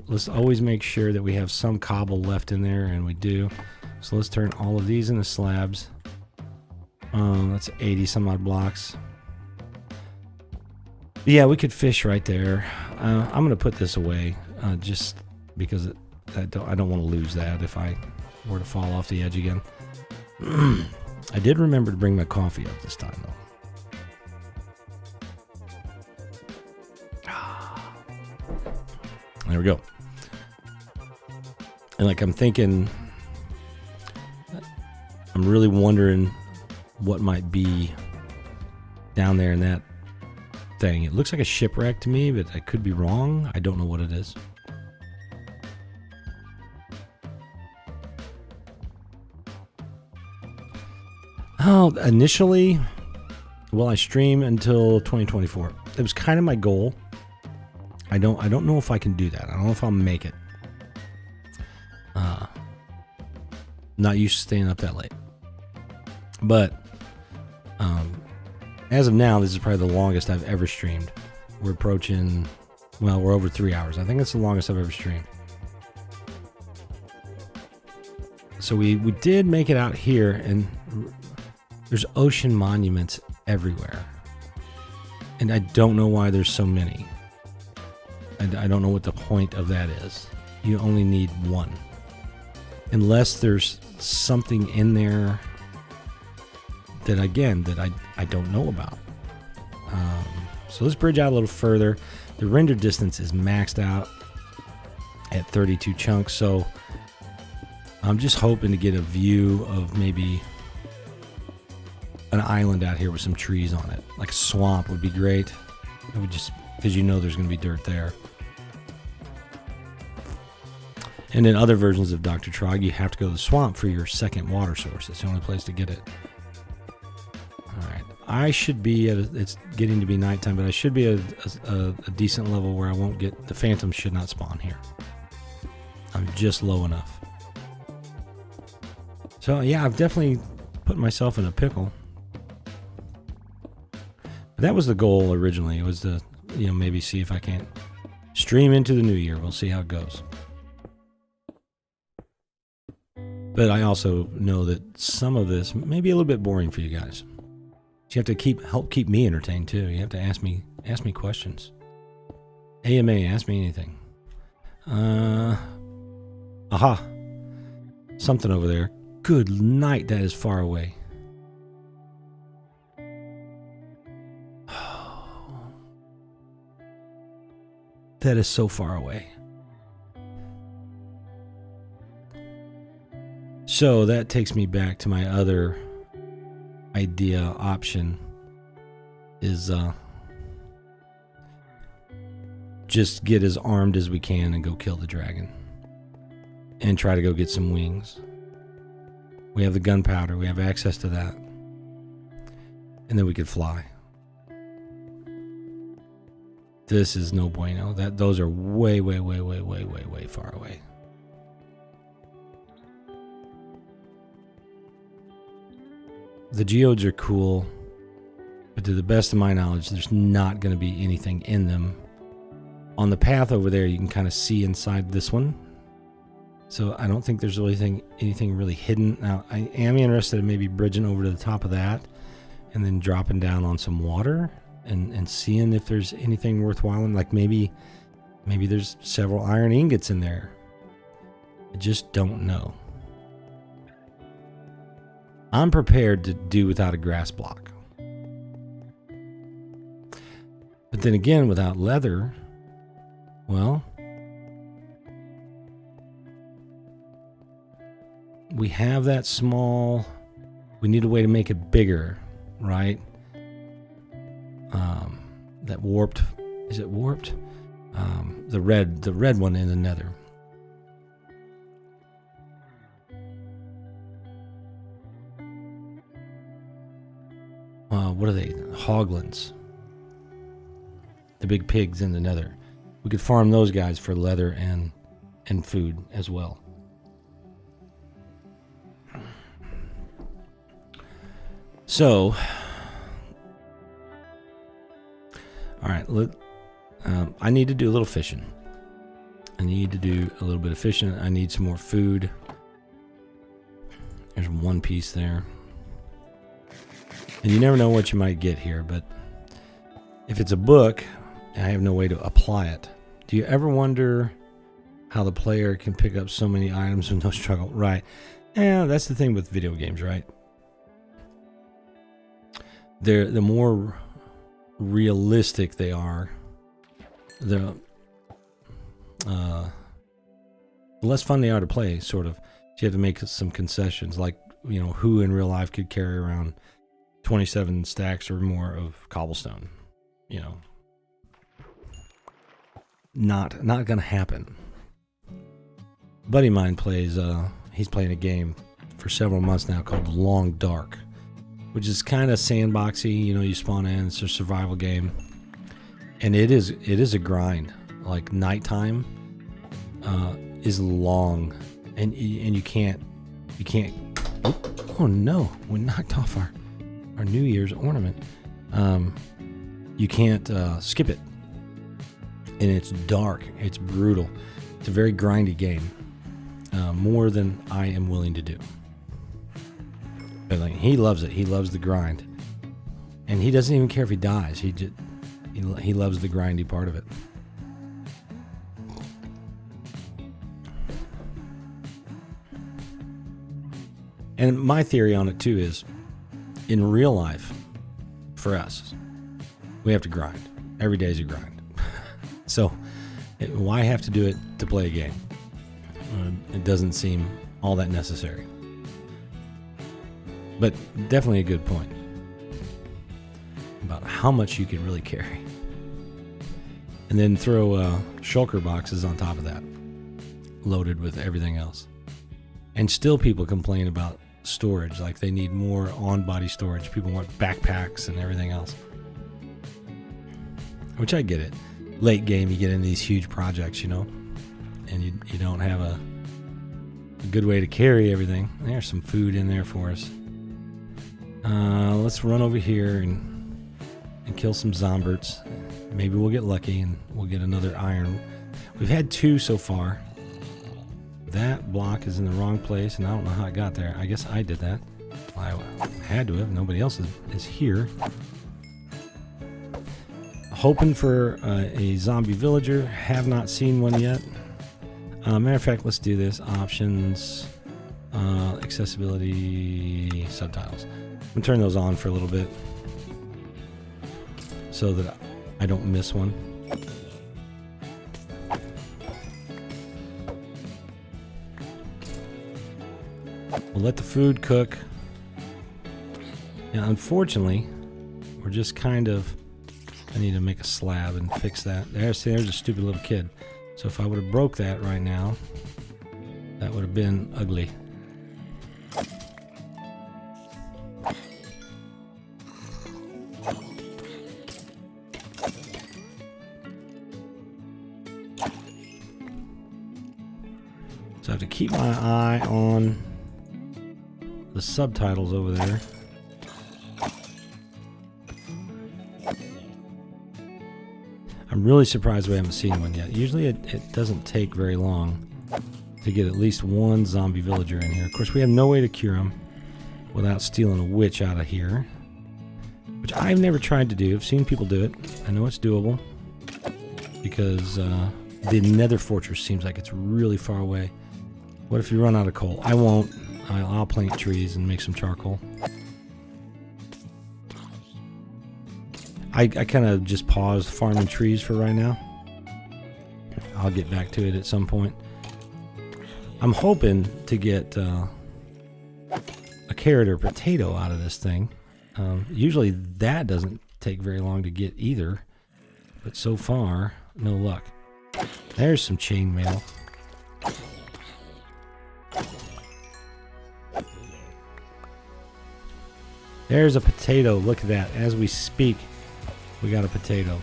Let's always make sure that we have some cobble left in there, and we do. So let's turn all of these into slabs. That's 80 some odd blocks. Yeah, we could fish right there. I'm going to put this away just because I don't want to lose that if I were to fall off the edge again. I did remember to bring my coffee up this time, though. There we go. And like I'm thinking, I'm really wondering what might be down there in that thing. It looks like a shipwreck to me, but I could be wrong. I don't know what it is. Oh, initially, well, I stream until 2024. It was kind of my goal. I don't know if I can do that. I don't know if I'll make it. Not used to staying up that late. But as of now, this is probably the longest I've ever streamed. We're approaching, well, we're over 3 hours. I think that's the longest I've ever streamed. So we did make it out here, and there's ocean monuments everywhere. And I don't know why there's so many. I don't know what the point of that is. You only need one. Unless there's something in there that, again, that I don't know about. So let's bridge out a little further. The render distance is maxed out at 32 chunks. So I'm just hoping to get a view of maybe an island out here with some trees on it. Like a swamp would be great. It would just, because you know there's going to be dirt there. And in other versions of Dr. Trog, you have to go to the swamp for your second water source. It's the only place to get it. All right. I should be at it's getting to be nighttime, but I should be at a decent level where I won't get, the phantoms should not spawn here. I'm just low enough. So yeah, I've definitely put myself in a pickle. But that was the goal originally. It was to, maybe see if I can't stream into the new year. We'll see how it goes. But I also know that some of this may be a little bit boring for you guys. So you have to help keep me entertained too. You have to ask me questions. AMA, ask me anything. Aha. Something over there. Good night, that is far away. That is so far away. So that takes me back to my other option is just get as armed as we can and go kill the dragon and try to go get some wings. We have the gunpowder, we have access to that, and then we could fly. This is no bueno. Those are way far away. The geodes are cool, but to the best of my knowledge, there's not going to be anything in them. On the path over there, you can kind of see inside this one. So I don't think there's really anything really hidden. Now, I am interested in maybe bridging over to the top of that and then dropping down on some water and seeing if there's anything worthwhile. And like maybe there's several iron ingots in there. I just don't know. I'm prepared to do without a grass block. But then again, without leather, well, we have that small, we need a way to make it bigger, right? that warped. Is it warped? The red one in the nether. What are they? Hoglins. The big pigs in the nether. We could farm those guys for leather and food as well. So, all right, I need to do a little fishing. I need to do a little bit of fishing. I need some more food. There's one piece there. And you never know what you might get here, but if it's a book, I have no way to apply it. Do you ever wonder how the player can pick up so many items with no struggle? Right. Yeah, that's the thing with video games, right? The more realistic they are, the less fun they are to play, sort of. So you have to make some concessions, like, you know, who in real life could carry around 27 stacks or more of cobblestone? You know, not gonna happen. A buddy of mine plays, he's playing a game for several months now called Long Dark, which is kind of sandboxy. You know, you spawn in, it's a survival game, and it is a grind. Like, nighttime is long, and you can't. Oh no, we knocked off our New Year's ornament. You can't skip it, and it's dark. It's brutal. It's a very grindy game, more than I am willing to do. But like, he loves it. He loves the grind, and he doesn't even care if he dies. He loves the grindy part of it. And my theory on it too is, in real life, for us, we have to grind. Every day is a grind. So why have to do it to play a game? It doesn't seem all that necessary. But definitely a good point about how much you can really carry. And then throw shulker boxes on top of that, loaded with everything else. And still people complain about storage, like they need more on-body storage. People want backpacks and everything else, which I get it. Late game, you get into these huge projects, you know, and you don't have a good way to carry everything. There's some food in there for us. Let's run over here and kill some zomberts. Maybe we'll get lucky and we'll get another iron. We've had 2 so far. That block is in the wrong place, and I don't know how it got there. I guess I did that. I had to have. Nobody else is here. Hoping for a zombie villager. Have not seen one yet. Matter of fact, let's do this. Options, accessibility, subtitles. I'm going to turn those on for a little bit so that I don't miss one. We'll let the food cook. Now, unfortunately, we're just kind of... I need to make a slab and fix that. There's a stupid little kid. So if I would have broke that right now, that would have been ugly. So I have to keep my eye on the subtitles over there. I'm really surprised we haven't seen one yet. Usually it doesn't take very long to get at least one zombie villager in here. Of course, we have no way to cure them without stealing a witch out of here, which I've never tried to do. I've seen people do it. I know it's doable because the Nether Fortress seems like it's really far away. What if you run out of coal? I won't. I'll plant trees and make some charcoal. I kind of just paused farming trees for right now. I'll get back to it at some point. I'm hoping to get a carrot or potato out of this thing. Usually that doesn't take very long to get either. But so far, no luck. There's some chainmail. There's a potato. Look at that. As we speak, we got a potato.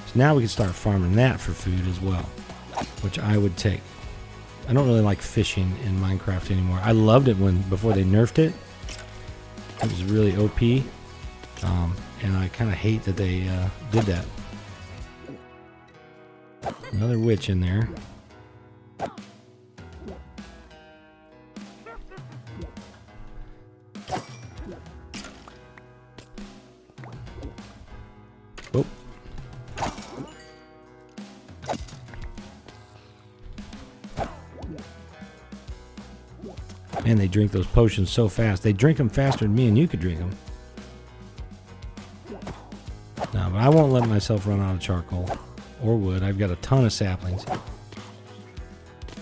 So now we can start farming that for food as well, which I would take. I don't really like fishing in Minecraft anymore. I loved it before they nerfed it. It was really OP. And I kind of hate that they did that. Another witch in there. Oh. Man, they drink those potions so fast. They drink them faster than me and you could drink them. No, but I won't let myself run out of charcoal or wood. I've got a ton of saplings.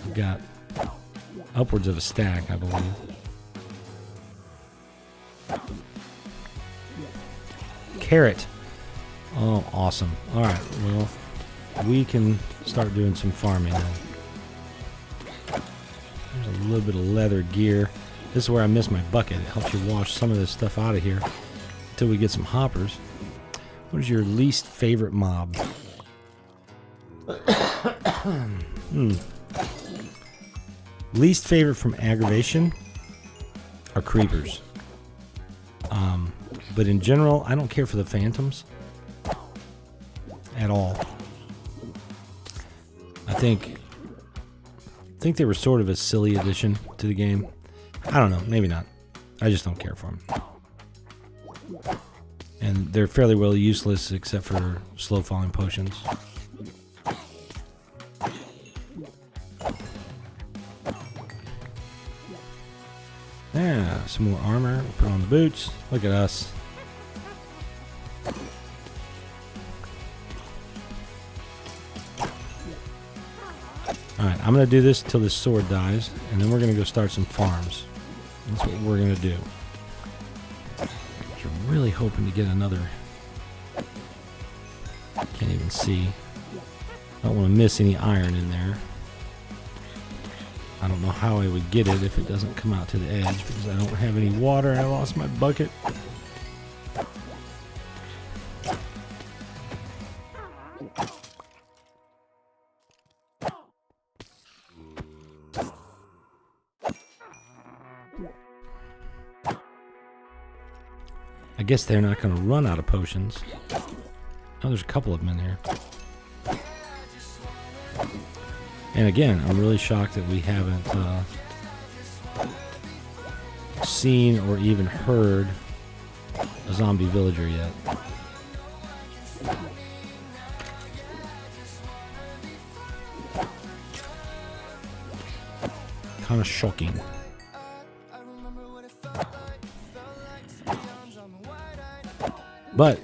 I've got upwards of a stack, I believe. Carrot. Oh, awesome. All right, well, we can start doing some farming then. There's a little bit of leather gear. This is where I miss my bucket. It helps you wash some of this stuff out of here until we get some hoppers. What is your least favorite mob? Least favorite from aggravation are creepers. But in general, I don't care for the phantoms at all. I think they were sort of a silly addition to the game. I don't know, maybe not. I just don't care for them. And they're fairly well useless except for slow falling potions. Yeah, some more armor. We'll put on the boots. Look at us. Alright, I'm going to do this until this sword dies, and then we're going to go start some farms. That's what we're going to do. I'm really hoping to get another... Can't even see. Don't want to miss any iron in there. I don't know how I would get it if it doesn't come out to the edge, because I don't have any water. I lost my bucket. I guess they're not going to run out of potions. Oh, there's a couple of them in there. And again, I'm really shocked that we haven't seen or even heard a zombie villager yet. Kind of shocking. But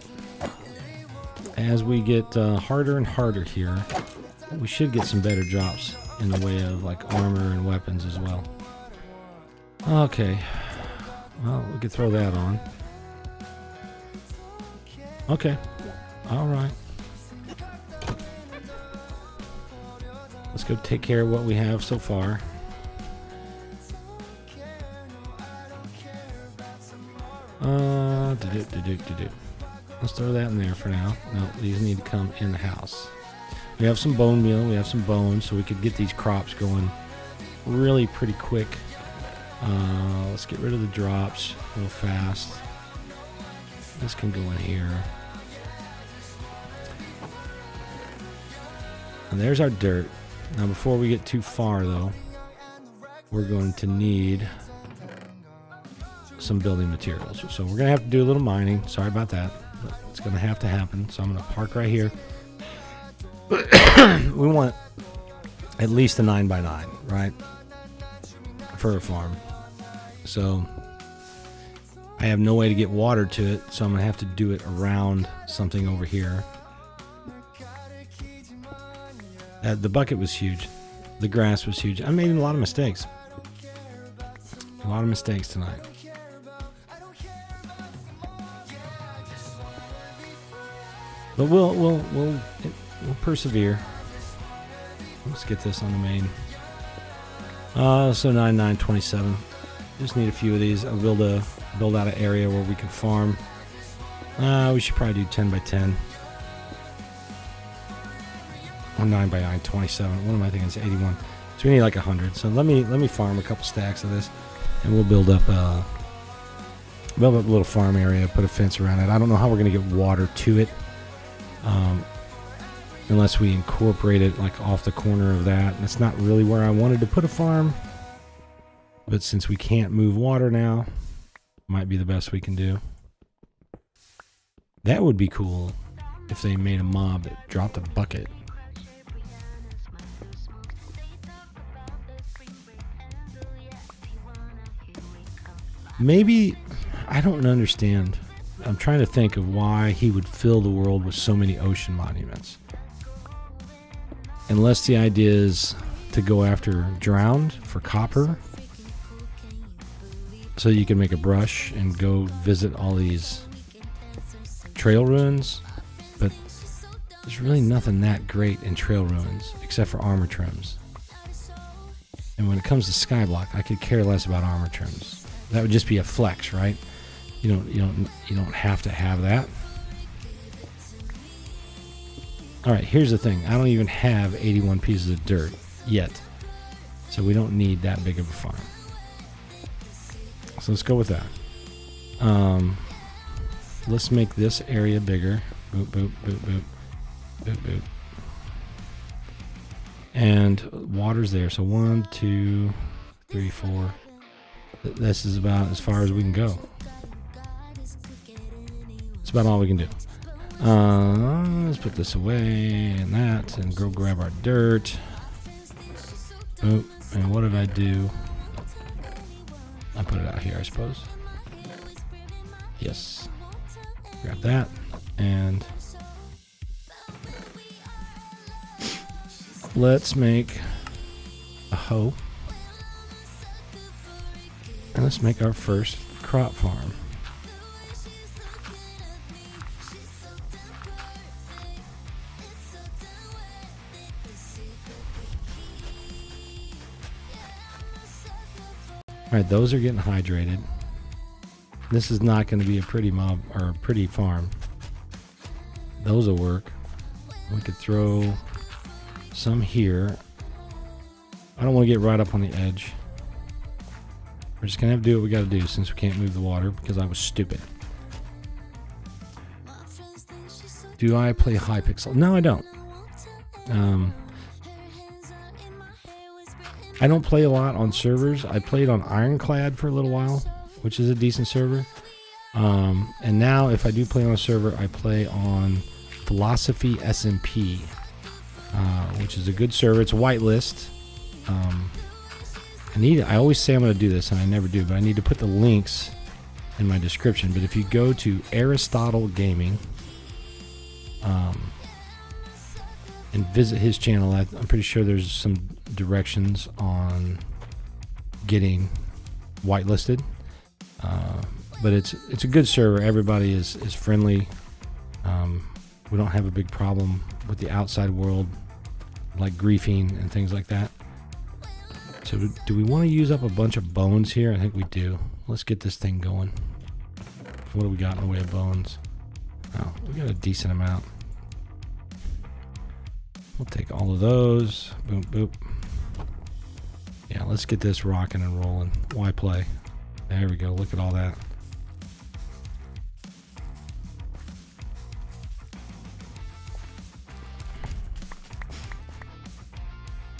as we get harder and harder here, we should get some better drops in the way of like armor and weapons as well. Okay, well, we could throw that on. Okay, all right. Let's go take care of what we have so far. Let's throw that in there for now. No, these need to come in the house. We have some bone meal. We have some bones, so we could get these crops going really pretty quick. Let's get rid of the drops real fast. This can go in here. And there's our dirt. Now, before we get too far, though, we're going to need some building materials. So we're going to have to do a little mining. Sorry about that, but it's going to have to happen. So I'm going to park right here. We want at least a 9x9, right? For a farm. So I have no way to get water to it, so I'm going to have to do it around something over here. The bucket was huge. The grass was huge. I made a lot of mistakes. A lot of mistakes tonight. But we'll persevere. Let's get this on the main. So 9927. Just need a few of these. I'll build out an area where we can farm. We should probably do 10 by 10. Or 9 by 9, 27. What am I thinking? It's 81. So we need like 100. So let me farm a couple stacks of this, and we'll build up a little farm area. Put a fence around it. I don't know how we're gonna get water to it, unless we incorporate it like off the corner of that. And it's not really where I wanted to put a farm, but since we can't move water now, might be the best we can do. That would be cool if they made a mob that dropped a bucket. Maybe, I don't understand. I'm trying to think of why he would fill the world with so many ocean monuments. Unless the idea is to go after drowned for copper, so you can make a brush and go visit all these trail ruins. But there's really nothing that great in trail ruins except for armor trims. And when it comes to Skyblock, I could care less about armor trims. That would just be a flex, right? You don't have to have that. All right, here's the thing. I don't even have 81 pieces of dirt yet, so we don't need that big of a farm. So let's go with that. Let's make this area bigger. Boop, boop, boop, boop, boop, boop. And water's there. So 1, 2, 3, 4. This is about as far as we can go. It's about all we can do. Let's put this away and that, and go grab our dirt. Oh, and what did I do? I put it out here, I suppose. Yes. Grab that, and let's make a hoe. And let's make our first crop farm. Alright, those are getting hydrated. This is not going to be a pretty mob or a pretty farm. Those will work. We could throw some here. I don't want to get right up on the edge. We're just going to have to do what we got to do since we can't move the water because I was stupid. Do I play Hypixel? No, I don't. I don't play a lot on servers. I played on Ironclad for a little while, which is a decent server. And now if I do play on a server, I play on Philosophy SMP, which is a good server. It's a whitelist. I always say I'm going to do this, and I never do, but I need to put the links in my description. But if you go to Aristotle Gaming and visit his channel, I'm pretty sure there's some directions on getting whitelisted. But it's a good server. Everybody is friendly. We don't have a big problem with the outside world, like griefing and things like that. So do we want to use up a bunch of bones here? I think we do. Let's get this thing going. What do we got in the way of bones? Oh, we got a decent amount. We'll take all of those. Boop, boop. Yeah, let's get this rocking and rolling. Why play? There we go. Look at all that.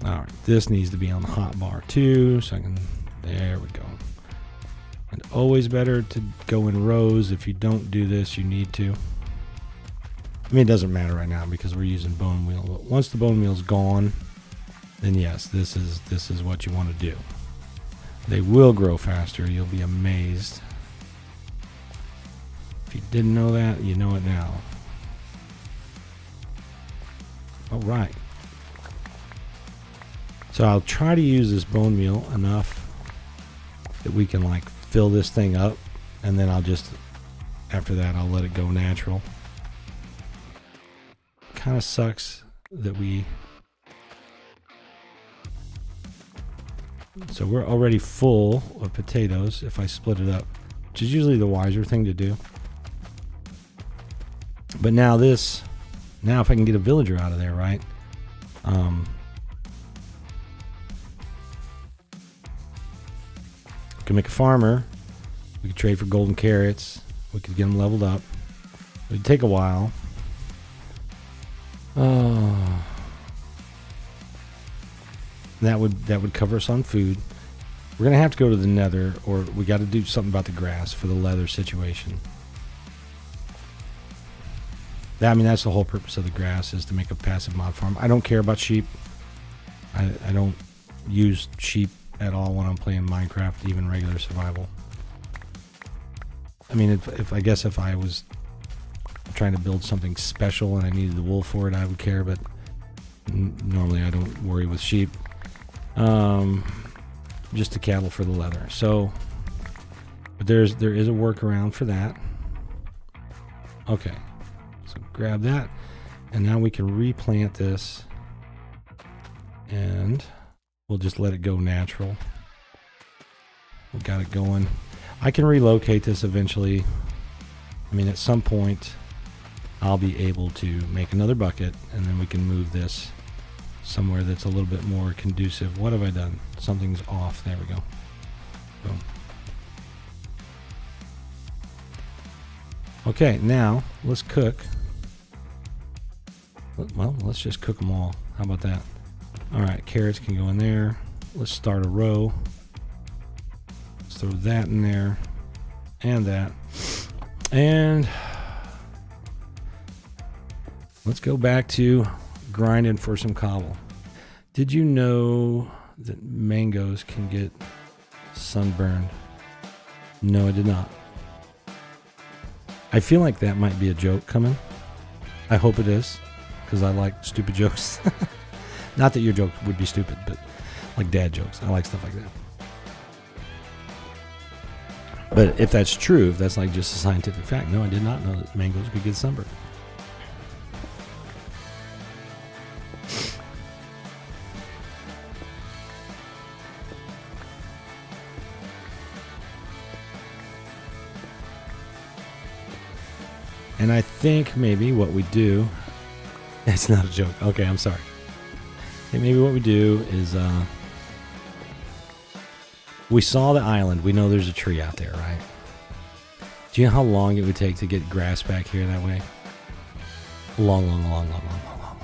All right, this needs to be on the hot bar too, so I can, there we go. And always better to go in rows. If you don't do this, you need to. I mean, it doesn't matter right now because we're using bone meal. But once the bone meal's gone, then yes, this is what you want to do. They will grow faster. You'll be amazed. If you didn't know that, you know it now. All right. So I'll try to use this bone meal enough that we can like fill this thing up, and then I'll just, after that, I'll let it go natural. kind of sucks that we... So we're already full of potatoes if I split it up, which is usually the wiser thing to do. But now if I can get a villager out of there, right? Can make a farmer. We could trade for golden carrots. We could get them leveled up. It would take a while. That would cover us on food. We're gonna have to go to the Nether, or we got to do something about the grass for the leather situation. That's the whole purpose of the grass, is to make a passive mod farm. I don't care about sheep. I don't use sheep at all when I'm playing Minecraft, even regular survival. I mean, if I was trying to build something special and I needed the wool for it, I would care, but normally I don't worry with sheep. Just the cattle for the leather. So, but there is a workaround for that. Okay, so grab that, and now we can replant this, and we'll just let it go natural. We got it going. I can relocate this eventually. I mean, at some point, I'll be able to make another bucket, and then we can move this somewhere that's a little bit more conducive. What have I done? Something's off. There we go. Boom. Okay, now let's cook. Well, let's just cook them all. How about that? All right, carrots can go in there. Let's start a row. Let's throw that in there, and that, and let's go back to grinding for some cobble. Did you know that mangoes can get sunburned? No, I did not. I feel like that might be a joke coming. I hope it is, because I like stupid jokes. Not that your joke would be stupid, but like dad jokes. I like stuff like that. But if that's true, if that's like just a scientific fact, no, I did not know that mangoes could get sunburned. And I think maybe what we do, it's not a joke. Okay, I'm sorry. I think maybe what we do is, we saw the island. We know there's a tree out there, right? Do you know how long it would take to get grass back here that way? Long time.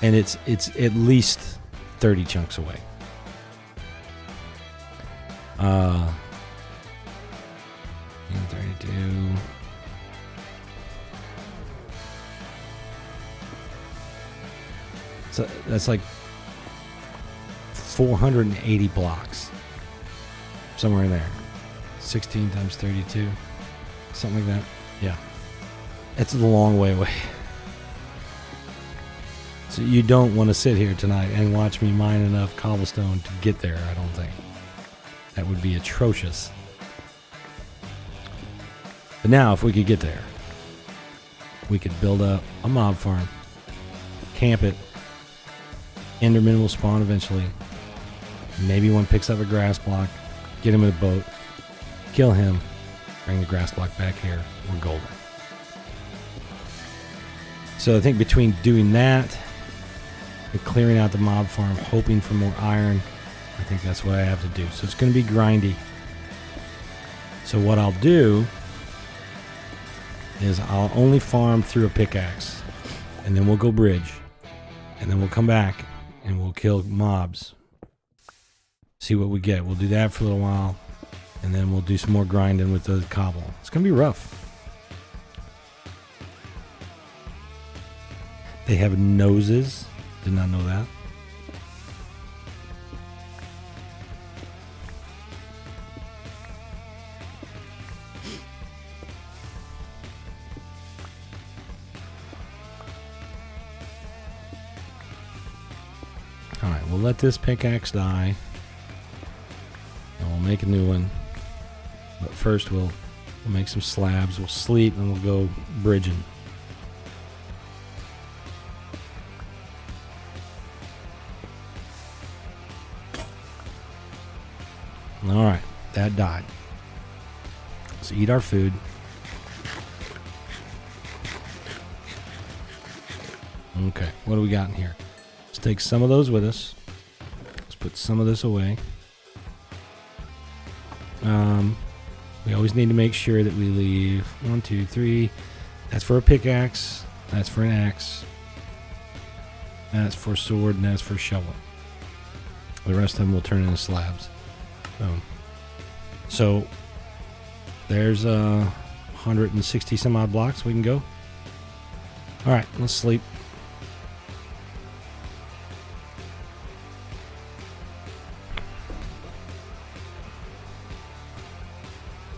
And it's at least 30 chunks away. 32. So that's like 480 blocks. Somewhere in there. 16 times 32. Something like that. Yeah. It's a long way away. So you don't want to sit here tonight and watch me mine enough cobblestone to get there, I don't think. That would be atrocious. But now, if we could get there, we could build up a mob farm, camp it, Enderman will spawn eventually. Maybe one picks up a grass block, get him in a boat, kill him, bring the grass block back here, we're golden. So I think between doing that and clearing out the mob farm, hoping for more iron, I think that's what I have to do. So it's going to be grindy. So what I'll do is I'll only farm through a pickaxe, and then we'll go bridge, and then we'll come back and we'll kill mobs, see what we get. We'll do that for a little while, and then we'll do some more grinding with the cobble. It's gonna be rough. They have noses. Did not know that. Alright, we'll let this pickaxe die, and we'll make a new one. But first we'll make some slabs, we'll sleep, and we'll go bridging. All right, that died. Let's eat our food. Okay, what do we got in here? Let's take some of those with us. Let's put some of this away. We always need to make sure that we leave 1, 2, 3. That's for a pickaxe. That's for an axe. That's for sword, and that's for shovel. The rest of them will turn into slabs. So there's 160 some odd blocks we can go. All right, let's sleep.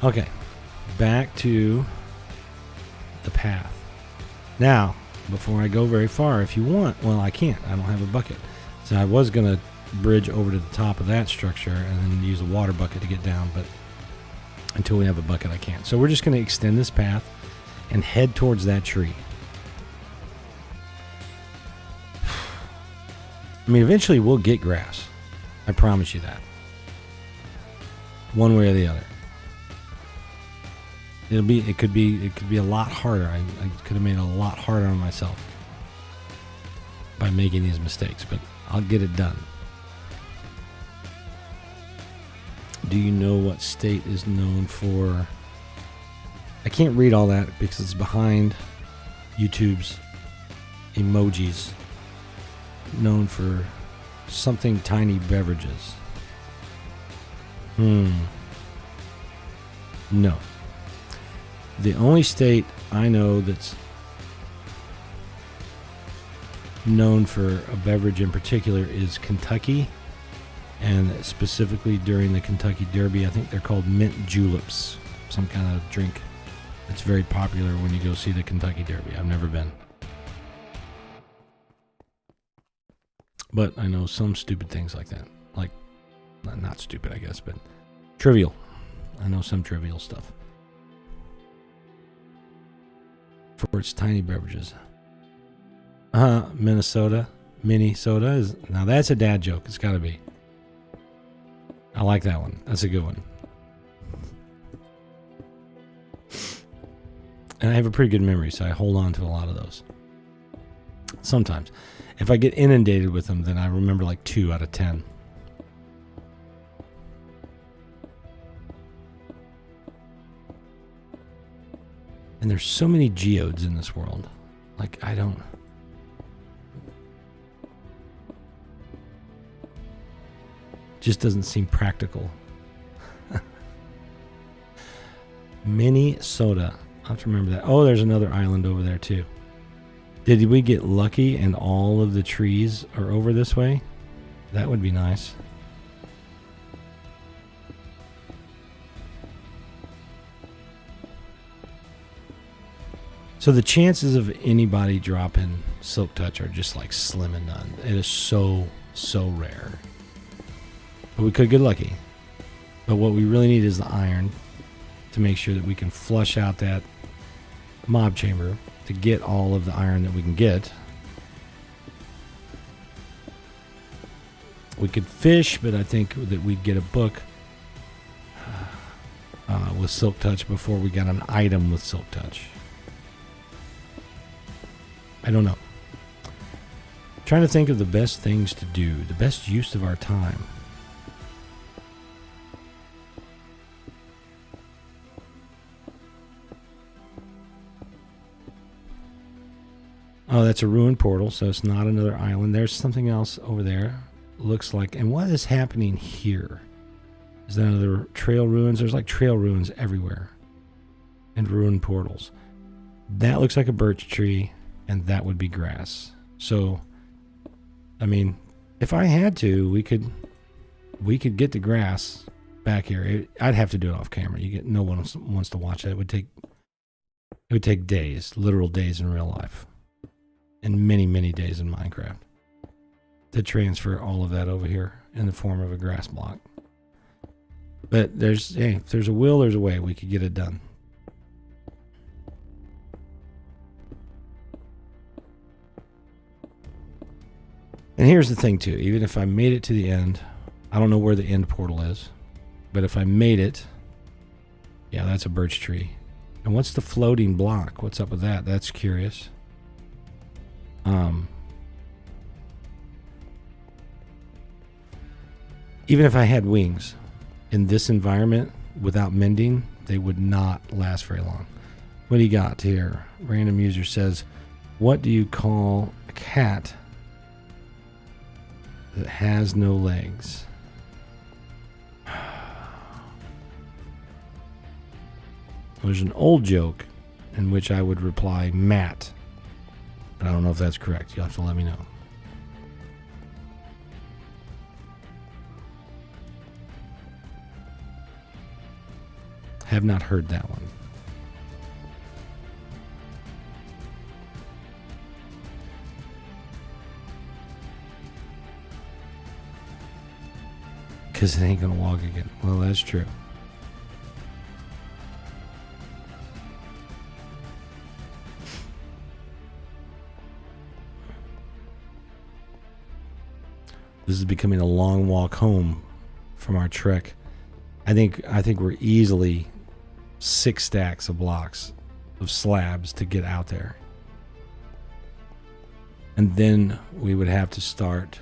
Okay, back to the path. Now, before I go very far, if you want, well, I can't. I don't have a bucket. So I was going to bridge over to the top of that structure and then use a water bucket to get down, but until we have a bucket, I can't. So we're just going to extend this path and head towards that tree. I mean, eventually we'll get grass. I promise you that. One way or the other. It could be a lot harder. I could have made it a lot harder on myself by making these mistakes, but I'll get it done. Do you know what state is known for? I can't read all that because it's behind YouTube's emojis. Known for something tiny beverages. No. The only state I know that's known for a beverage in particular is Kentucky, and specifically during the Kentucky Derby, I think they're called mint juleps, some kind of drink that's very popular when you go see the Kentucky Derby. I've never been. But I know some stupid things like that. Like, not stupid, I guess, but trivial. I know some trivial stuff. For its tiny beverages. Minnesota. Mini soda is, now that's a dad joke. It's got to be. I like that one. That's a good one. And I have a pretty good memory, so I hold on to a lot of those. Sometimes. If I get inundated with them, then I remember like 2 out of 10. And there's so many geodes in this world. Like, I don't... Just doesn't seem practical. Minnesota. I'll have to remember that. Oh, there's another island over there too. Did we get lucky and all of the trees are over this way? That would be nice. So the chances of anybody dropping Silk Touch are just like slim and none. It is so rare. But we could get lucky. But what we really need is the iron to make sure that we can flush out that mob chamber to get all of the iron that we can get. We could fish, but I think that we'd get a book with Silk Touch before we got an item with Silk Touch. I don't know. I'm trying to think of the best things to do, the best use of our time. Oh, that's a ruined portal, so it's not another island. There's something else over there. Looks like, and what is happening here? Is that another trail ruins? There's like trail ruins everywhere. And ruined portals. That looks like a birch tree, and that would be grass. So, I mean, if I had to, we could get the grass back here. I'd have to do it off camera. No one wants to watch that. It would take days, literal days in real life. And many days in Minecraft to transfer all of that over here in the form of a grass block. But if there's a will, there's a way. We could get it done. And here's the thing too, even if I made it to the end, I don't know where the end portal is. But if I made it, yeah, that's a birch tree. And what's the floating block? What's up with that? That's curious. Even if I had wings in this environment without mending, they would not last very long. What do you got here? Random user says, what do you call a cat that has no legs? There's an old joke in which I would reply, Matt. But I don't know if that's correct. You'll have to let me know. Have not heard that one. Because it ain't going to walk again. Well, that's true. This is becoming a long walk home from our trek. I think we're easily 6 stacks of blocks of slabs to get out there. And then we would have to start.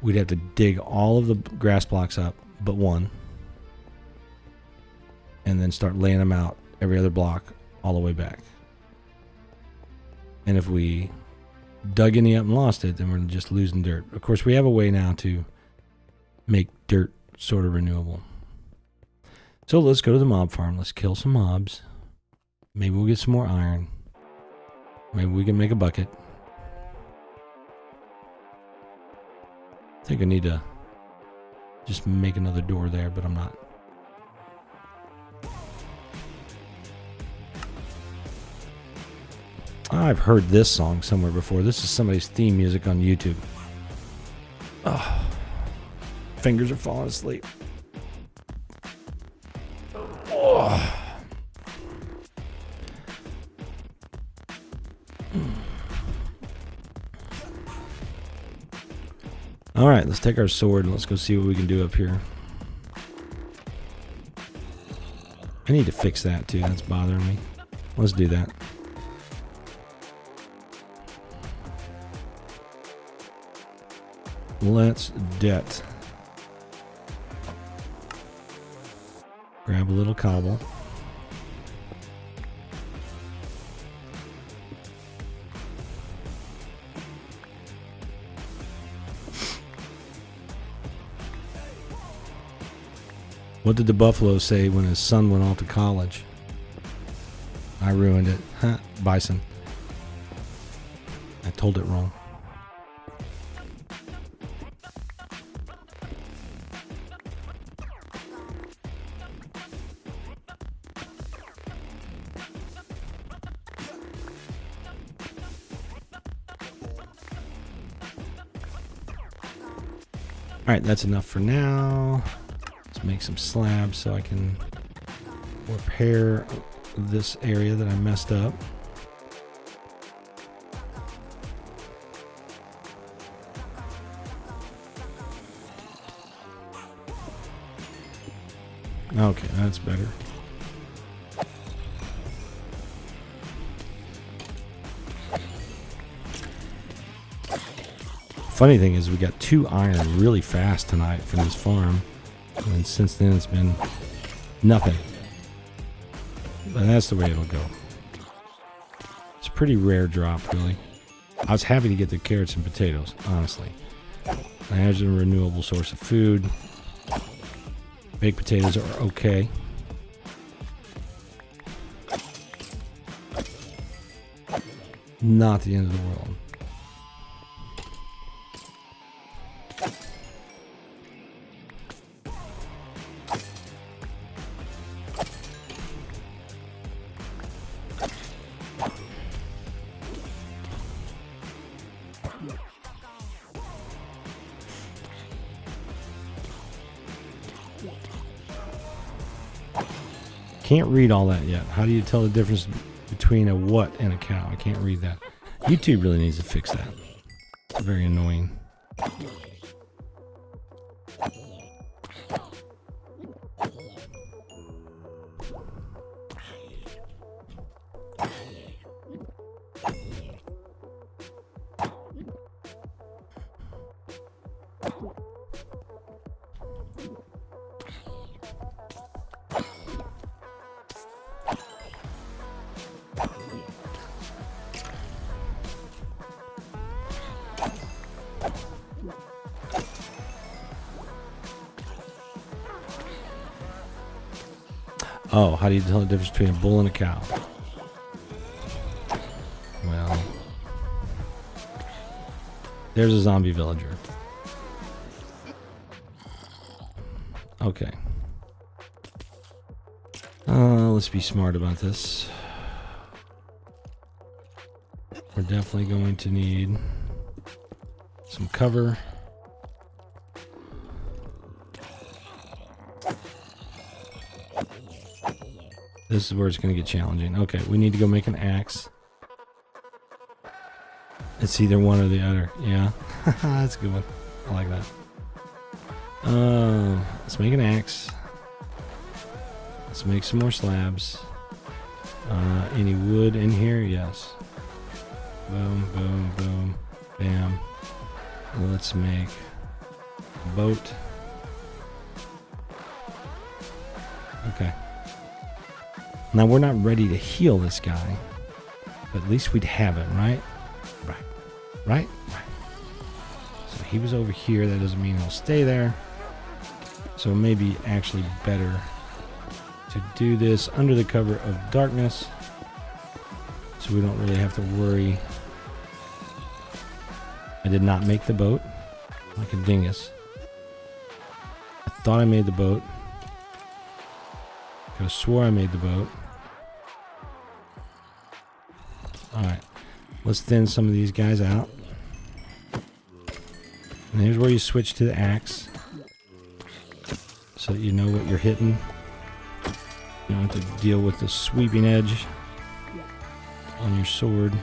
We'd have to dig all of the grass blocks up but one. And then start laying them out every other block all the way back. And if we dug any up and lost it, then we're just losing dirt. Of course, we have a way now to make dirt sort of renewable. So let's go to the mob farm. Let's kill some mobs. Maybe we'll get some more iron. Maybe we can make a bucket. I think I need to just make another door there, but I'm not. I've heard this song somewhere before. This is somebody's theme music on YouTube. Oh, fingers are falling asleep. Oh. All right, let's take our sword and let's go see what we can do up here. I need to fix that too. That's bothering me. Let's do that. Let's det. Grab a little cobble. What did the buffalo say when his son went off to college? I ruined it. Huh, bison. I told it wrong. Alright, that's enough for now. Let's make some slabs so I can repair this area that I messed up. Okay, that's better. Funny thing is we got 2 iron really fast tonight from this farm, and since then it's been nothing. But that's the way it'll go. It's a pretty rare drop, really. I was happy to get the carrots and potatoes, honestly. There's a renewable source of food. Baked potatoes are okay. Not the end of the world. Can't read all that yet. How do you tell the difference between a what and a cow? I can't read that. YouTube really needs to fix that. It's very annoying. Oh, how do you tell the difference between a bull and a cow? Well, there's a zombie villager. Okay. Let's be smart about this. We're definitely going to need some cover. This is where it's going to get challenging. Okay, we need to go make an axe. It's either one or the other. Yeah, that's a good one. I like that. Let's make an axe. Let's make some more slabs. Any wood in here? Yes. Boom, boom, boom, bam. Let's make a boat. Okay. Now we're not ready to heal this guy, but at least we'd have it, right? Right. So he was over here. That doesn't mean he'll stay there. So it may be actually better to do this under the cover of darkness, so we don't really have to worry. I did not make the boat, like a dingus. I thought I made the boat. Could have swore I made the boat. Alright, let's thin some of these guys out. And here's where you switch to the axe, so that you know what you're hitting. You don't have to deal with the sweeping edge on your sword.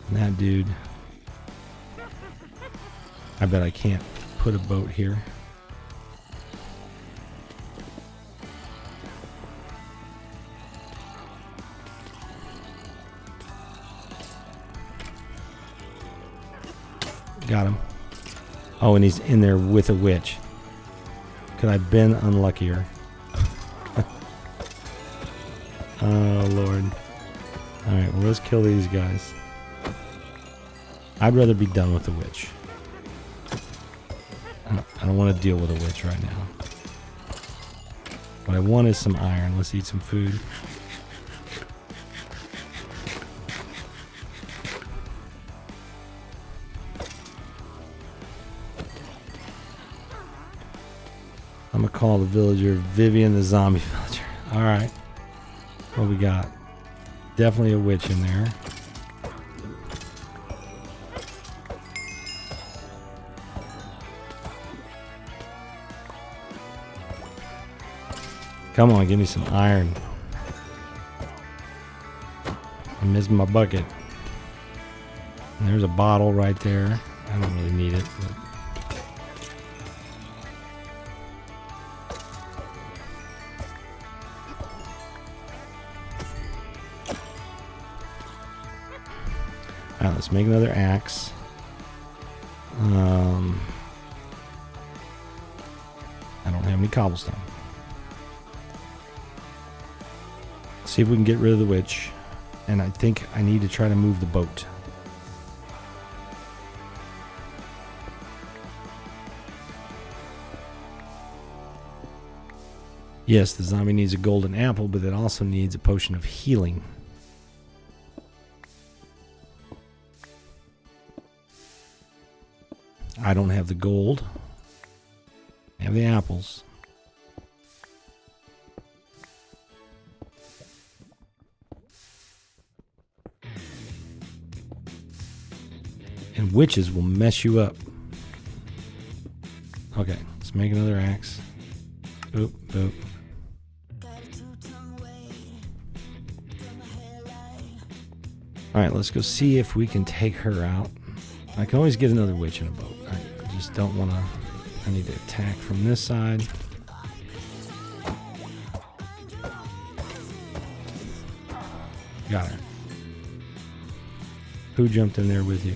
And that dude, I bet I can't put a boat here. Got him. Oh, and he's in there with a witch. Could I have been unluckier? Oh, Lord. Alright, well, let's kill these guys. I'd rather be done with the witch. I don't want to deal with a witch right now. What I want is some iron. Let's eat some food. I'm going to call the villager Vivian the zombie villager. Alright. What we got? Definitely a witch in there. Come on, give me some iron. I missed my bucket. And there's a bottle right there. I don't really need it, but alright, let's make another axe. I don't have any cobblestone. See if we can get rid of the witch. And I think I need to try to move the boat. Yes, the zombie needs a golden apple, but it also needs a potion of healing. I don't have the gold. I have the apples. And witches will mess you up. Okay, let's make another axe. Oop, oop. Alright, let's go see if we can take her out. I can always get another witch in a boat. I just don't want to... I need to attack from this side. Got her. Who jumped in there with you?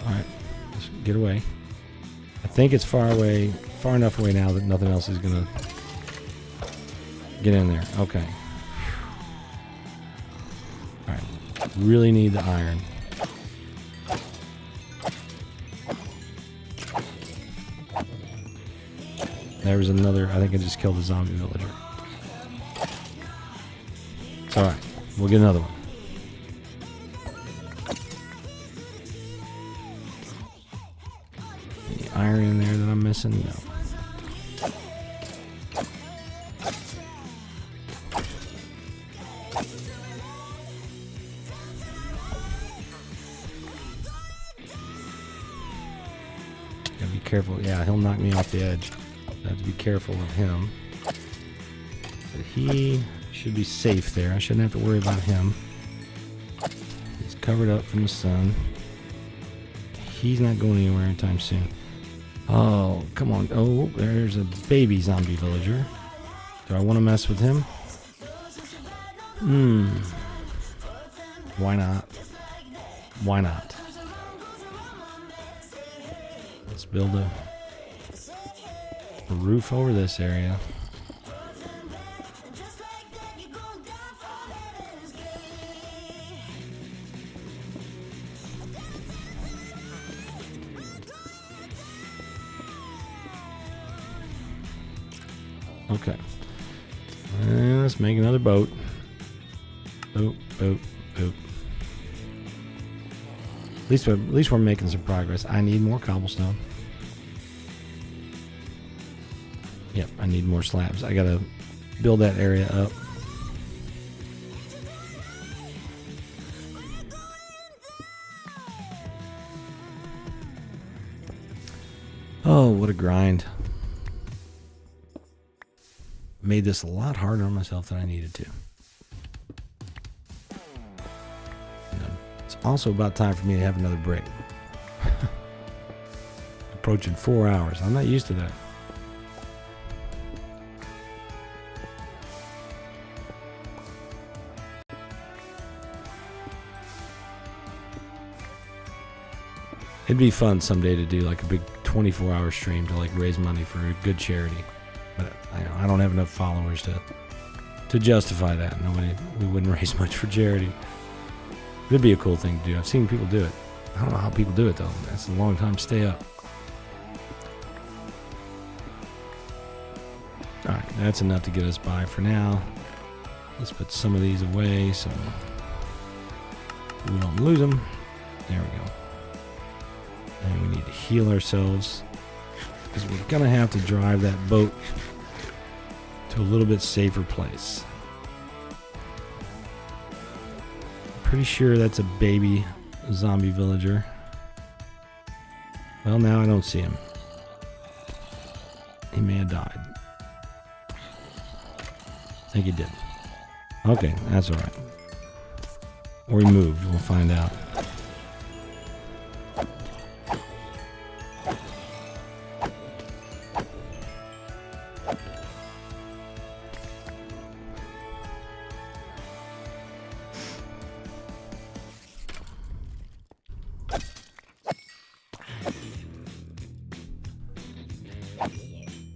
Alright, let's get away. I think it's far away far enough away now that nothing else is gonna get in there. Okay. Alright. Really need the iron. There's another. I think I just killed a zombie villager. It's alright. We'll get another one. Any iron in there that I'm missing? No. Gotta be careful. Yeah, he'll knock me off the edge. I have to be careful of him. But he should be safe there. I shouldn't have to worry about him. He's covered up from the sun. He's not going anywhere anytime soon. Oh, come on. Oh, there's a baby zombie villager. Do I want to mess with him? Why not? Why not? Let's build a roof over this area. Okay. And let's make another boat. Boat, boat, boat. At least we're making some progress. I need more cobblestone. Yep, I need more slabs. I gotta build that area up. Oh, what a grind. Made this a lot harder on myself than I needed to. It's also about time for me to have another break. Approaching 4 hours. I'm not used to that. It'd be fun someday to do like a big 24-hour stream to like raise money for a good charity. But I don't have enough followers to justify that. We wouldn't raise much for charity. It'd be a cool thing to do. I've seen people do it. I don't know how people do it though. That's a long time to stay up. Alright, that's enough to get us by for now. Let's put some of these away so we don't lose them. There we go. And we need to heal ourselves, because we're going to have to drive that boat to a little bit safer place. Pretty sure that's a baby zombie villager. Well, now I don't see him. He may have died. I think he did. Okay, that's alright. Or he moved, we'll find out.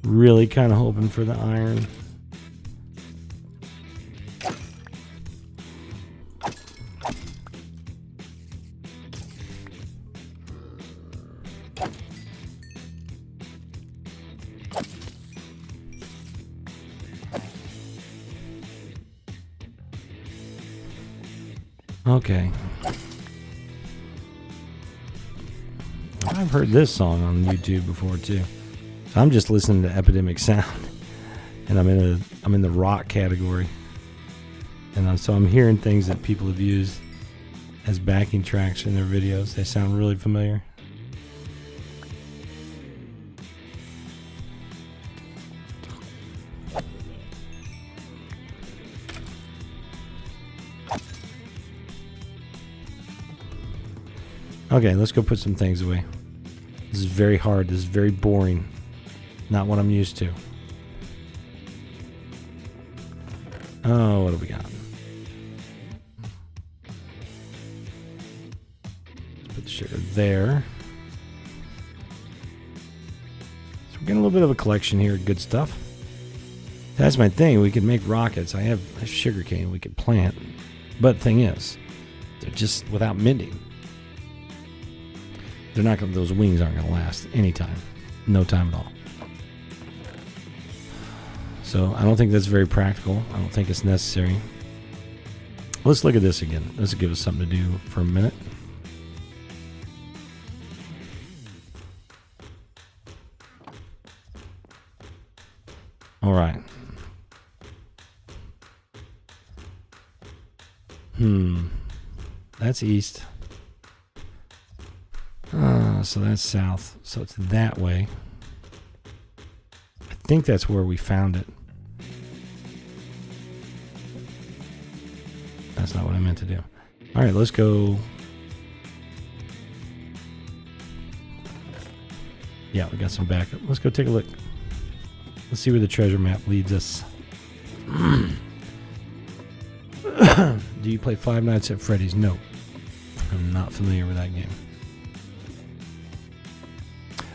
Really kind of hoping for the iron. Okay. I've heard this song on YouTube before too. I'm just listening to Epidemic Sound, and I'm in the rock category, and so I'm hearing things that people have used as backing tracks in their videos. They sound really familiar. Okay, let's go put some things away. This is very hard. This is very boring. Not what I'm used to. Oh, what do we got? Let's put the sugar there. It's Getting a little bit of a collection here of good stuff. That's my thing. We could make rockets. I have sugarcane we could plant. But the thing is, they're just without mending. They're not gonna, those wings aren't going to last anytime. No time at all. So I don't think that's very practical. I don't think it's necessary. Let's look at this again. This will give us something to do for a minute. All right. That's east. So that's south. So it's that way. I think that's where we found it. That's not what I meant to do. All right, let's go. Yeah, we got some backup. Let's go take a look. Let's see where the treasure map leads us. Do you play Five Nights at Freddy's? No. I'm not familiar with that game.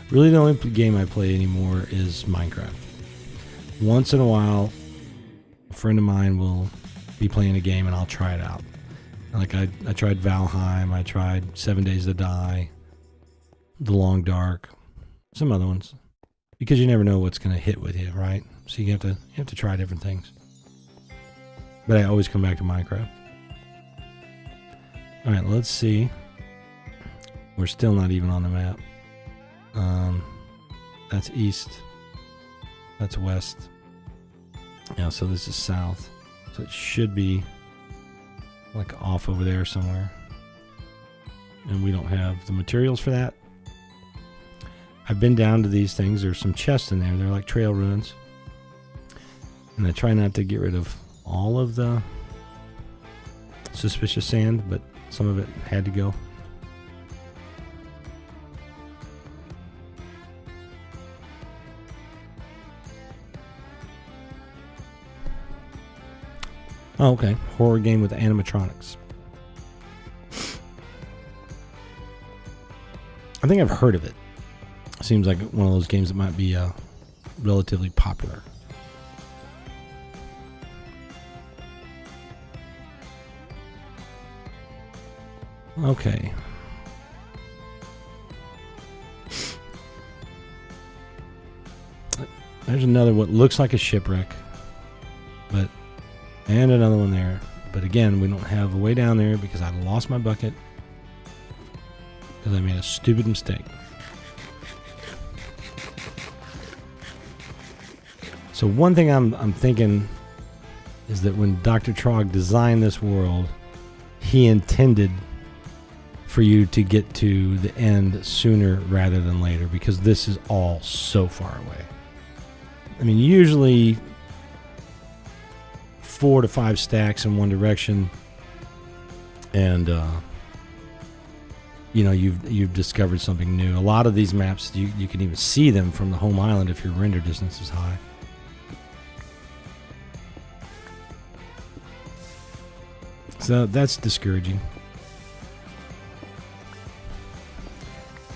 Really, the only game I play anymore is Minecraft. Once in a while, a friend of mine will be playing a game and I'll try it out. Like I tried Valheim, I tried 7 Days to Die, The Long Dark, some other ones. Because you never know what's going to hit with you, right? So you have to try different things. But I always come back to Minecraft. All right, let's see. We're still not even on the map. That's east. That's west. Yeah, so this is south. So it should be like off over there somewhere. And we don't have the materials for that. I've been down to these things. There's some chests in there. They're like trail ruins. And I try not to get rid of all of the suspicious sand, but some of it had to go. Oh, okay. Horror game with animatronics. I think I've heard of it. Seems like one of those games that might be relatively popular. Okay. There's another what looks like a shipwreck, and another one there. But again, we don't have a way down there because I lost my bucket because I made a stupid mistake. So one thing I'm thinking is that when Dr. Trog designed this world, he intended for you to get to the end sooner rather than later, because this is all so far away. I mean, usually 4 to 5 stacks in one direction, and you know, you've discovered something new. A lot of these maps, you can even see them from the home island if your render distance is high. So that's discouraging.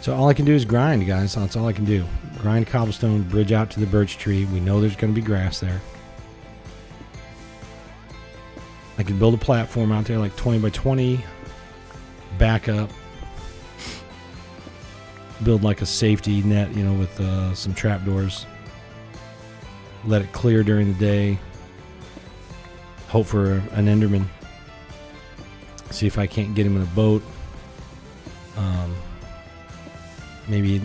So all I can do is grind, guys. That's all I can do. Grind cobblestone, bridge out to the birch tree. We know there's going to be grass there. I could build a platform out there like 20 by 20. Back up. Build like a safety net, you know, with some trapdoors. Let it clear during the day. Hope for an Enderman. See if I can't get him in a boat. Maybe,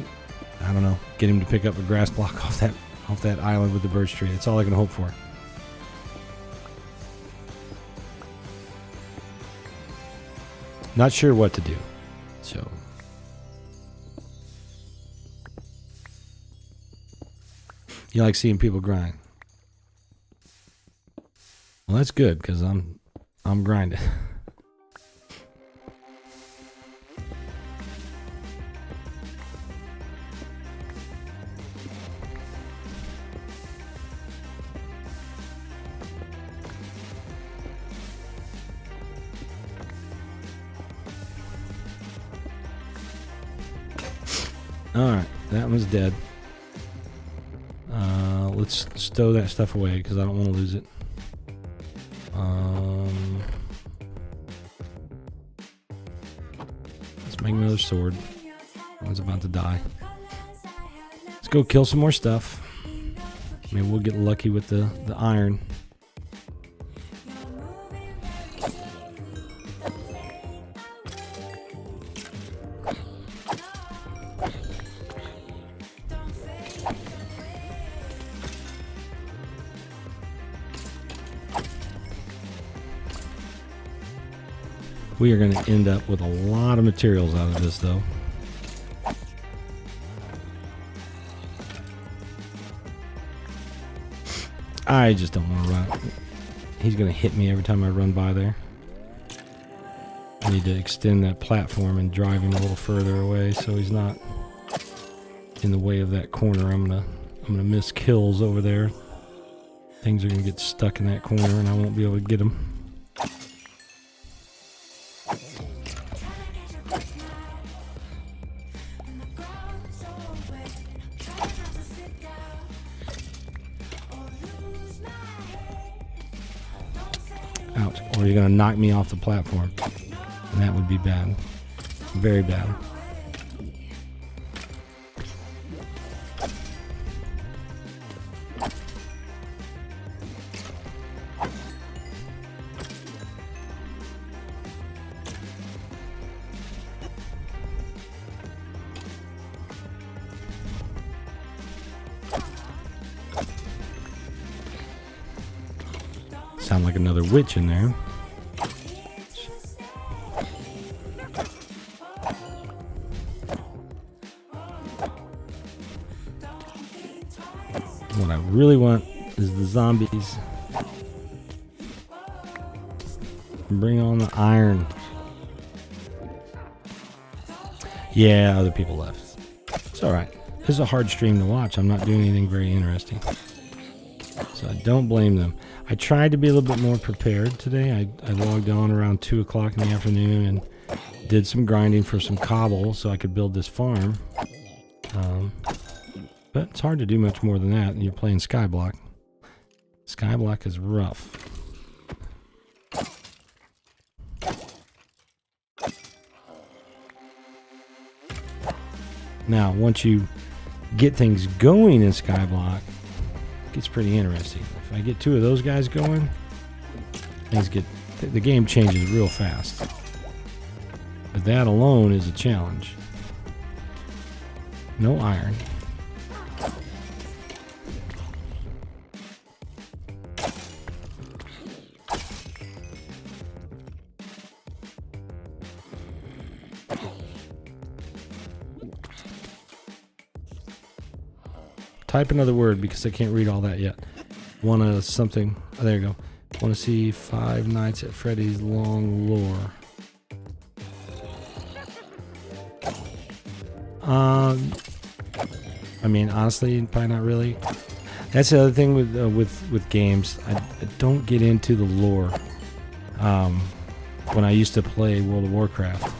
I don't know, get him to pick up a grass block off that island with the birch tree. That's all I can hope for. Not sure what to do. So you like seeing people grind? Well, that's good, because I'm grinding. Alright, that one's dead. let's stow that stuff away because I don't want to lose it. Let's make another sword. One's about to die. Let's go kill some more stuff. Maybe we'll get lucky with the iron. We are going to end up with a lot of materials out of this, though. I just don't want to run. He's going to hit me every time I run by there. I need to extend that platform and drive him a little further away so he's not in the way of that corner. I'm gonna miss kills over there. Things are going to get stuck in that corner and I won't be able to get them. Ouch. Or you're going to knock me off the platform. And that would be bad. Very bad. Sound like another witch in there. What I really want is the zombies. Bring on the iron. Yeah, other people left. It's alright. This is a hard stream to watch. I'm not doing anything very interesting. So I don't blame them. I tried to be a little bit more prepared today. I logged on around 2 o'clock in the afternoon and did some grinding for some cobble so I could build this farm. But it's hard to do much more than that, and you're playing Skyblock. Skyblock is rough. Now, once you get things going in Skyblock, it gets pretty interesting. If I get 2 of those guys going, the game changes real fast. But that alone is a challenge. No iron. Type another word because I can't read all that yet. Wanna something. Oh, there you go. Wanna see Five Nights at Freddy's long lore. I mean, honestly, probably not really. That's the other thing with games. I don't get into the lore. When I used to play World of Warcraft,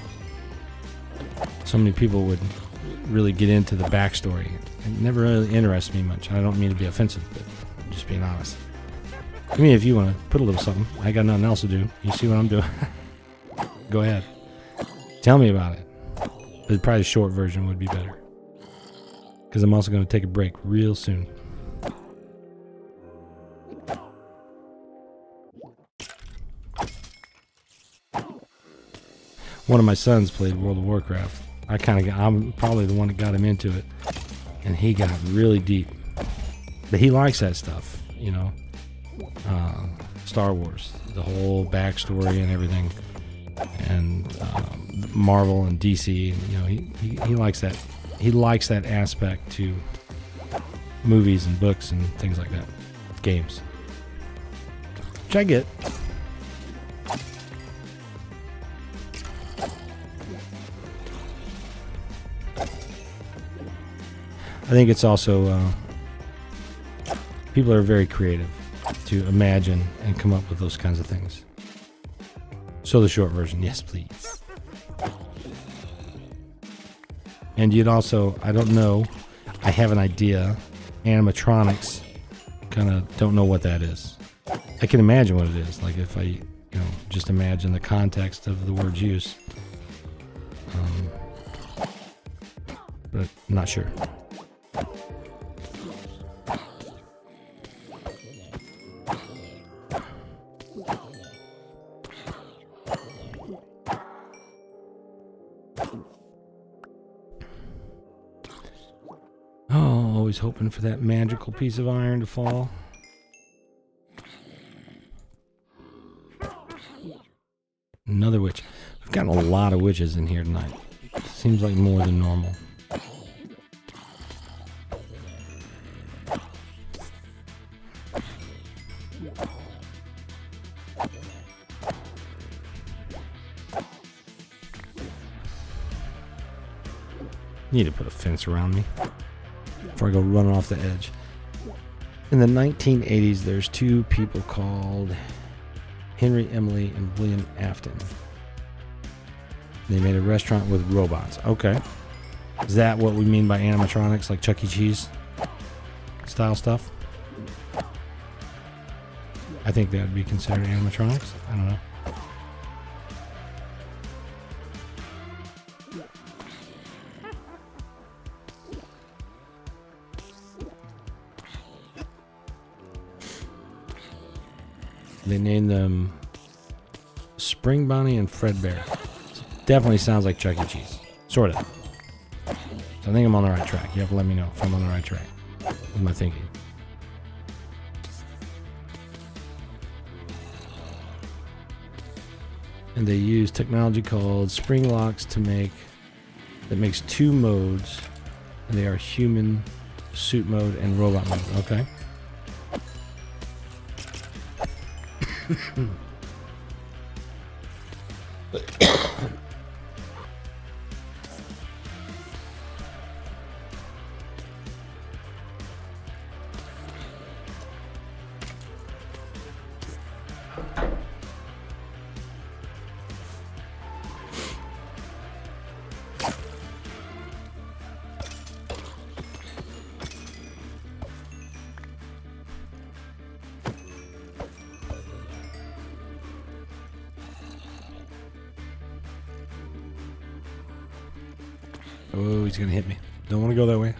so many people would really get into the backstory. It never really interests me much. I don't mean to be offensive, but I'm just being honest. I mean, if you want to put a little something, I got nothing else to do. You see what I'm doing? Go ahead. Tell me about it. But probably the short version would be better. Because I'm also going to take a break real soon. One of my sons played World of Warcraft. I'm probably the one that got him into it. And he got really deep. But he likes that stuff, you know. Star Wars, the whole backstory and everything. And Marvel and DC, you know, he likes that. He likes that aspect to movies and books and things like that. Games. Which I get. I think it's also people are very creative to imagine and come up with those kinds of things. So the short version, yes please. And you'd also, I don't know, I have an idea, animatronics kind of don't know what that is. I can imagine what it is. Like if I, just imagine the context of the word's use. But I'm not sure. Oh, always hoping for that magical piece of iron to fall. Another witch. We've got a lot of witches in here tonight. Seems like more than normal. Need to put a fence around me before I go running off the edge. In the 1980s, there's two people called Henry Emily and William Afton. They made a restaurant with robots. Okay. Is that what we mean by animatronics, like Chuck E. Cheese style stuff? I think that would be considered animatronics. I don't know. They named them Spring Bonnie and Fredbear. Definitely sounds like Chuck E. Cheese. Sort of. So I think I'm on the right track. You have to let me know if I'm on the right track with my thinking. And they use technology called spring locks that makes two modes. And they are human suit mode and robot mode. Okay. Oh, he's gonna hit me. Don't want to go that way.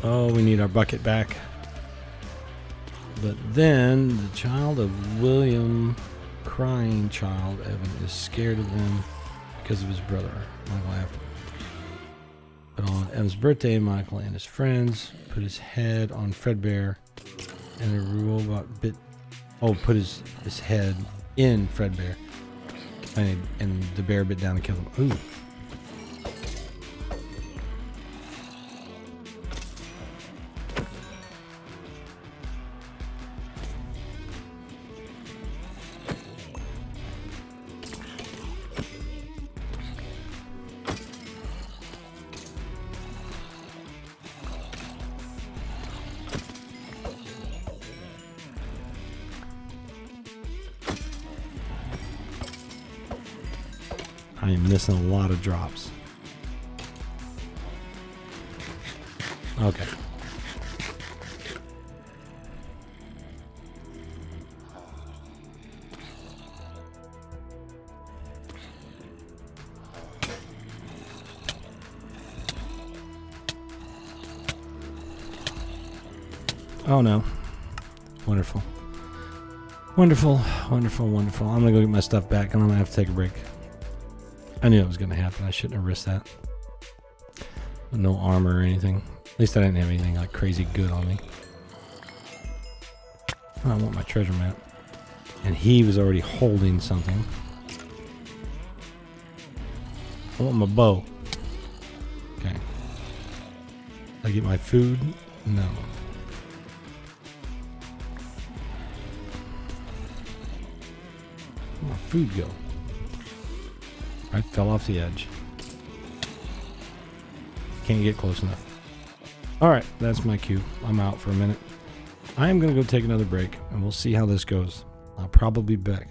Oh, we need our bucket back. But then the child of William, crying child, Evan, is scared of them because of his brother, Michael Afton. But on Evan's birthday, Michael and his friends put his head on Fredbear, and the robot put his head in Fredbear, and the bear bit down and killed him. Ooh. I am missing a lot of drops. Okay. Oh no. Wonderful. Wonderful, wonderful, wonderful. I'm gonna go get my stuff back and I'm gonna have to take a break. I knew it was gonna happen. I shouldn't have risked that. No armor or anything. At least I didn't have anything like crazy good on me. I want my treasure map. And he was already holding something. I want my bow. Okay. Did I get my food? No. Where'd my food go? I fell off the edge. Can't get close enough. Alright, that's my cue. I'm out for a minute. I am going to go take another break, and we'll see how this goes. I'll probably be back.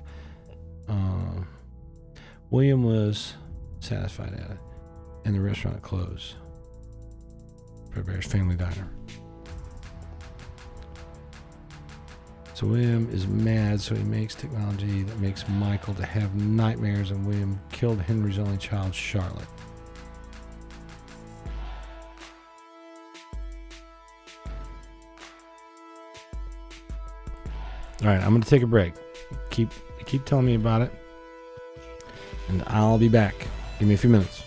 William was satisfied at it, and the restaurant closed. Fred Bear's Family Diner. So William is mad, so he makes technology that makes Michael to have nightmares, and William killed Henry's only child, Charlotte. All right, I'm going to take a break. Keep telling me about it, and I'll be back. Give me a few minutes.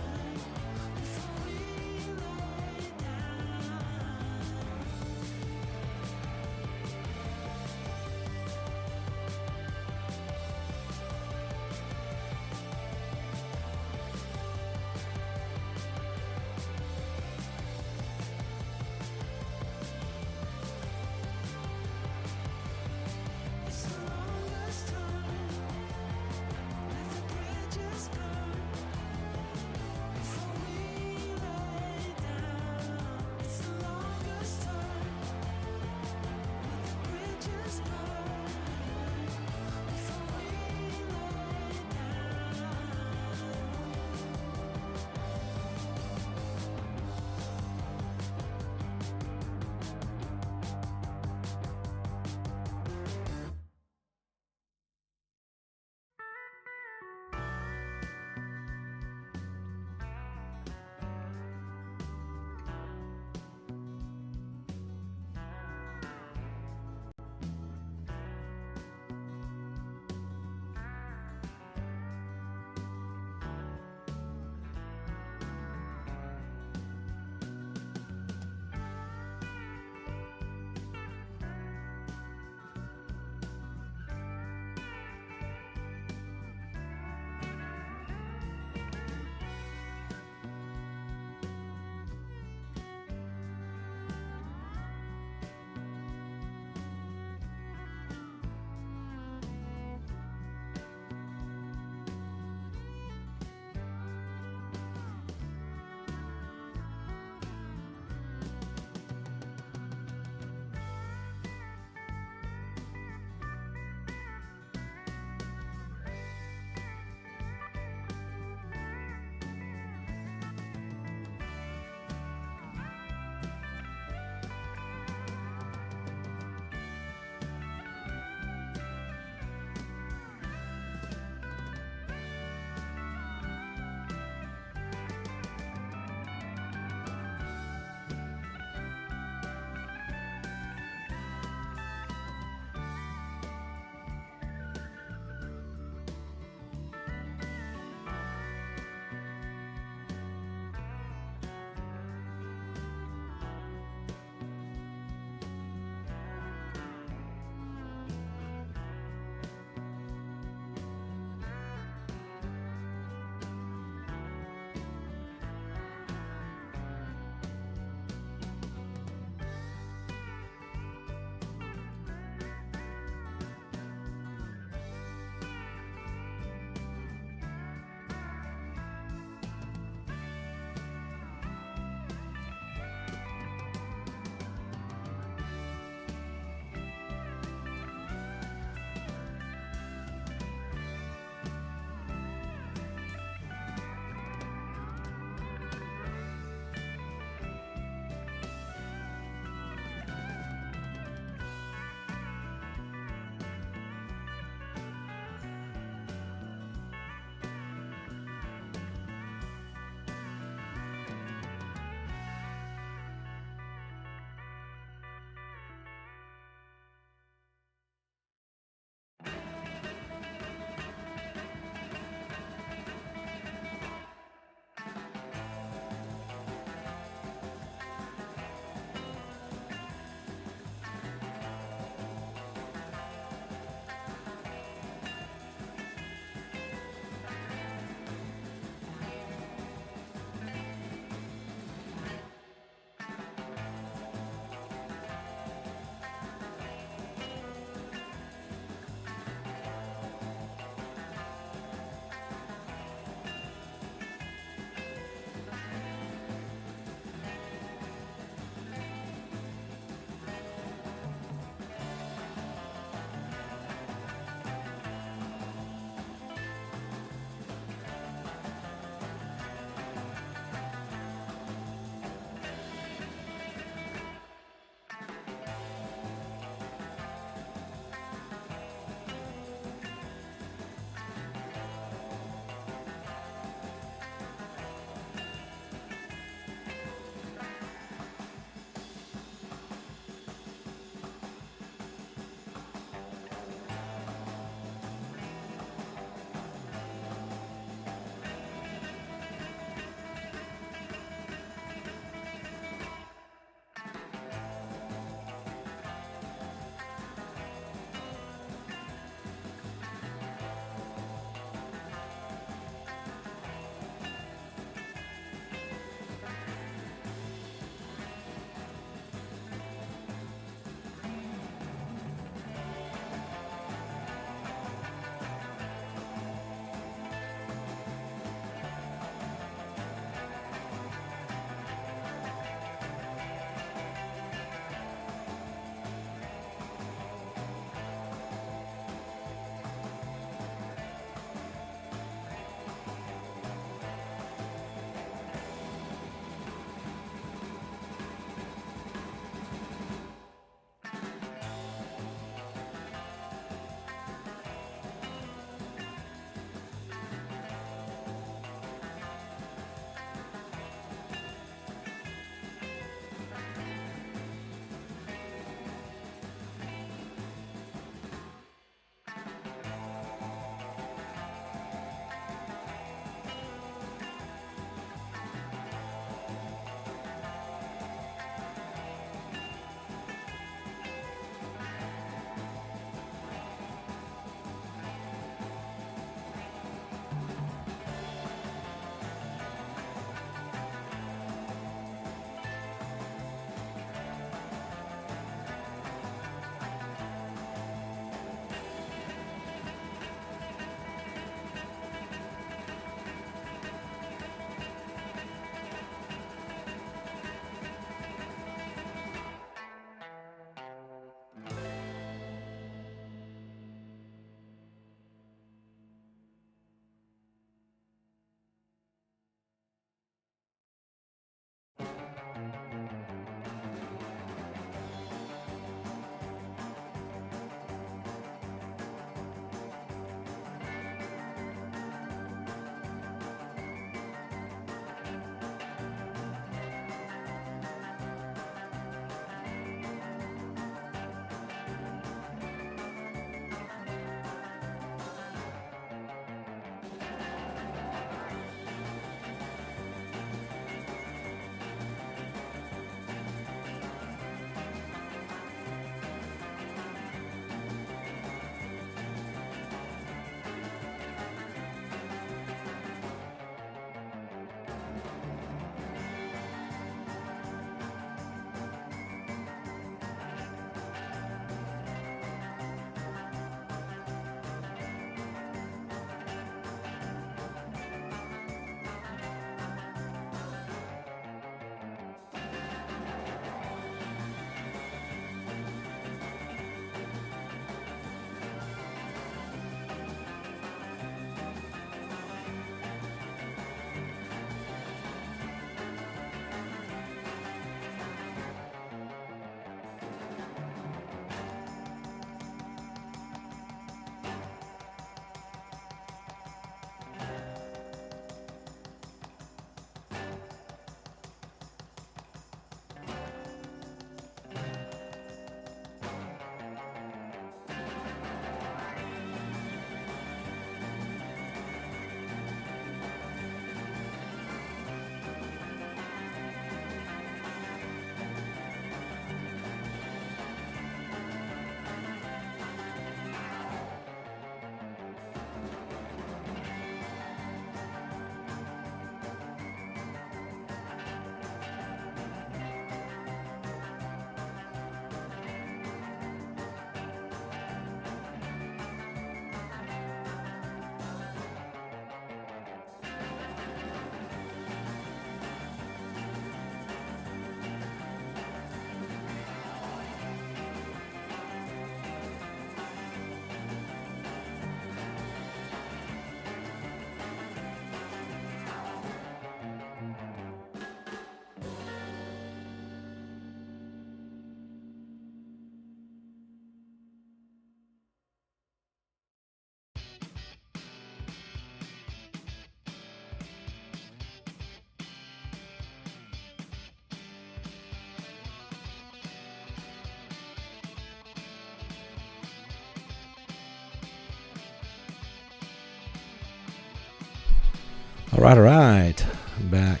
All right. I'm back.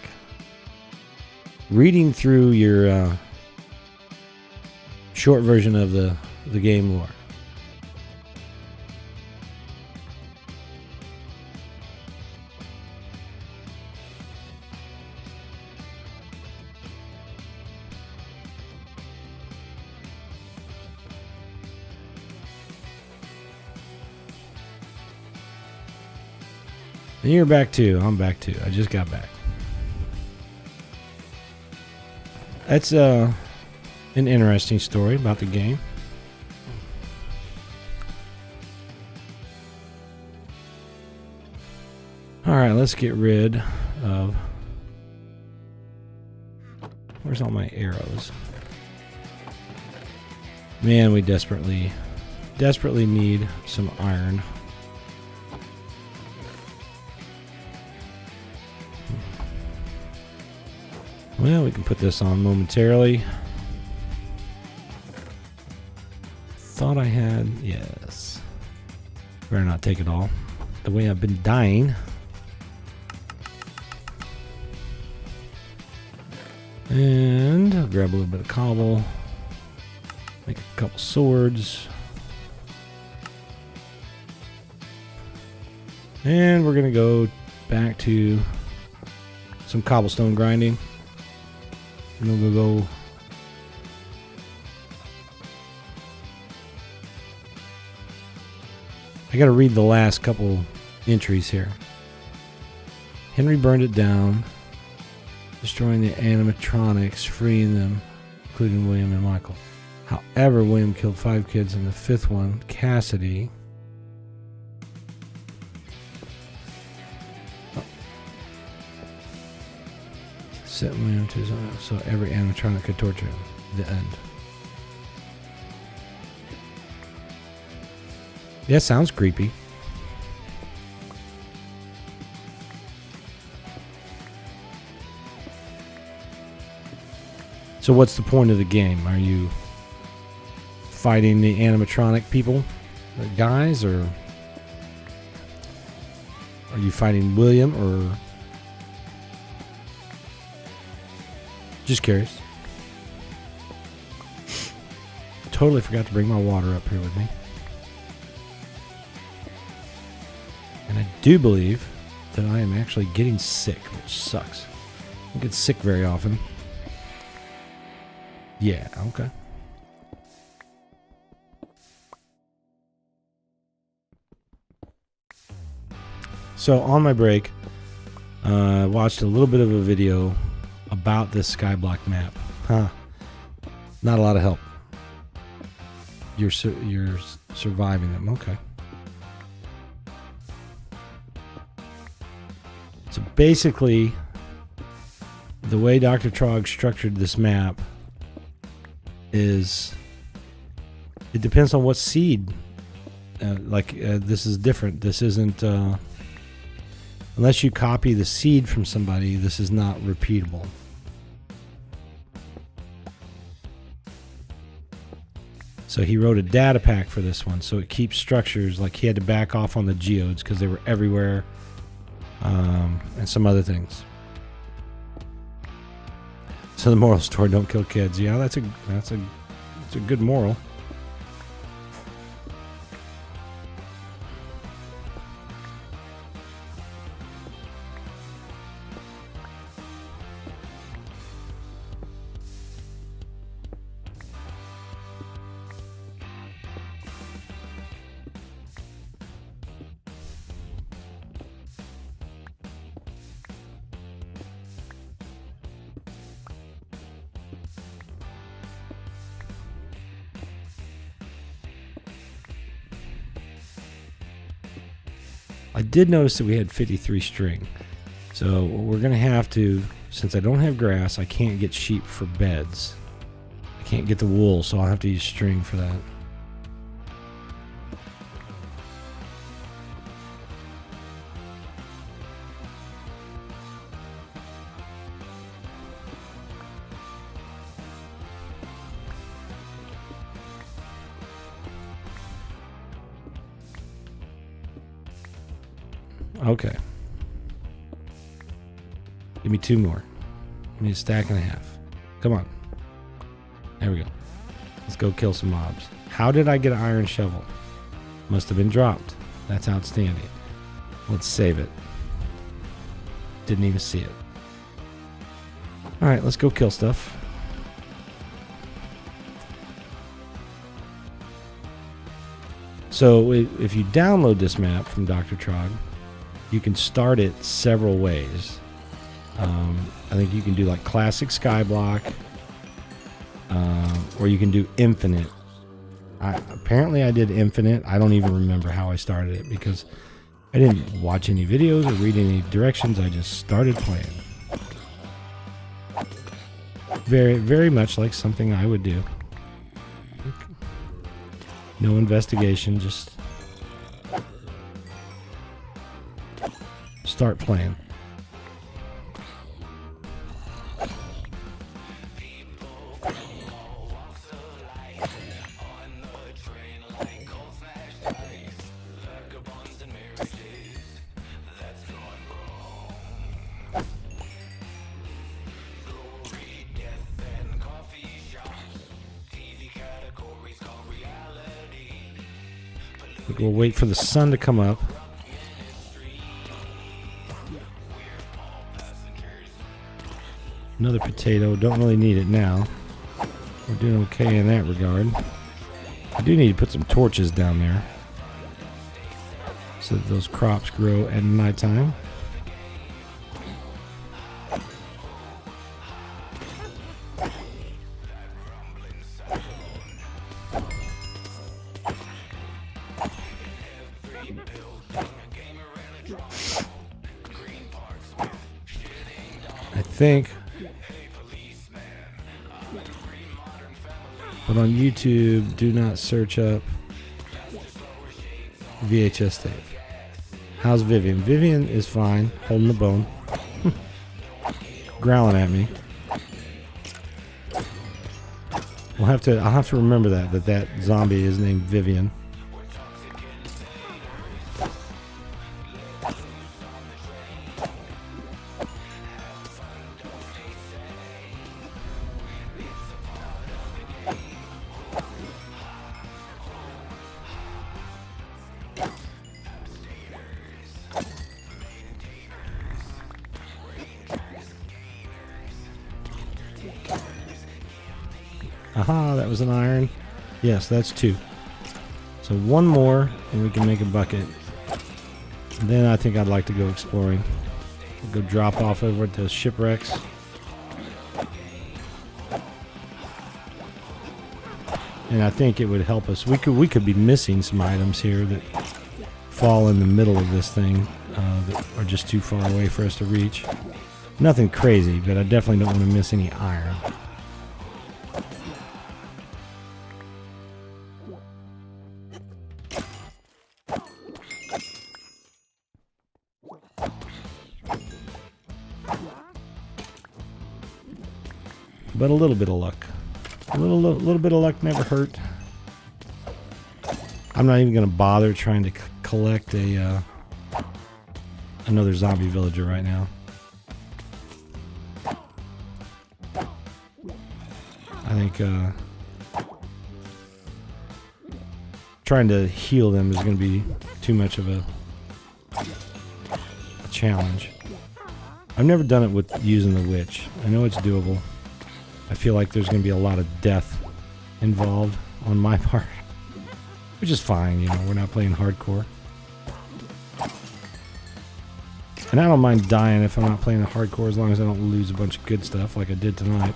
Reading through your short version of the game lore. And you're back too. I'm back too. I just got back. That's an interesting story about the game. All right, let's get rid of... Where's all my arrows? Man, we desperately need some iron. Well, we can put this on momentarily. Thought I had... Yes. Better not take it all. The way I've been dying. And I'll grab a little bit of cobble. Make a couple swords. And we're going to go back to some cobblestone grinding. And then we'll go... I got to read the last couple entries here. Henry burned it down, destroying the animatronics, freeing them, including William and Michael. However, William killed 5 kids, and the 5th one, Cassidy... Set William to so every animatronic could torture him. The end. Yeah, sounds creepy. So what's the point of the game? Are you fighting the animatronic people, the guys, or are you fighting William, or... Just curious. Totally forgot to bring my water up here with me. And I do believe that I am actually getting sick, which sucks. I don't get sick very often. Yeah, okay. So on my break, I watched a little bit of a video about this Skyblock map. Not a lot of help. You're surviving them. Okay. So basically, the way Dr. Trog structured this map is it depends on what seed. This is different. This isn't... unless you copy the seed from somebody, this is not repeatable. So he wrote a data pack for this one, so it keeps structures. Like he had to back off on the geodes because they were everywhere, and some other things. So the moral story: don't kill kids. Yeah, that's a good moral. I did notice that we had 53 string. So we're going to have to, since I don't have grass, I can't get sheep for beds. I can't get the wool, so I'll have to use string for that. Okay. Give me 2 more. Give me a stack and a half. Come on. There we go. Let's go kill some mobs. How did I get an iron shovel? Must have been dropped. That's outstanding. Let's save it. Didn't even see it. Alright, let's go kill stuff. So if you download this map from Dr. Trog, you can start it several ways. I think you can do like classic Skyblock, or you can do infinite. Apparently I did infinite. I don't even remember how I started it because I didn't watch any videos or read any directions. I just started playing. Very, very much like something I would do. No investigation, just start playing. We'll wait for the sun to come up. Another potato. Don't really need it now. We're doing okay in that regard. I do need to put some torches down there so that those crops grow at nighttime. Think, but on YouTube, do not search up VHS tape. How's Vivian? Vivian is fine, holding the bone, growling at me. I'll have to remember that zombie is named Vivian. Aha, that was an iron. Yes, that's 2. So 1 more, and we can make a bucket. And then I think I'd like to go exploring. Go drop off over at the shipwrecks. And I think it would help us. We could be missing some items here that fall in the middle of this thing that are just too far away for us to reach. Nothing crazy, but I definitely don't want to miss any iron. But a little bit of luck. A little bit of luck never hurt. I'm not even going to bother trying to collect another zombie villager right now. I think trying to heal them is going to be too much of a challenge. I've never done it with using the witch. I know it's doable. I feel like there's going to be a lot of death involved on my part, which is fine, you know, we're not playing hardcore. And I don't mind dying if I'm not playing hardcore as long as I don't lose a bunch of good stuff like I did tonight.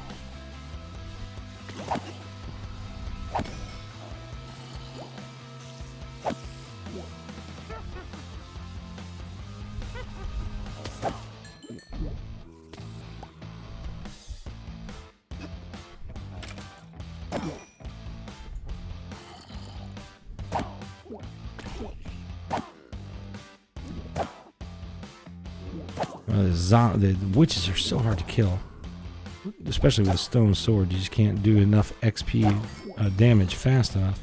The witches are so hard to kill, especially with a stone sword. You just can't do enough XP damage fast enough.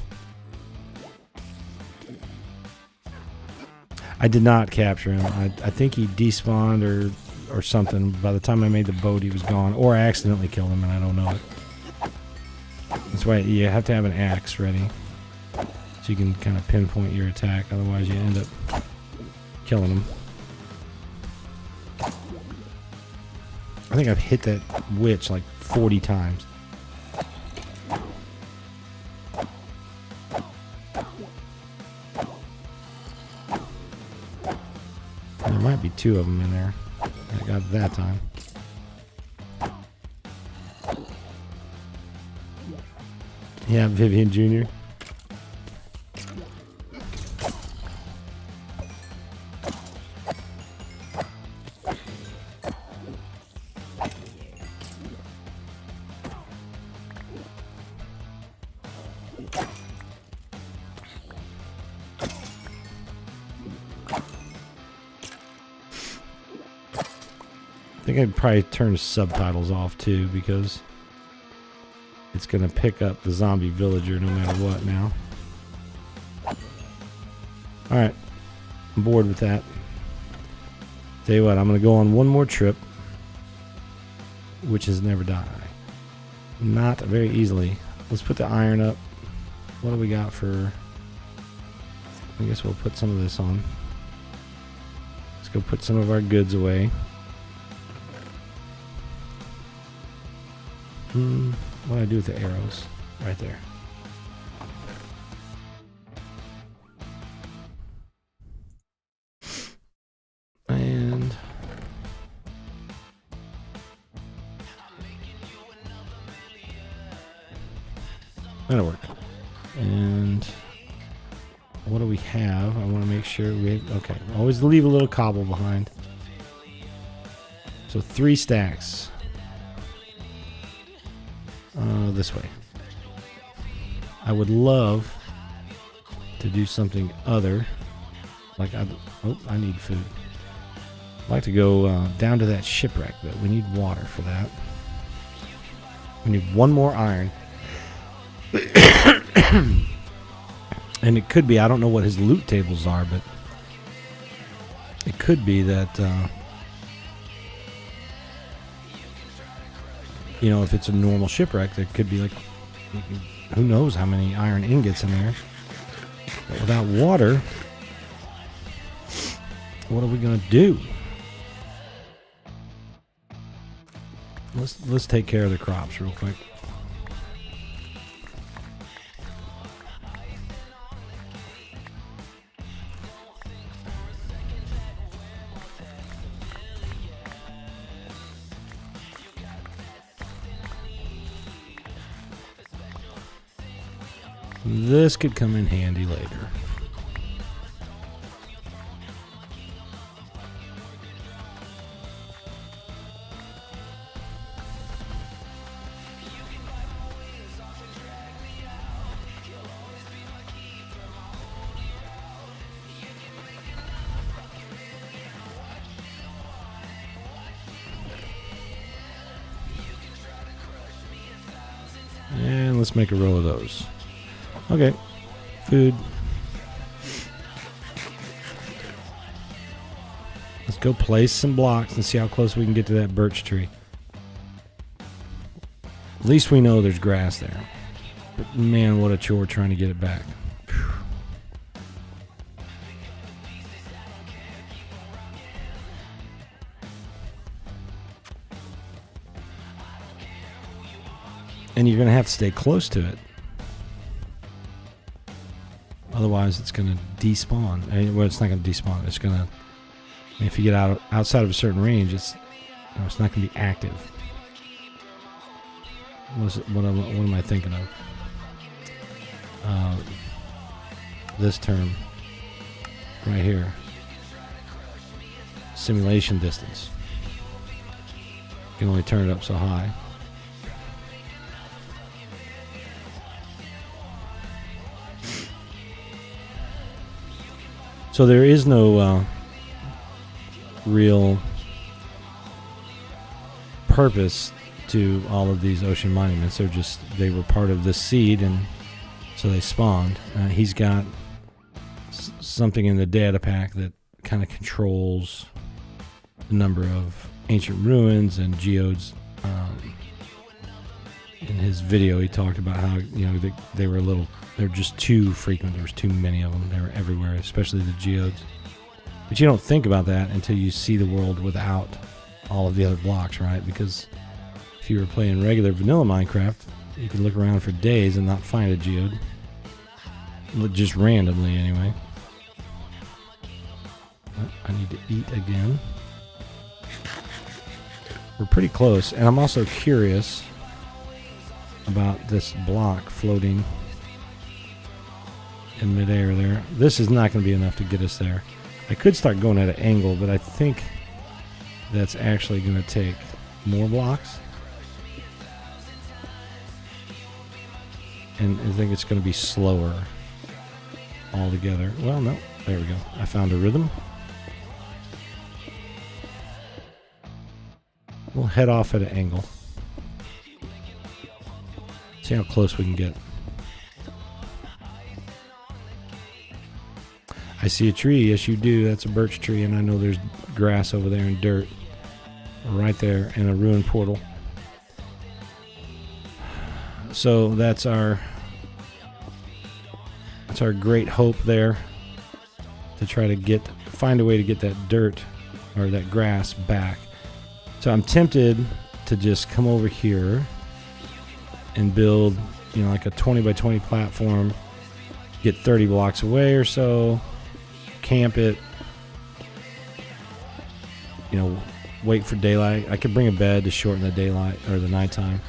I did not capture him. I think he despawned or something. By the time I made the boat, he was gone. Or I accidentally killed him and I don't know it. That's why you have to have an axe ready. So you can kind of pinpoint your attack. Otherwise you end up killing him. I think I've hit that witch like 40 times. There might be 2 of them in there. I got it that time. Yeah, Vivian Jr. I think I'd probably turn subtitles off too, because it's going to pick up the zombie villager no matter what now. Alright, I'm bored with that. Tell you what, I'm going to go on one more trip. Witches never die. Not very easily. Let's put the iron up. What do we got for... I guess we'll put some of this on. Let's go put some of our goods away. What do I do with the arrows? Right there. And that'll work. And what do we have? I want to make sure we... Okay, always leave a little cobble behind. So 3 stacks. This way. I would love to do something other. Like, I need food. I'd like to go down to that shipwreck, but we need water for that. We need 1 more iron. And it could be, I don't know what his loot tables are, but it could be that, you know, if it's a normal shipwreck, there could be like, who knows how many iron ingots in there. But without water, what are we gonna do? Let's take care of the crops real quick. This could come in handy later. And let's make a row of those. Okay, food. Let's go place some blocks and see how close we can get to that birch tree. At least we know there's grass there. But man, what a chore trying to get it back. Whew. And you're going to have to stay close to it. Otherwise, it's going to despawn. Well, it's not going to despawn. It's going to... If you get outside of a certain range, it's not going to be active. What am I thinking of? This term right here. Simulation distance. You can only turn it up so high. So there is no real purpose to all of these ocean monuments. They were part of this seed, and so they spawned. He's got something in the data pack that kind of controls the number of ancient ruins and geodes. In his video, he talked about how, you know, they were they're just too frequent. There was too many of them. They were everywhere, especially the geodes. But you don't think about that until you see the world without all of the other blocks, right? Because if you were playing regular vanilla Minecraft, you could look around for days and not find a geode. Just randomly, anyway. I need to eat again. We're pretty close, and I'm also curious about this block floating in midair there. This is not going to be enough to get us there. I could start going at an angle, but I think that's actually going to take more blocks. And I think it's going to be slower altogether. Well, no. There we go. I found a rhythm. We'll head off at an angle. See how close we can get. I see a tree. Yes, you do. That's a birch tree, and I know there's grass over there and dirt right there and a ruined portal. So that's our great hope there, to try to find a way to get that dirt or that grass back. So I'm tempted to just come over here and build, you know, like a 20 by 20 platform, get 30 blocks away or so, camp it, you know, wait for daylight. I could bring a bed to shorten the daylight or the nighttime,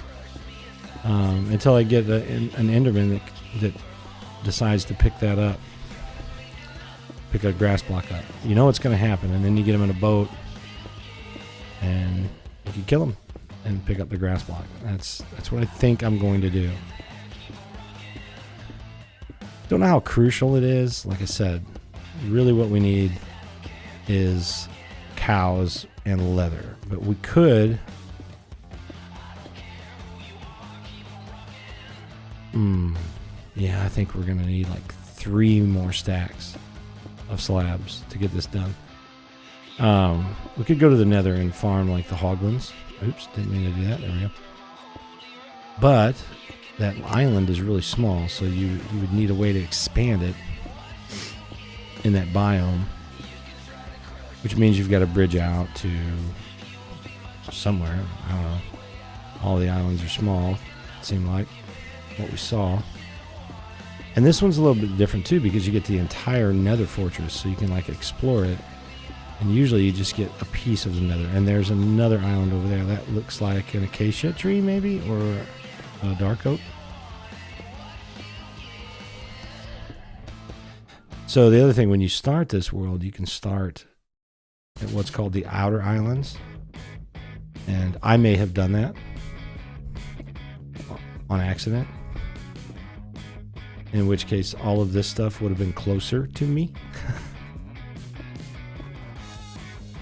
until I get an Enderman that decides to pick that up, pick a grass block up. You know what's going to happen, and then you get him in a boat, and you can kill him and pick up the grass block. That's what I think I'm going to do. Don't know how crucial it is. Like I said, really what we need is cows and leather. But we could... yeah, I think we're going to need like 3 more stacks of slabs to get this done. We could go to the nether and farm like the hoglins. Oops, didn't mean to do that. There we go. But that island is really small, so you would need a way to expand it in that biome, which means you've got to bridge out to somewhere. I don't know. All the islands are small, it seemed like, what we saw. And this one's a little bit different too, because you get the entire nether fortress, so you can like explore it. And usually you just get a piece of the nether. And there's another island over there that looks like an acacia tree, maybe, or a dark oak. So the other thing, when you start this world, you can start at what's called the outer islands. And I may have done that on accident, in which case all of this stuff would have been closer to me.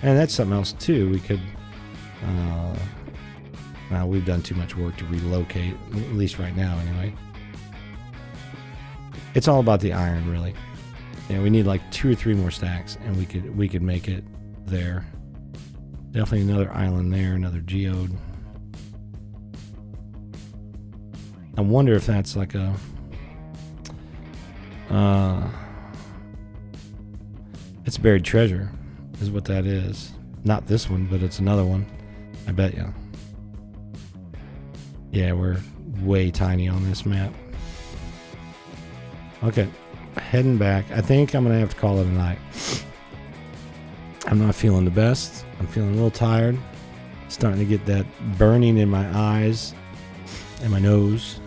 And that's something else too. We could, well, we've done too much work to relocate, at least right now anyway. It's all about the iron, really. Yeah, we need like 2 or 3 more stacks, and we could make it there. Definitely another island there, another geode. I wonder if that's like a it's buried treasure is what that is. Not this one, but it's another one. I bet you. Yeah, we're way tiny on this map. Okay, heading back. I think I'm gonna have to call it a night. I'm not feeling the best. I'm feeling a little tired. Starting to get that burning in my eyes and my nose.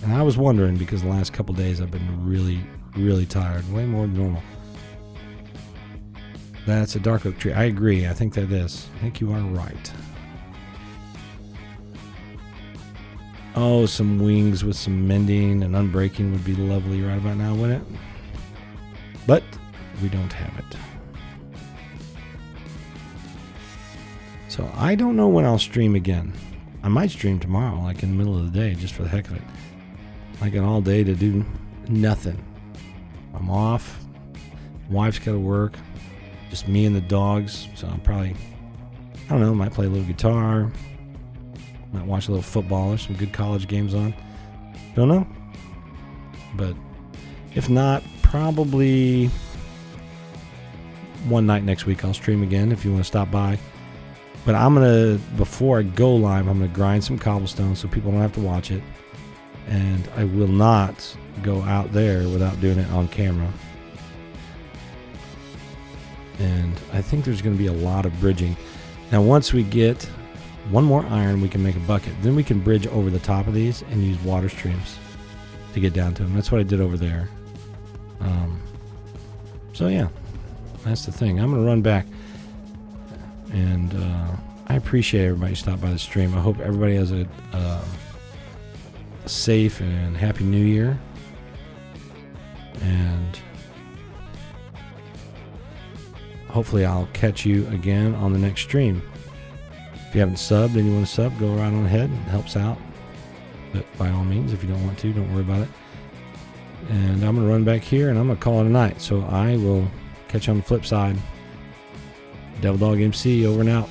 And I was wondering, because the last couple days I've been really, really tired. Way more than normal. That's a dark oak tree. I agree. I think that is. I think you are right. Oh, some wings with some mending and unbreaking would be lovely right about now, wouldn't it? But we don't have it. So I don't know when I'll stream again. I might stream tomorrow, like in the middle of the day, just for the heck of it. Like an all day to do nothing. I'm off. Wife's got to work. Just me and the dogs. So I'll probably I don't know, might play a little guitar, might watch a little football or some good college games on. Don't know. But if not, probably one night next week I'll stream again if you want to stop by. But I'm going to, before I go live, I'm going to grind some cobblestone so people don't have to watch it. And I will not go out there without doing it on camera. And I think there's going to be a lot of bridging. Now, once we get one more iron, we can make a bucket. Then we can bridge over the top of these and use water streams to get down to them. That's what I did over there. So yeah, that's the thing. I'm going to run back. And I appreciate everybody who stopped by the stream. I hope everybody has a safe and happy new year. And hopefully I'll catch you again on the next stream. If you haven't subbed and you want to sub, go right on ahead. It helps out. But by all means, if you don't want to, don't worry about it. And I'm going to run back here and I'm going to call it a night. So I will catch you on the flip side. Devil Dog MC over and out.